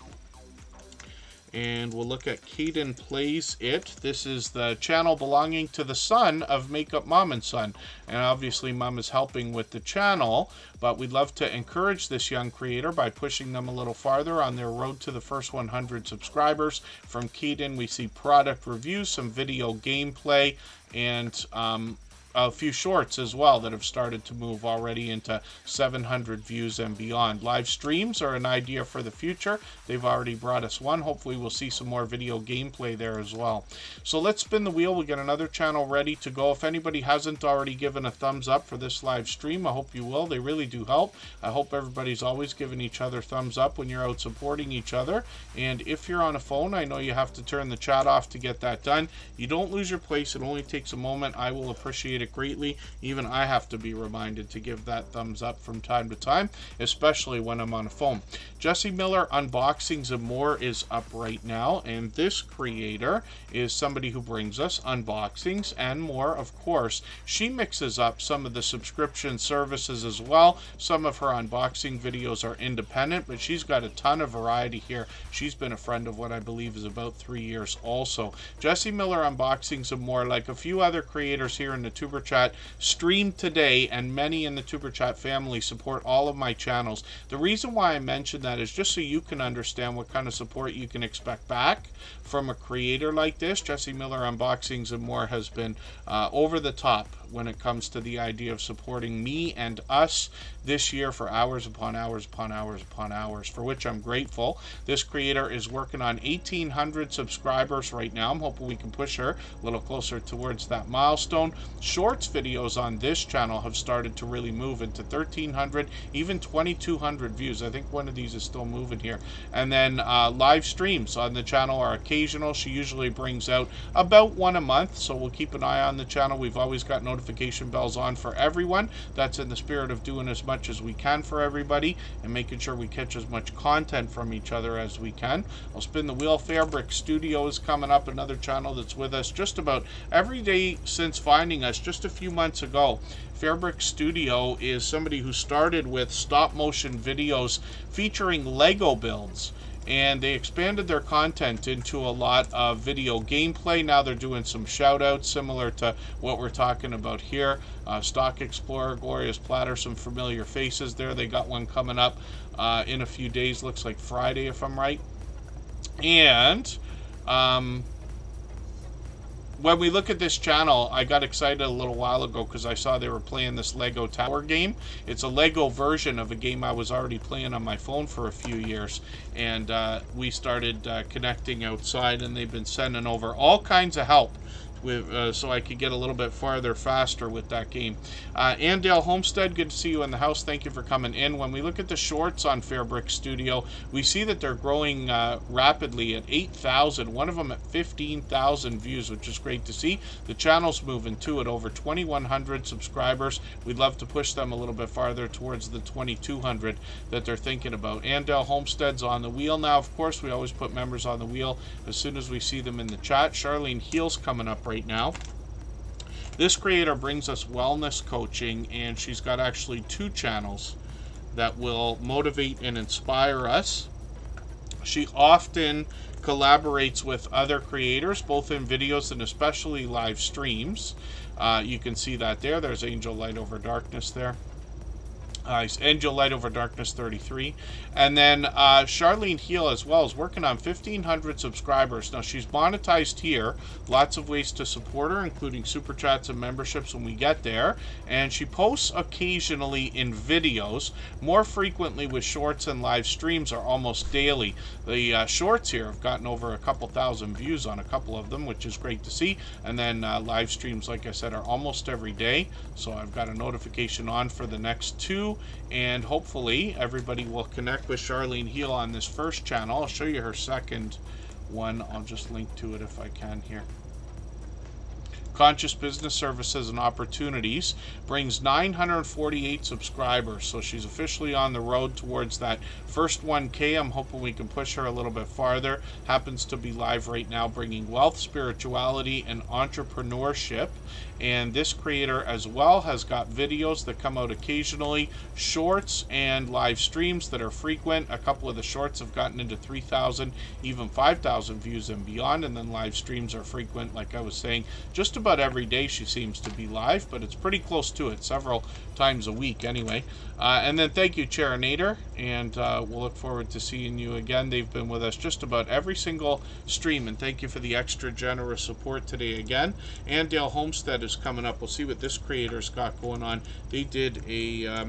And we'll look at Caden Plays It. This is the channel belonging to the son of Makeup Mom and Son. And obviously Mom is helping with the channel, but we'd love to encourage this young creator by pushing them a little farther on their road to the first 100 subscribers. From Caden, we see product reviews, some video gameplay, and a few shorts as well that have started to move already into 700 views and beyond. Live streams are an idea for the future. They've already brought us one. Hopefully we'll see some more video gameplay there as well. So let's spin the wheel. We get another channel ready to go. If anybody hasn't already given a thumbs up for this live stream, I hope you will. They really do help. I hope everybody's always giving each other thumbs up when you're out supporting each other. And if you're on a phone, I know you have to turn the chat off to get that done. You don't lose your place. It only takes a moment. I will appreciate it greatly. Even I have to be reminded to give that thumbs up from time to time, especially when I'm on a phone. Jesse Miller Unboxings and More is up right now, and this creator is somebody who brings us unboxings and more. Of course, she mixes up some of the subscription services as well. Some of her unboxing videos are independent, but she's got a ton of variety here. She's been a friend of what I believe is about 3 years also. Jesse Miller Unboxings and More, like a few other creators here in the Tuber Chat, stream today, and many in the Tuber Chat family support all of my channels. The reason why I mention that is just so you can understand what kind of support you can expect back from a creator like this. Jesse Miller Unboxings and More has been over the top when it comes to the idea of supporting me and us this year for hours upon hours upon hours upon hours, for which I'm grateful. This creator is working on 1,800 subscribers right now. I'm hoping we can push her a little closer towards that milestone. Shorts videos on this channel have started to really move into 1,300, even 2,200 views. I think one of these is still moving here. And then live streams on the channel are occasional. She usually brings out about one a month, so we'll keep an eye on the channel. We've always got notification bells on for everyone. That's in the spirit of doing as much as we can for everybody and making sure we catch as much content from each other as we can. I'll spin the wheel. Fairbrick Studio is coming up, another channel that's with us just about every day since finding us just a few months ago. Fairbrick Studio is somebody who started with stop motion videos featuring Lego builds, and they expanded their content into a lot of video gameplay. Now they're doing some shout outs similar to what we're talking about here. Stock Explorer, Glorious Platter, some familiar faces there. They got one coming up in a few days, looks like Friday if I'm right. And when we look at this channel, I got excited a little while ago because I saw they were playing this Lego Tower game. It's a Lego version of a game I was already playing on my phone for a few years. And we started connecting outside, and they've been sending over all kinds of help with so I could get a little bit farther faster with that game. Andale Homestead, good to see you in the house. Thank you for coming in. When we look at the shorts on Fairbrick Studio, we see that they're growing rapidly at 8,000. One of them at 15,000 views, which is great to see. The channel's moving too at over 2,100 subscribers. We'd love to push them a little bit farther towards the 2,200 that they're thinking about. Andale Homestead's on the wheel now. Of course, we always put members on the wheel as soon as we see them in the chat. Charlene Heel's coming up right now. This creator brings us wellness coaching, and she's got actually 2 channels that will motivate and inspire us. She often collaborates with other creators, both in videos and especially live streams. You can see that there. There's Angel Light Over Darkness there. Angel Light Over Darkness 33. And then Charlene Heel as well is working on 1,500 subscribers. Now, she's monetized here. Lots of ways to support her, including super chats and memberships when we get there. And she posts occasionally in videos, more frequently with shorts, and live streams are almost daily. The shorts here have gotten over a couple thousand views on a couple of them, which is great to see. And then live streams, like I said, are almost every day. So I've got a notification on for the next two. And hopefully everybody will connect with Charlene Heel on this first channel. I'll show you her second one. I'll just link to it if I can here. Conscious Business Services and Opportunities brings 948 subscribers, so she's officially on the road towards that first 1K. I'm hoping we can push her a little bit farther. Happens to be live right now, bringing wealth, spirituality, and entrepreneurship. And this creator as well has got videos that come out occasionally, shorts and live streams that are frequent. A couple of the shorts have gotten into 3,000, even 5,000 views and beyond, and then live streams are frequent. Like I was saying, just about every day she seems to be live, but it's pretty close to it, several times a week anyway. And then thank you, Charinator, and we'll look forward to seeing you again. They've been with us just about every single stream, and thank you for the extra generous support today again. And Dale Homestead is coming up. We'll see what this creator's got going on. They did a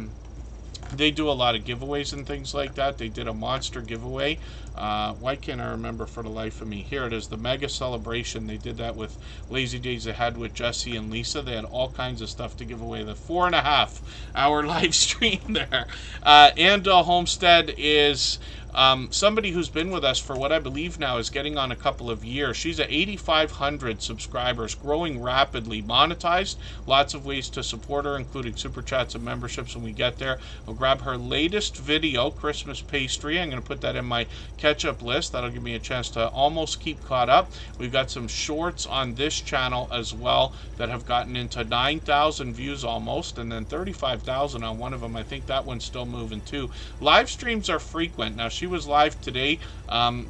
they do a lot of giveaways and things like that. They did a monster giveaway. Why can't I remember for the life of me? Here it is, the mega celebration. They did that with Lazy Days Ahead with Jesse and Lisa. They had all kinds of stuff to give away. The 4.5 hour live stream there. And Homestead is somebody who's been with us for what I believe now is getting on a couple of years. She's at 8,500 subscribers, growing rapidly, monetized. Lots of ways to support her, including super chats and memberships when we get there. I'll grab her latest video, Christmas Pastry. I'm going to put that in my catch-up list. That'll give me a chance to almost keep caught up. We've got some shorts on this channel as well that have gotten into 9,000 views almost, and then 35,000 on one of them. I think that one's still moving too. Live streams are frequent. Now, she was live today.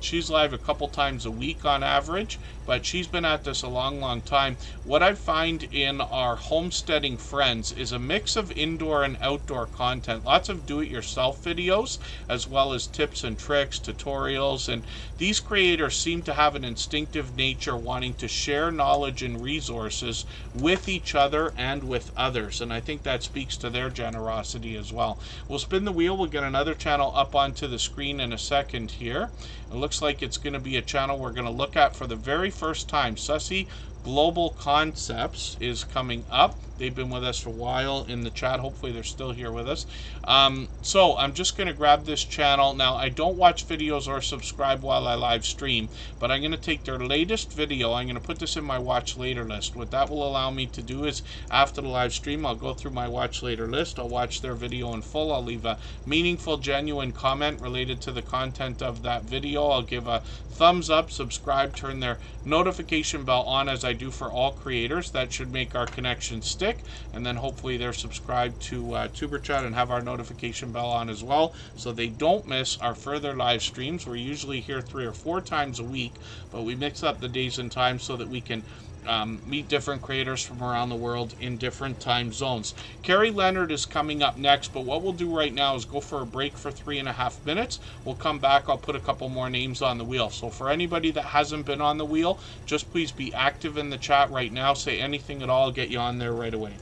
She's live a couple times a week on average, but she's been at this a long time. What I find in our homesteading friends is a mix of indoor and outdoor content. Lots of do-it-yourself videos, as well as tips and tricks, tutorials, and these creators seem to have an instinctive nature wanting to share knowledge and resources with each other and with others, and I think that speaks to their generosity as well. We'll spin the wheel. We'll get another channel up onto the screen in a second here. It looks like it's going to be a channel we're going to look at for the very first time. Sussy Global Concepts is coming up. They've been with us for a while in the chat. Hopefully they're still here with us. So I'm just going to grab this channel. Now, I don't watch videos or subscribe while I live stream, but I'm going to take their latest video. I'm going to put this in my watch later list. What that will allow me to do is after the live stream, I'll go through my watch later list. I'll watch their video in full. I'll leave a meaningful, genuine comment related to the content of that video. I'll give a thumbs up, subscribe, turn their notification bell on as I do for all creators. That should make our connection stick. And then hopefully they're subscribed to Tuber Chat and have our notification bell on as well, so they don't miss our further live streams. We're usually here 3 or 4 times a week, but we mix up the days and times so that we can meet different creators from around the world in different time zones. Carrie Leonard is coming up next, but what we'll do right now is go for a break for 3.5 minutes. We'll come back. I'll put a couple more names on the wheel. So for anybody that hasn't been on the wheel, just please be active in the chat right now. Say anything at all. I'll get you on there right away.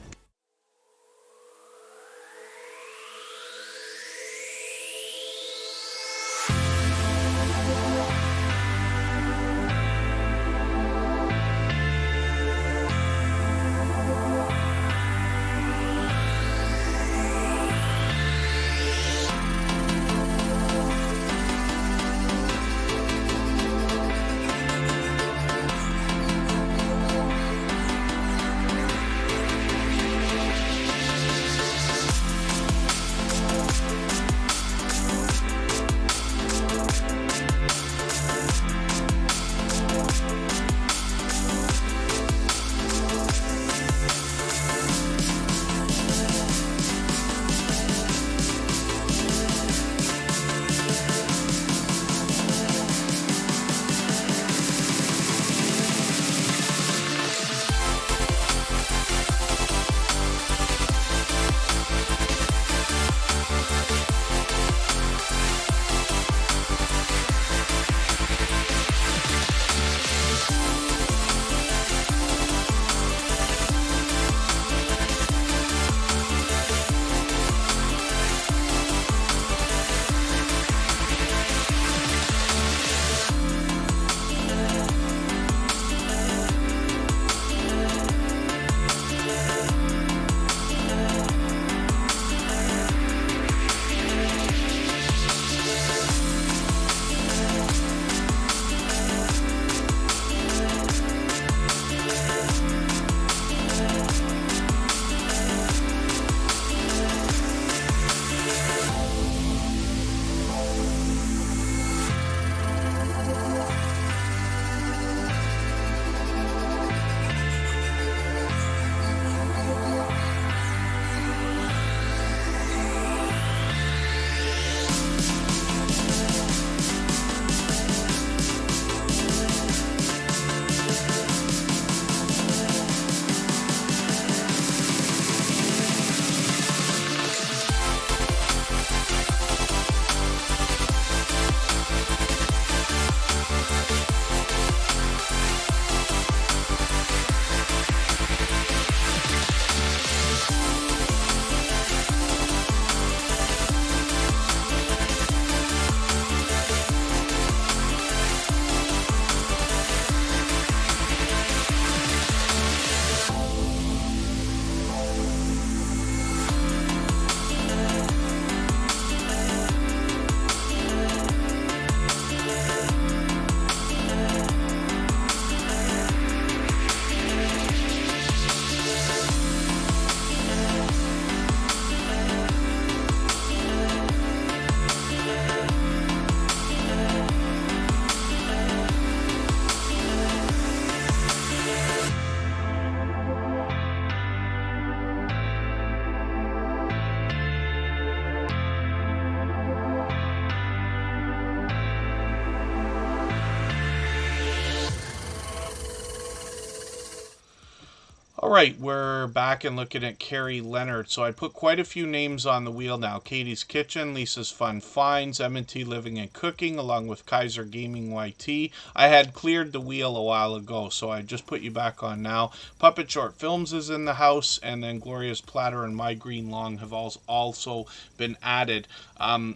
All right, we're back and looking at Carrie Leonard. So I put quite a few names on the wheel now. Katie's Kitchen, Lisa's Fun Finds, M&T Living and Cooking, along with Kaiser Gaming YT. I had cleared the wheel a while ago, so I just put you back on now. Puppet Short Films is in the house, and then Gloria's Platter and My Green Long have also been added.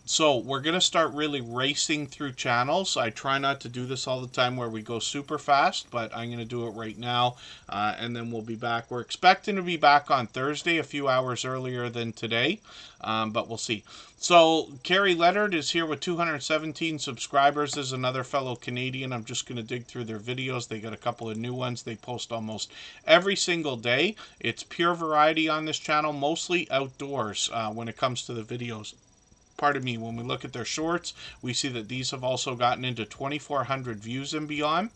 So we're going to start really racing through channels. I try not to do this all the time where we go super fast, but I'm going to do it right now, and then we'll be back. We're expecting to be back on Thursday, a few hours earlier than today, but we'll see. So Carrie Leonard is here with 217 subscribers. There's another fellow Canadian. I'm just going to dig through their videos. They got a couple of new ones. They post almost every single day. It's pure variety on this channel, mostly outdoors when it comes to the videos. Pardon me, when we look at their shorts, we see that these have also gotten into 2,400 views and beyond.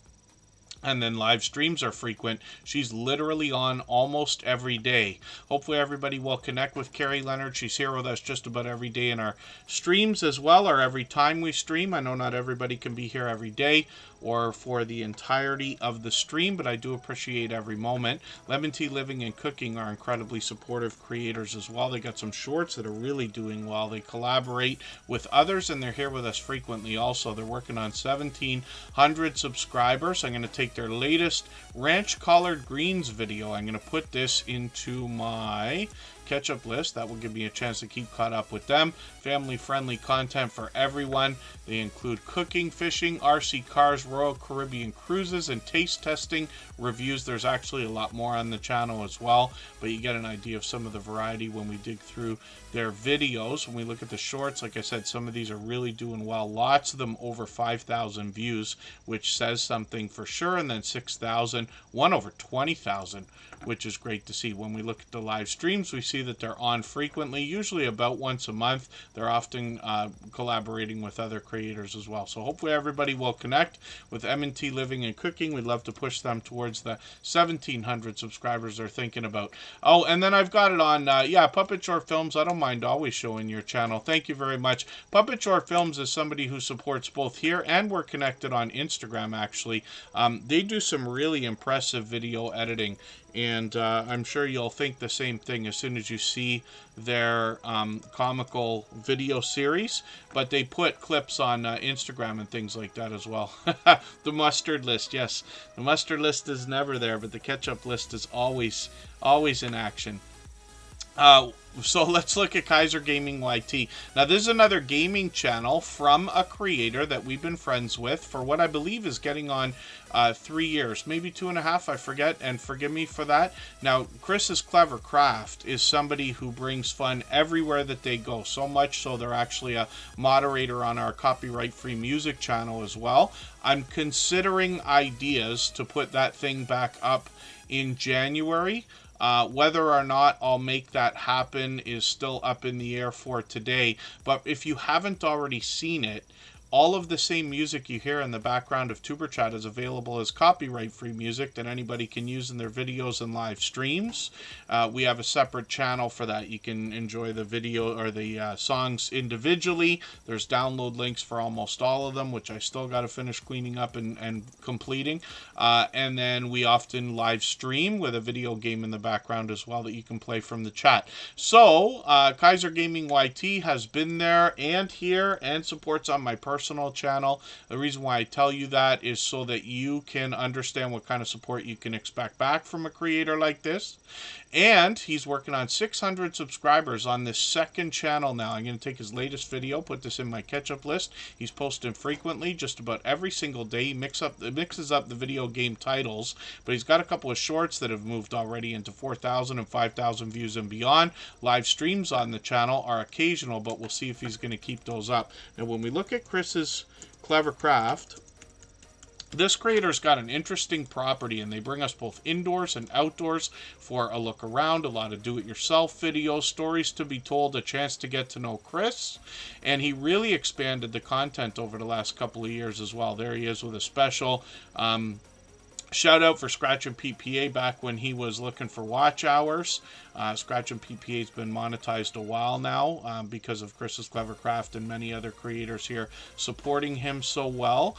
And then live streams are frequent. She's literally on almost every day. Hopefully everybody will connect with Carrie Leonard. She's here with us just about every day in our streams as well, or every time we stream. I know not everybody can be here every day or for the entirety of the stream, but I do appreciate every moment. Lemon Tea Living and Cooking are incredibly supportive creators as well. They got some shorts that are really doing well. They collaborate with others, and they're here with us frequently also. They're working on 1,700 subscribers. I'm going to take their latest ranch collard greens video. I'm going to put this into my catch-up list. That will give me a chance to keep caught up with them. Family-friendly content for everyone. They include cooking, fishing, RC cars, Royal Caribbean cruises, and taste testing reviews. There's actually a lot more on the channel as well, but you get an idea of some of the variety when we dig through their videos. When we look at the shorts, like I said, some of these are really doing well. Lots of them over 5,000 views, which says something for sure, and then 6,000, one over 20,000, which is great to see. When we look at the live streams, we see that they're on frequently, usually about once a month. They're often collaborating with other creators as well. So hopefully everybody will connect with M&T Living and Cooking. We'd love to push them towards the 1,700 subscribers they're thinking about. Oh, and then I've got it on, Puppet Short Films. I don't mind always showing your channel. Thank you very much. Puppet Short Films is somebody who supports both here, and we're connected on Instagram, actually. They do some really impressive video editing, and I'm sure you'll think the same thing as soon as you see their comical video series, but they put clips on Instagram and things like that as well. The mustard list, yes. The mustard list is never there, but the ketchup list is always in action. So let's look at Kaiser Gaming YT. Now, this is another gaming channel from a creator that we've been friends with for what I believe is getting on 3 years, maybe 2.5, I forget, and forgive me for that. Now, Chris's Clever Craft is somebody who brings fun everywhere that they go, so much so they're actually a moderator on our copyright-free music channel as well. I'm considering ideas to put that thing back up in January. Whether or not I'll make that happen is still up in the air for today. But if you haven't already seen it, all of the same music you hear in the background of Tuber Chat is available as copyright-free music that anybody can use in their videos and live streams. We have a separate channel for that. You can enjoy the video or the songs individually. There's download links for almost all of them, which I still got to finish cleaning up and completing. And then we often live stream with a video game in the background as well that you can play from the chat. So, Kaiser Gaming YT has been there and here and supports on my personal channel. The reason why I tell you that is so that you can understand what kind of support you can expect back from a creator like this. And he's working on 600 subscribers on this second channel now. I'm going to take his latest video, put this in my catch-up list. He's posting frequently, just about every single day. He mixes up the video game titles, but he's got a couple of shorts that have moved already into 4,000 and 5,000 views and beyond. Live streams on the channel are occasional, but we'll see if he's going to keep those up. Now, when we look at Chris's Clever Craft, this creator's got an interesting property, and they bring us both indoors and outdoors for a look around, a lot of do-it-yourself videos, stories to be told, a chance to get to know Chris, and he really expanded the content over the last couple of years as well. There he is with a special. Shout out for Scratch and PPA back when he was looking for watch hours. Scratch and PPA has been monetized a while now because of Chris's Clever Craft and many other creators here supporting him so well.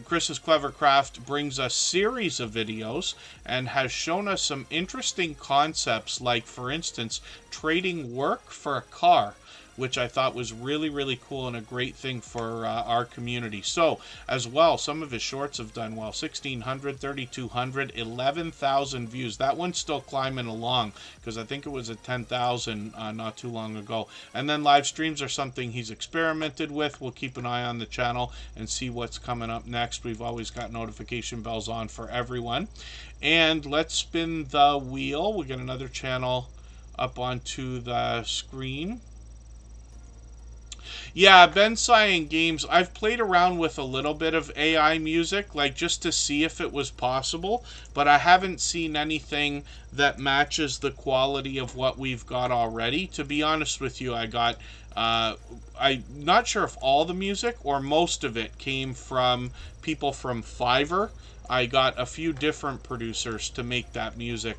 Chris's Clever Craft brings a series of videos and has shown us some interesting concepts, like, for instance, trading work for a car, which I thought was really, really cool and a great thing for our community. So, as well, some of his shorts have done well. 1,600, 3,200, 11,000 views. That one's still climbing along, because I think it was at 10,000 not too long ago. And then live streams are something he's experimented with. We'll keep an eye on the channel and see what's coming up next. We've always got notification bells on for everyone. And let's spin the wheel. We'll get another channel up onto the screen. Yeah, Ben Cyan Games, I've played around with a little bit of AI music, like just to see if it was possible, but I haven't seen anything that matches the quality of what we've got already. To be honest with you, I'm not sure if all the music or most of it came from people from Fiverr. I got a few different producers to make that music.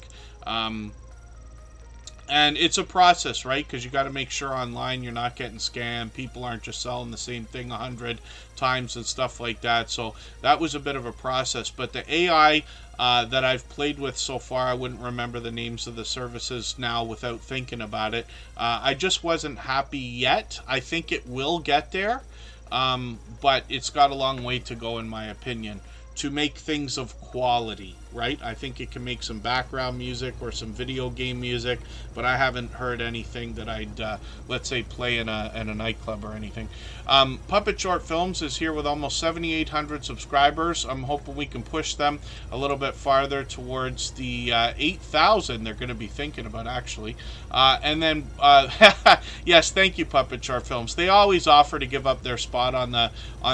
And it's a process, right? Because you got to make sure online you're not getting scammed. People aren't just selling the same thing 100 times and stuff like that. So that was a bit of a process. But the AI that I've played with so far, I wouldn't remember the names of the services now without thinking about it. I just wasn't happy yet. I think it will get there, but it's got a long way to go, in my opinion, to make things of quality, right? I think it can make some background music or some video game music, but I haven't heard anything that I'd, let's say, play in a nightclub or anything. Puppet Short Films is here with almost 7,800 subscribers. I'm hoping we can push them a little bit farther towards the 8,000 they're going to be thinking about, actually. And then, yes, thank you, Puppet Short Films. They always offer to give up their spot on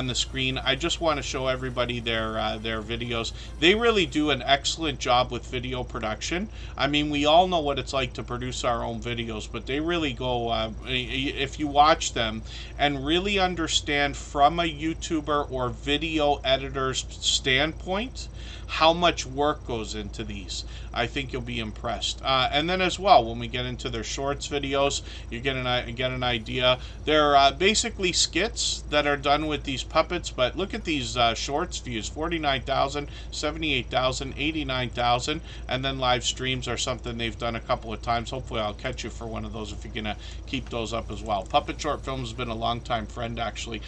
the screen. I just want to show everybody their videos. They really do an excellent job with video production. I mean, we all know what it's like to produce our own videos, but they really go, if you watch them and really understand from a YouTuber or video editor's standpoint how much work goes into these, I think you'll be impressed. And then as well, when we get into their shorts videos, you get an idea. They're basically skits that are done with these puppets, but look at these shorts views: 49,000, 78,000, 89,000, and then live streams are something they've done a couple of times. Hopefully I'll catch you for one of those if you're gonna keep those up as well. Puppet Short Films has been a long-time friend, actually.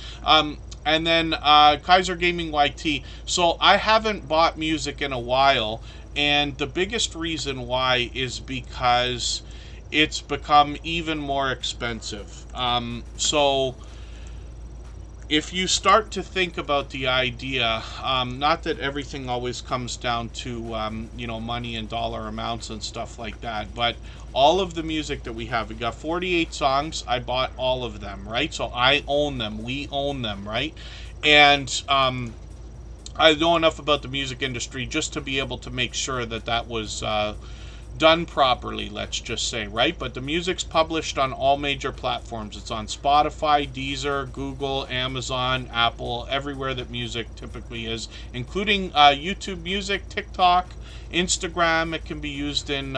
And then Kaiser Gaming YT. So I haven't bought music in a while, and the biggest reason why is because it's become even more expensive. So if you start to think about the idea, not that everything always comes down to money and dollar amounts and stuff like that, but all of the music that we have, we got 48 songs. I bought all of them, right? So I own them. We own them, right? And I know enough about the music industry just to be able to make sure that that was done properly, let's just say, right? But the music's published on all major platforms. It's on Spotify, Deezer, Google, Amazon, Apple, everywhere that music typically is, including YouTube Music, TikTok, Instagram. It can be used in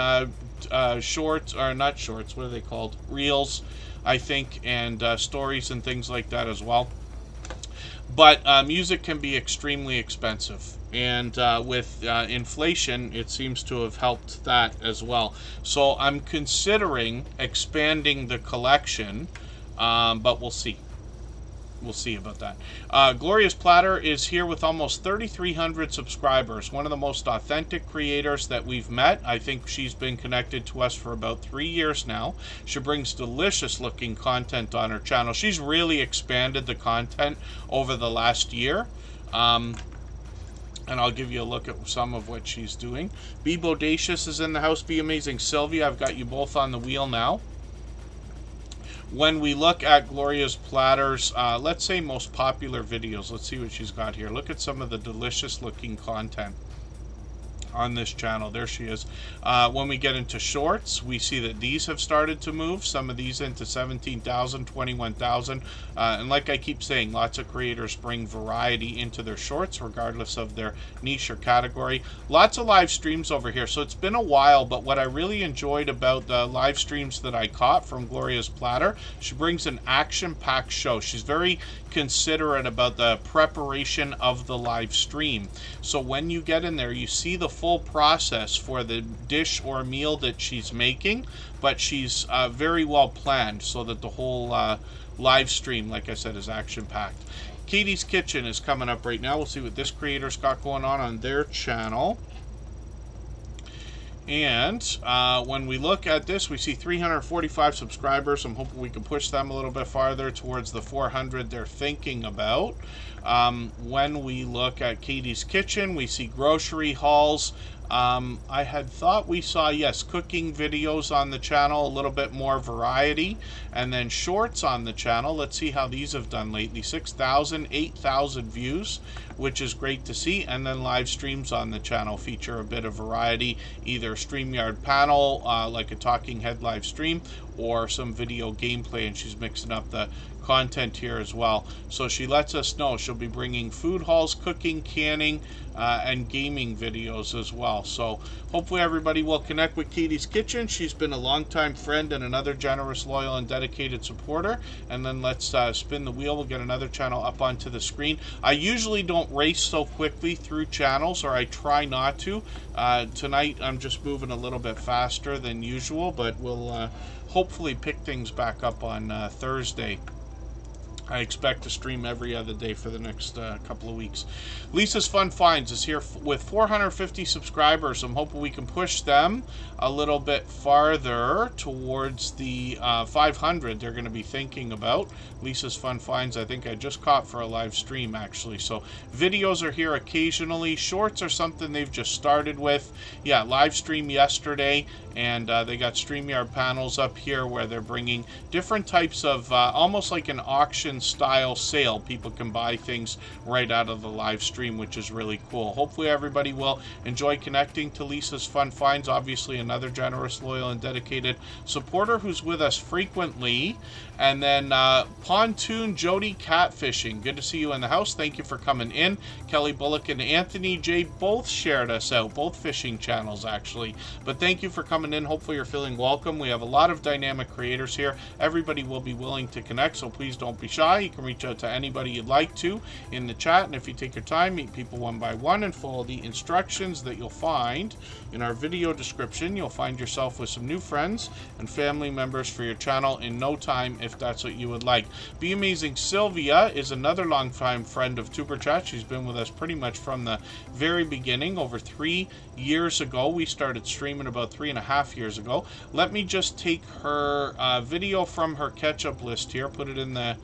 shorts, or not shorts, what are they called? Reels, I think, and stories and things like that as well. But music can be extremely expensive, and with inflation, it seems to have helped that as well. So I'm considering expanding the collection, but we'll see. We'll see about that. Glorious Platter is here with almost 3,300 subscribers. One of the most authentic creators that we've met. I think she's been connected to us for about 3 years now. She brings delicious looking content on her channel. She's really expanded the content over the last year. And I'll give you a look at some of what she's doing. Be Bodacious is in the house. Be Amazing Sylvia, I've got you both on the wheel now. When we look at Gloria's Platter's, let's say, most popular videos, let's see what she's got here. Look at some of the delicious looking content. on this channel. There she is. When we get into shorts, we see that these have started to move. Some of these into 17,000, 21,000. And like I keep saying, lots of creators bring variety into their shorts, regardless of their niche or category. Lots of live streams over here. So it's been a while, but what I really enjoyed about the live streams that I caught from Gloria's Platter, she brings an action-packed show. She's very considerate about the preparation of the live stream. So when you get in there, you see the full process for the dish or meal that she's making, but she's very well planned so that the whole live stream, like I said, is action-packed. Katie's Kitchen is coming up right now. We'll see what this creator's got going on their channel. And when we look at this, we see 345 subscribers. I'm hoping we can push them a little bit farther towards the 400 they're thinking about. When we look at Katie's Kitchen, we see grocery hauls. I had thought we saw, yes, cooking videos on the channel, a little bit more variety, and then shorts on the channel. Let's see how these have done lately. 6,000, 8,000 views, which is great to see. And then live streams on the channel feature a bit of variety, either StreamYard panel, like a talking head live stream, or some video gameplay, and she's mixing up the content here as well. So she lets us know she'll be bringing food hauls, cooking, canning, and gaming videos as well. So hopefully everybody will connect with Katie's Kitchen. She's been a longtime friend and another generous, loyal, and dedicated supporter. And then let's spin the wheel. We'll get another channel up onto the screen. I usually don't race so quickly through channels, or I try not to. Tonight I'm just moving a little bit faster than usual, but we'll hopefully pick things back up on Thursday. I expect to stream every other day for the next couple of weeks. Lisa's Fun Finds is here with 450 subscribers. I'm hoping we can push them a little bit farther towards the 500 they're going to be thinking about. Lisa's Fun Finds, I think I just caught for a live stream, actually. So videos are here occasionally. Shorts are something they've just started with. Yeah, live stream yesterday, and they got StreamYard panels up here where they're bringing different types of, almost like an auction style sale. People can buy things right out of the live stream, which is really cool. Hopefully everybody will enjoy connecting to Lisa's Fun Finds. Obviously another generous, loyal, and dedicated supporter who's with us frequently. And then Pontoon Jody Catfishing, good to see you in the house. Thank you for coming in. Kelly Bullock and Anthony J both shared us out, both fishing channels actually. But thank you for coming in. Hopefully you're feeling welcome. We have a lot of dynamic creators here. Everybody will be willing to connect, so please don't be shy. You can reach out to anybody you'd like to in the chat, and if you take your time, meet people one by one and follow the instructions that you'll find in our video description, you'll find yourself with some new friends and family members for your channel in no time, if that's what you would like. Be Amazing Sylvia is another longtime friend of Tuber Chat. She's been with us pretty much from the very beginning. Over 3 years ago, we started streaming about 3.5 years ago. Let me just take her video from her catch-up list here, put it in the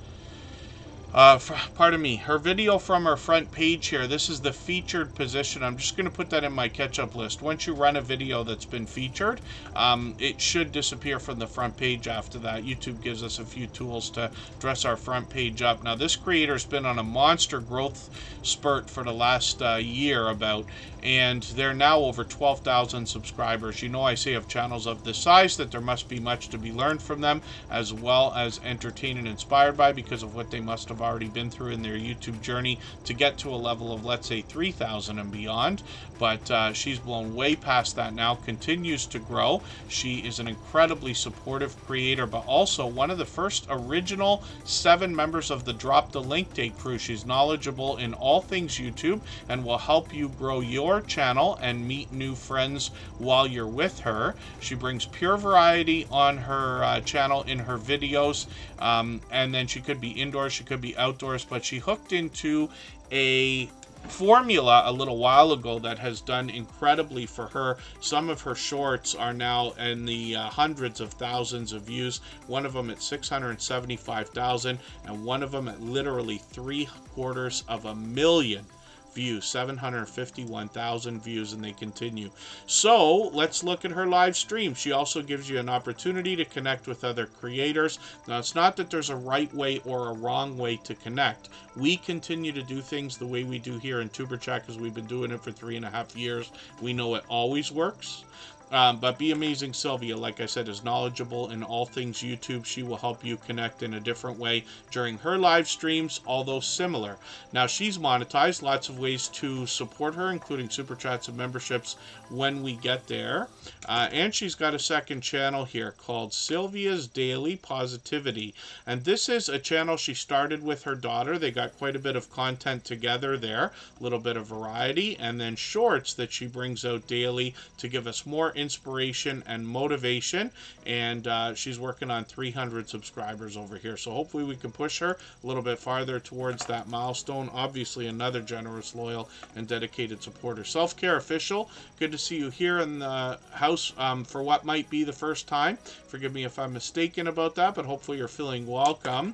pardon me, her video from her front page here. This is the featured position. I'm just going to put that in my catch-up list. Once you run a video that's been featured, it should disappear from the front page after that. YouTube gives us a few tools to dress our front page up. Now, this creator's been on a monster growth spurt for the last year about, and they're now over 12,000 subscribers. You know, I say of channels of this size that there must be much to be learned from them, as well as entertained and inspired by, because of what they must have already been through in their YouTube journey to get to a level of, let's say, 3,000 and beyond. But she's blown way past that now, continues to grow. She is an incredibly supportive creator, but also one of the first original 7 members of the Drop the Link Day crew. She's knowledgeable in all things YouTube and will help you grow your channel and meet new friends while you're with her. She brings pure variety on her channel in her videos, and then she could be indoors, she could be outdoors, but she hooked into a formula a little while ago that has done incredibly for her. Some of her shorts are now in the hundreds of thousands of views, one of them at 675,000 and one of them at literally 750,000 views, 751,000 views, and they continue. So let's look at her live stream. She also gives you an opportunity to connect with other creators. Now, it's not that there's a right way or a wrong way to connect. We continue to do things the way we do here in Tuber Chat because we've been doing it for 3.5 years. We know it always works. But Be Amazing Sylvia, like I said, is knowledgeable in all things YouTube. She will help you connect in a different way during her live streams, although similar. Now, she's monetized. Lots of ways to support her, including super chats and memberships when we get there. And she's got a second channel here called Sylvia's Daily Positivity. And this is a channel she started with her daughter. They got quite a bit of content together there, a little bit of variety, and then shorts that she brings out daily to give us more inspiration and motivation. And she's working on 300 subscribers over here, so hopefully we can push her a little bit farther towards that milestone. Obviously another generous, loyal, and dedicated supporter. Self-Care Official, good to see you here in the house for what might be the first time. Forgive me if I'm mistaken about that, but hopefully you're feeling welcome.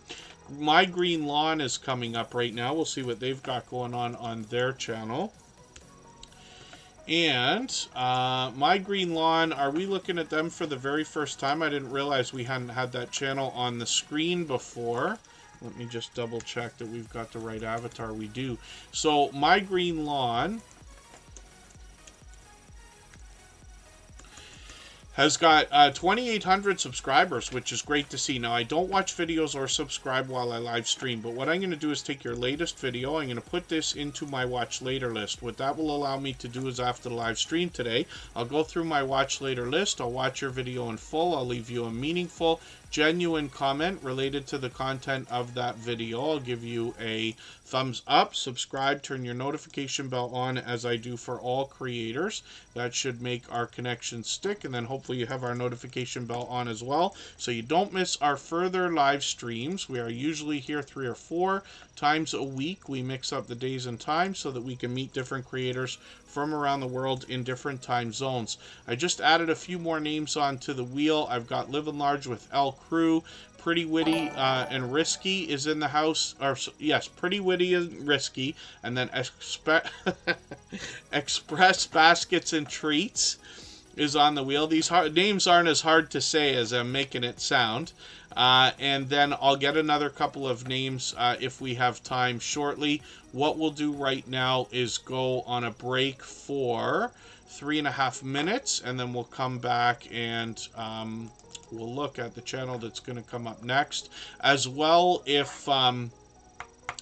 My Green Lawn is coming up right now. We'll see what they've got going on their channel. And My Green Lawn, are we looking at them for the very first time? I didn't realize we hadn't had that channel on the screen before. Let me just double check that we've got the right avatar. We do. So My Green Lawn has got 2,800 subscribers, which is great to see. Now, I don't watch videos or subscribe while I live stream, but what I'm going to do is take your latest video. I'm going to put this into my watch later list. What that will allow me to do is after the live stream today, I'll go through my watch later list. I'll watch your video in full. I'll leave you a meaningful, genuine comment related to the content of that video. I'll give you a thumbs up, subscribe, turn your notification bell on as I do for all creators. That should make our connection stick, and then hopefully you have our notification bell on as well so you don't miss our further live streams. We are usually here 3 or 4 times a week. We mix up the days and times so that we can meet different creators from around the world in different time zones. I just added a few more names onto the wheel. I've got Living Large with L Crew, Pretty Witty and Risky is in the house. Or yes, Pretty Witty and Risky, and then Express Baskets and Treats is on the wheel. These names aren't as hard to say as I'm making it sound. And then I'll get another couple of names if we have time shortly. What we'll do right now is go on a break for 3.5 minutes, and then we'll come back and we'll look at the channel that's going to come up next. As well, if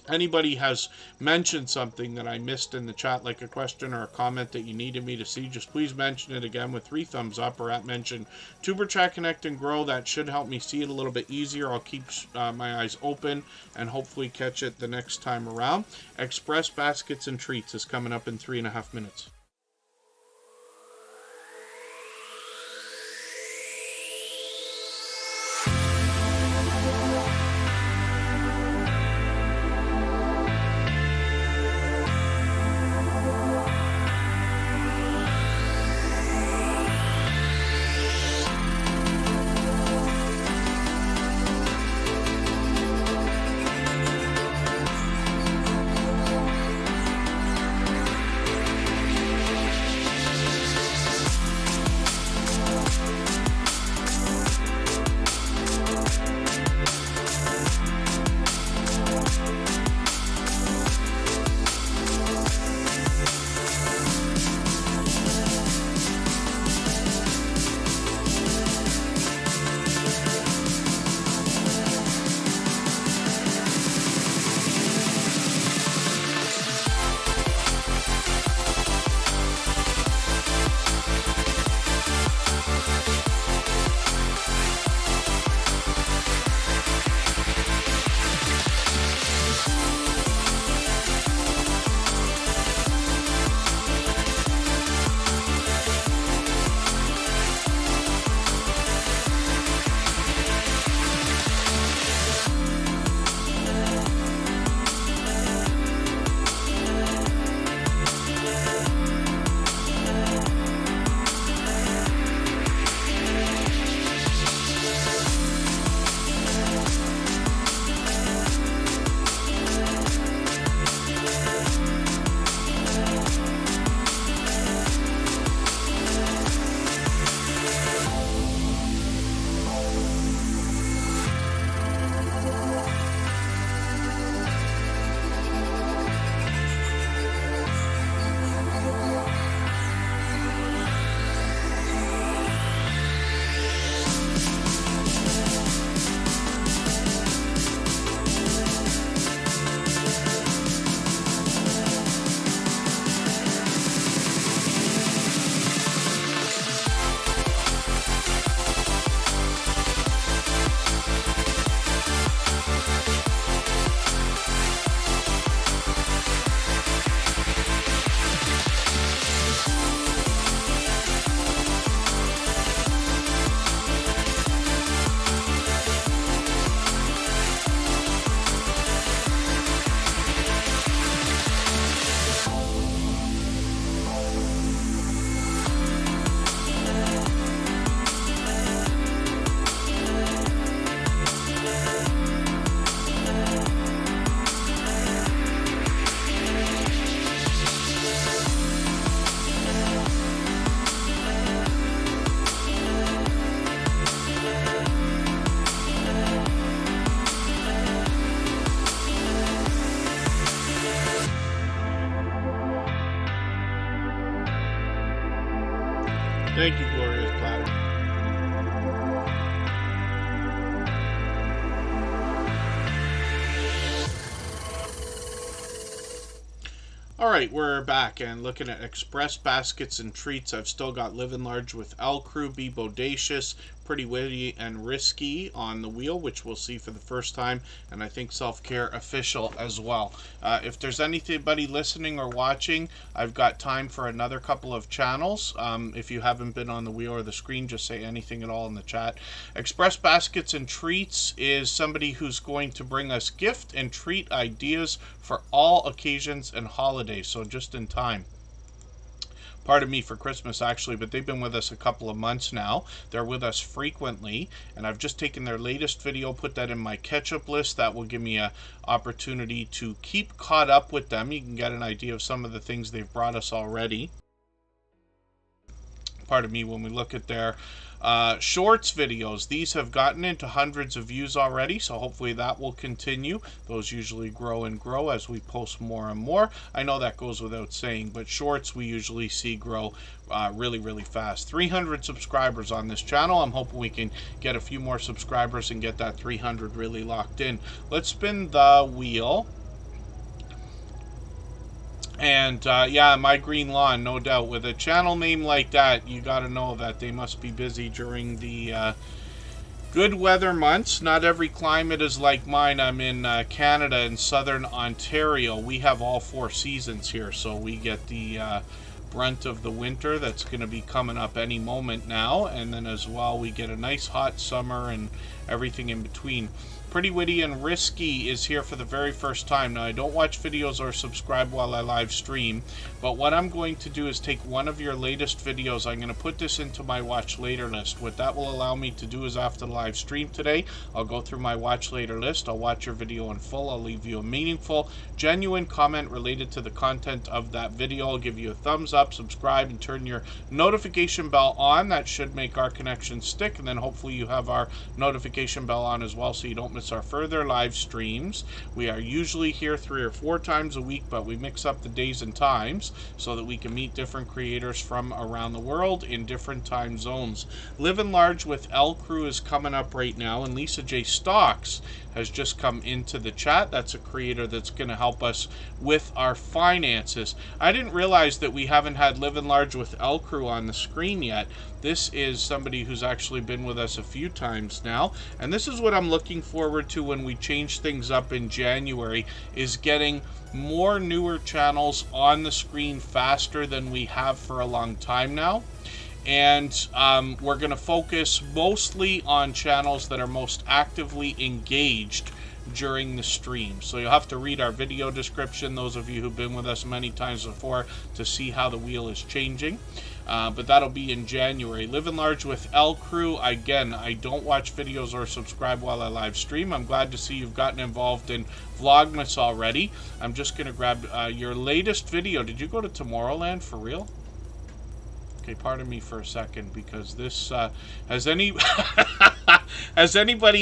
anybody has mentioned something that I missed in the chat, like a question or a comment that you needed me to see, just please mention it again with 3 thumbs up, or at mention Tuber Chat Connect and Grow. That should help me see it a little bit easier. I'll keep my eyes open and hopefully catch it the next time around. Express Baskets and Treats is coming up in 3.5 minutes. Thank you, Glorious Platter. All right, we're back and looking at express baskets and treats. I've still got Living Large with L Crew, Be Bodacious, Pretty Witty, and Risky on the wheel, which we'll see for the first time, and I think Self-Care Official as well. If there's anybody listening or watching, I've got time for another couple of channels. If you haven't been on the wheel or the screen, just say anything at all in the chat. Express Baskets and Treats is somebody who's going to bring us gift and treat ideas for all occasions and holidays, so just in time. Pardon me, for Christmas actually, but they've been with us a couple of months now. They're with us frequently, and I've just taken their latest video, put that in my catch-up list. That will give me an opportunity to keep caught up with them. You can get an idea of some of the things they've brought us already. Pardon me, when we look at their shorts videos, these have gotten into hundreds of views already, so hopefully that will continue. Those usually grow and grow as we post more and more. I know that goes without saying, but shorts we usually see grow really fast. 300 subscribers on this channel. I'm hoping we can get a few more subscribers and get that 300 really locked in. Let's spin the wheel. And yeah, My Green Lawn, no doubt. With a channel name like that, you got to know that they must be busy during the good weather months. Not every climate is like mine. I'm in Canada and southern Ontario. We have all 4 seasons here, so we get the brunt of the winter that's going to be coming up any moment now, and then as well we get a nice hot summer and everything in between. Pretty Witty and Risky is here for the very first time. Now, I don't watch videos or subscribe while I live stream, but what I'm going to do is take one of your latest videos. I'm going to put this into my watch later list. What that will allow me to do is after the live stream today, I'll go through my watch later list. I'll watch your video in full. I'll leave you a meaningful, genuine comment related to the content of that video. I'll give you a thumbs up, subscribe, and turn your notification bell on. That should make our connection stick, and then hopefully you have our notification bell on as well so you don't miss our further live streams. We are usually here 3 or 4 times a week, but we mix up the days and times so that we can meet different creators from around the world in different time zones. Living Large with L Crew is coming up right now, and Lisa J. Stocks has just come into the chat. That's a creator that's going to help us with our finances. I didn't realize that we haven't had Living Large with L Crew on the screen yet. This is somebody who's actually been with us a few times now, and this is what I'm looking forward to when we change things up in January, is getting more newer channels on the screen faster than we have for a long time now. And we're going to focus mostly on channels that are most actively engaged during the stream. So you'll have to read our video description, those of you who've been with us many times before, to see how the wheel is changing. But that'll be in January. Living Large with L Crew, again, I don't watch videos or subscribe while I live stream. I'm glad to see you've gotten involved in Vlogmas already. I'm just going to grab your latest video. Did you go to Tomorrowland for real? Okay, pardon me for a second, because this has anybody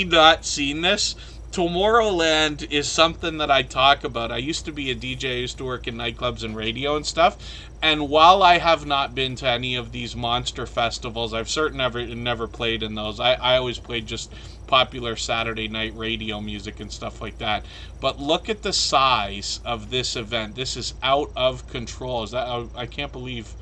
not seen this? Tomorrowland is something that I talk about. I used to be a DJ. I used to work in nightclubs and radio and stuff. And while I have not been to any of these monster festivals, I've certainly never played in those. I always played just popular Saturday night radio music and stuff like that. But look at the size of this event. This is out of control. I can't believe...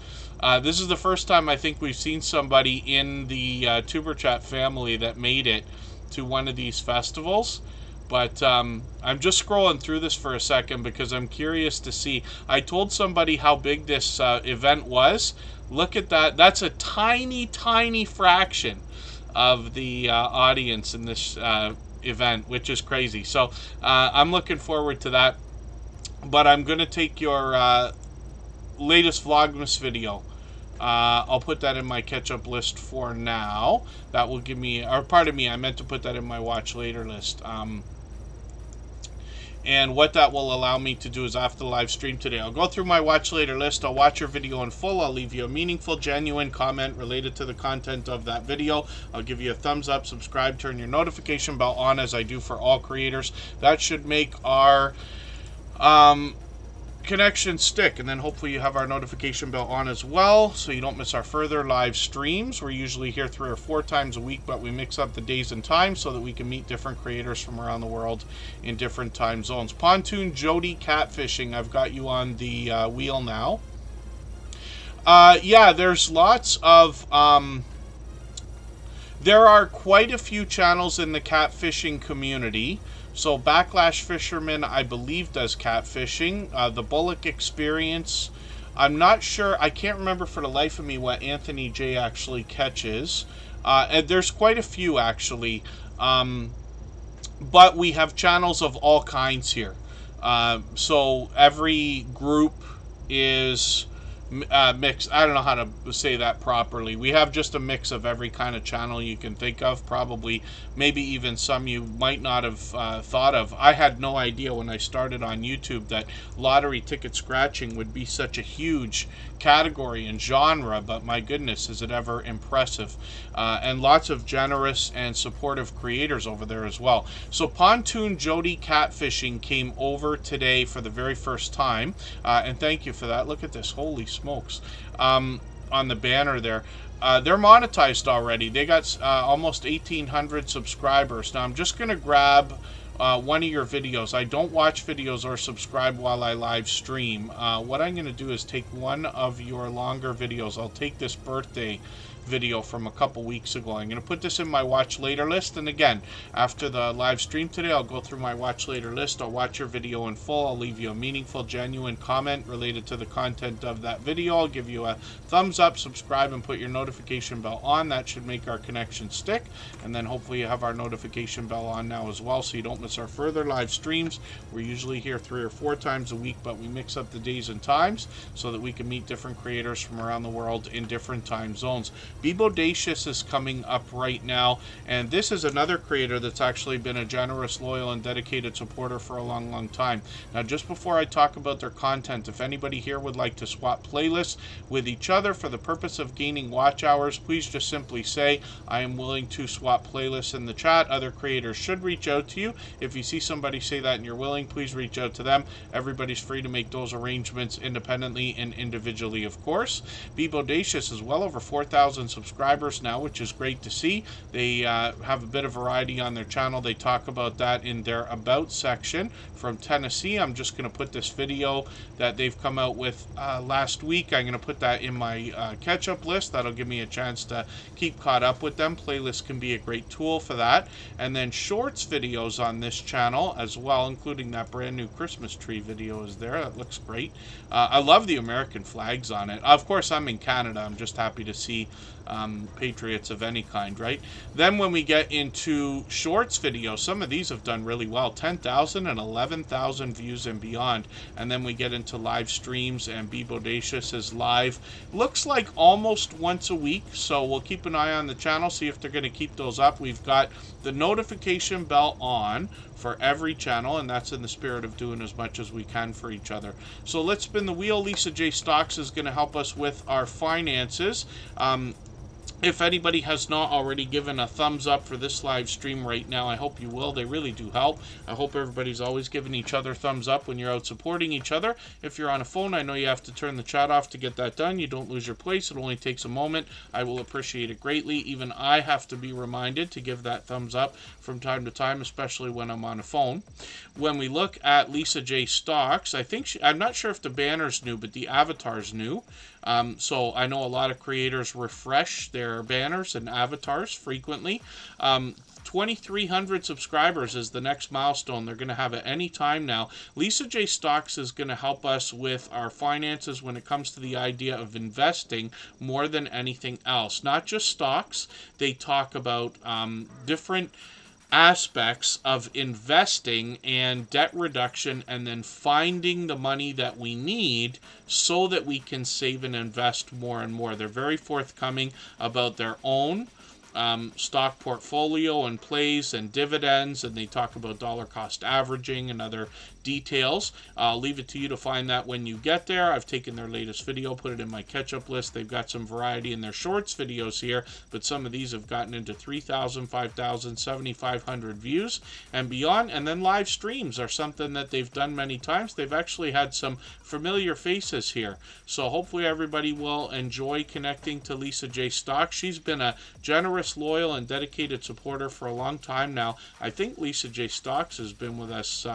this is the first time I think we've seen somebody in the Tuber Chat family that made it to one of these festivals. But I'm just scrolling through this for a second because I'm curious to see. I told somebody how big this event was. Look at that. That's a tiny, tiny fraction of the audience in this event, which is crazy. So I'm looking forward to that. But I'm going to take your latest Vlogmas video. I'll put that in my catch-up list for now. That will give me, or pardon me, I meant to put that in my watch later list. And what that will allow me to do is after the live stream today, I'll go through my watch later list. I'll watch your video in full. I'll leave you a meaningful, genuine comment related to the content of that video. I'll give you a thumbs up, subscribe, turn your notification bell on as I do for all creators. That should make our connection stick, and then hopefully you have our notification bell on as well so you don't miss our further live streams. We're usually here 3 or 4 times a week, but we mix up the days and times so that we can meet different creators from around the world in different time zones. Pontoon Jody Catfishing, I've got you on the wheel now. Yeah, there's lots of there are quite a few channels in the catfishing community. So Backlash Fisherman, I believe, does catfishing. The Bullock Experience, I'm not sure. I can't remember for the life of me what Anthony J actually catches. And there's quite a few, actually. But we have channels of all kinds here. So every group is mixed. I don't know how to say that properly. We have just a mix of every kind of channel you can think of, probably maybe even some you might not have thought of. I had no idea when I started on YouTube that lottery ticket scratching would be such a huge category and genre, but my goodness, is it ever impressive. And lots of generous and supportive creators over there as well. So Pontoon Jody Catfishing came over today for the very first time, and thank you for that. Look at this, holy smokes, on the banner there. They're monetized already. They got almost 1,800 subscribers. Now I'm just going to grab one of your videos. I don't watch videos or subscribe while I live stream. What I'm going to do is take one of your longer videos. I'll take this birthday video from a couple weeks ago. I'm going to put this in my watch later list, and again, after the live stream today, I'll go through my watch later list. I'll watch your video in full. I'll leave you a meaningful, genuine comment related to the content of that video. I'll give you a thumbs up, subscribe, and put your notification bell on. That should make our connection stick, and then hopefully you have our notification bell on now as well so you don't miss our further live streams. We're usually here 3 or 4 times a week, but we mix up the days and times so that we can meet different creators from around the world in different time zones. Be Bodacious is coming up right now, and this is another creator that's actually been a generous, loyal, and dedicated supporter for a long time. Now, just before I talk about their content, if anybody here would like to swap playlists with each other for the purpose of gaining watch hours, please just simply say, I am willing to swap playlists in the chat. Other creators should reach out to you. If you see somebody say that and you're willing, please reach out to them. Everybody's free to make those arrangements independently and individually, of course. Be Bodacious is well over 4,000 subscribers now, which is great to see. They have a bit of variety on their channel. They talk about that in their About section. From Tennessee, I'm just going to put this video that they've come out with last week. I'm going to put that in my catch-up list. That'll give me a chance to keep caught up with them. Playlists can be a great tool for that. And then shorts videos on this channel as well, including that brand new Christmas tree video is there. That looks great. I love the American flags on it. Of course, I'm in Canada. I'm just happy to see patriots of any kind, right? Then when we get into shorts videos, some of these have done really well, 10,000 and 11,000 views and beyond. And then we get into live streams, and Be Bodacious is live, looks like almost once a week, so we'll keep an eye on the channel, see if they're going to keep those up. We've got the notification bell on for every channel, and that's in the spirit of doing as much as we can for each other. So let's spin the wheel. Lisa J. Stocks is going to help us with our finances. If anybody has not already given a thumbs up for this live stream right now, I hope you will. They really do help. I hope everybody's always giving each other thumbs up when you're out supporting each other. If you're on a phone, I know you have to turn the chat off to get that done. You don't lose your place. It only takes a moment. I will appreciate it greatly. Even I have to be reminded to give that thumbs up from time to time, especially when I'm on a phone. When we look at Lisa J. Stocks, I think I'm not sure if the banner's new, but the avatar's new. So I know a lot of creators refresh their banners and avatars frequently. 2,300 subscribers is the next milestone they're going to have at any time now. Lisa J. Stocks is going to help us with our finances when it comes to the idea of investing more than anything else. Not just stocks. They talk about different aspects of investing and debt reduction, and then finding the money that we need so that we can save and invest more and more. They're very forthcoming about their own stock portfolio and plays and dividends, and they talk about dollar cost averaging and other details. I'll leave it to you to find that when you get there. I've taken their latest video, put it in my catch-up list. They've got some variety in their shorts videos here, but some of these have gotten into 3,000, 5,000, 7,500 views and beyond. And then live streams are something that they've done many times. They've actually had some familiar faces here. So hopefully everybody will enjoy connecting to Lisa J. Stocks. She's been a generous, loyal, and dedicated supporter for a long time now. I think Lisa J. Stocks has been with us,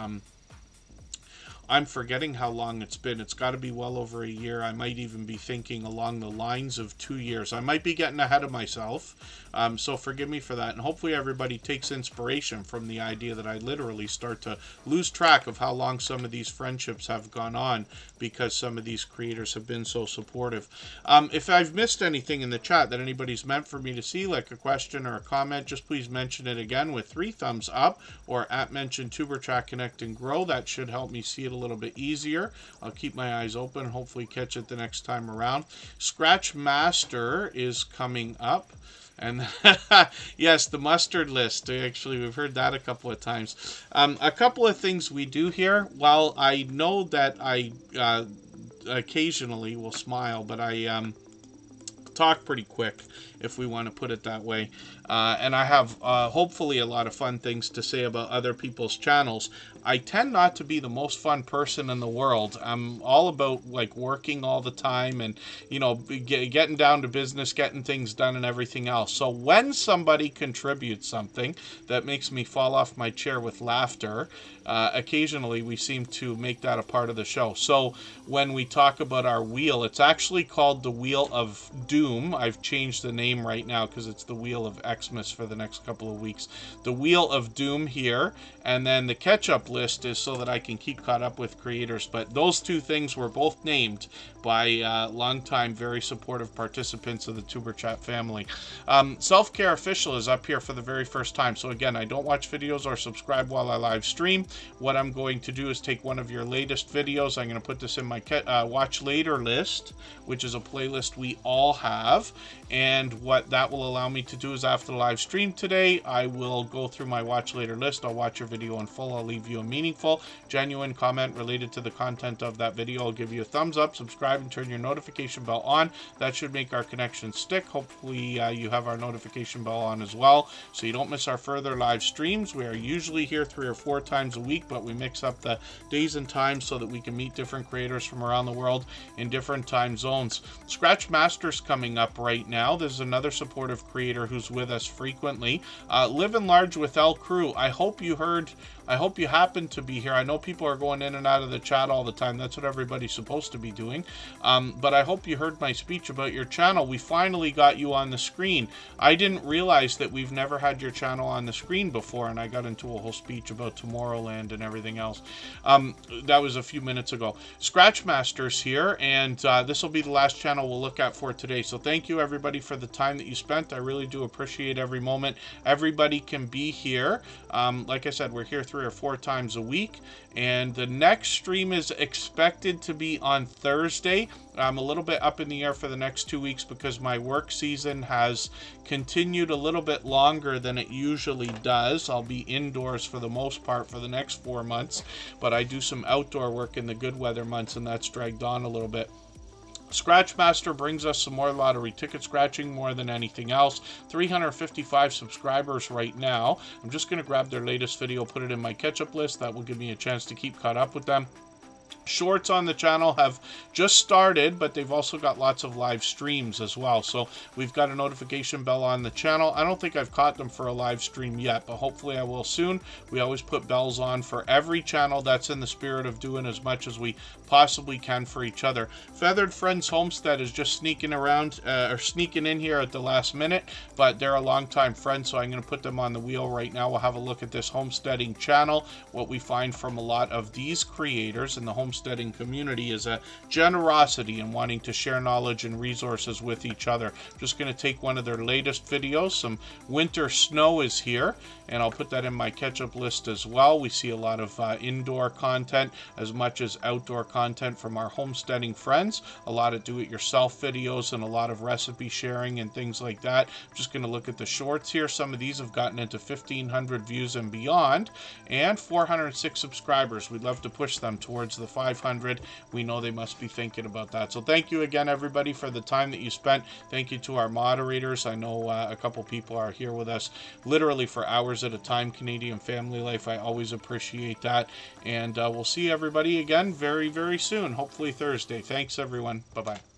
I'm forgetting how long it's been. It's got to be well over a year. I might even be thinking along the lines of 2 years. I might be getting ahead of myself, so forgive me for that. And hopefully everybody takes inspiration from the idea that I literally start to lose track of how long some of these friendships have gone on because some of these creators have been so supportive. If I've missed anything in the chat that anybody's meant for me to see, like a question or a comment, just please mention it again with 3 thumbs up or @mention tuber chat connect and grow. That should help me see it a little bit easier. I'll keep my eyes open, hopefully catch it the next time around. Scratch Master is coming up. And yes, the mustard list. Actually, we've heard that a couple of times. A couple of things we do here. While I know that I occasionally will smile, but I talk pretty quick, if we want to put it that way. And I have hopefully a lot of fun things to say about other people's channels. I tend not to be the most fun person in the world. I'm all about like working all the time and, you know, getting down to business, getting things done and everything else. So when somebody contributes something that makes me fall off my chair with laughter, occasionally we seem to make that a part of the show. So when we talk about our wheel, it's actually called the Wheel of Doom. I've changed the name right now because it's the Wheel of Xmas for the next couple of weeks. The Wheel of Doom here, and then the catch-up list is so that I can keep caught up with creators. But those 2 things were both named by longtime, very supportive participants of the Tuber Chat family. Self-Care Official is up here for the very first time. So again, I don't watch videos or subscribe while I live stream. What I'm going to do is take one of your latest videos. I'm going to put this in my watch later list, which is a playlist we all have. And what that will allow me to do is after the live stream today, I will go through my watch later list. I'll watch your video in full. I'll leave you a meaningful, genuine comment related to the content of that video. I'll give you a thumbs up, subscribe, and turn your notification bell on. That should make our connection stick. Hopefully you have our notification bell on as well, so you don't miss our further live streams. We are usually here 3 or 4 times a week, but we mix up the days and times so that we can meet different creators from around the world in different time zones. Scratch Master's coming up right now. There's another supportive creator who's with us frequently. Living Large with El Crew. I hope you heard I hope you happen to be here. I know people are going in and out of the chat all the time. That's what everybody's supposed to be doing. But I hope you heard my speech about your channel. We finally got you on the screen. I didn't realize that we've never had your channel on the screen before, and I got into a whole speech about Tomorrowland and everything else. That was a few minutes ago. Scratch Master's here, and this will be the last channel we'll look at for today. So thank you, everybody, for the time that you spent. I really do appreciate every moment. Everybody can be here. Like I said, we're here 3 or 4 times a week, and the next stream is expected to be on Thursday. I'm a little bit up in the air for the next 2 weeks because my work season has continued a little bit longer than it usually does. I'll be indoors for the most part for the next 4 months, but I do some outdoor work in the good weather months, and that's dragged on a little bit. Scratch Master brings us some more lottery ticket scratching more than anything else. 355 subscribers right now. I'm just going to grab their latest video, put it in my catch-up list. That will give me a chance to keep caught up with them. Shorts on the channel have just started, but they've also got lots of live streams as well. So we've got a notification bell on the channel. I don't think I've caught them for a live stream yet, but hopefully I will soon. We always put bells on for every channel. That's in the spirit of doing as much as we possibly can for each other. Feathered Friends Homestead is just sneaking around, or sneaking in here at the last minute, but they're a longtime friend, so I'm going to put them on the wheel right now. We'll have a look at this homesteading channel, what we find from a lot of these creators in the homesteading community is a generosity and wanting to share knowledge and resources with each other. I'm just going to take one of their latest videos. Some winter snow is here, and I'll put that in my catch-up list as well. We see a lot of indoor content as much as outdoor content from our homesteading friends, a lot of do-it-yourself videos and a lot of recipe sharing and things like that. I'm just going to look at the shorts here. Some of these have gotten into 1,500 views and beyond, and 406 subscribers. We'd love to push them towards the 500. We know they must be thinking about that. So thank you again, everybody, for the time that you spent. Thank you to our moderators. I know a couple people are here with us literally for hours at a time. Canadian Family Life, I always appreciate that. And we'll see everybody again very, very soon, hopefully Thursday. Thanks, everyone. Bye-bye.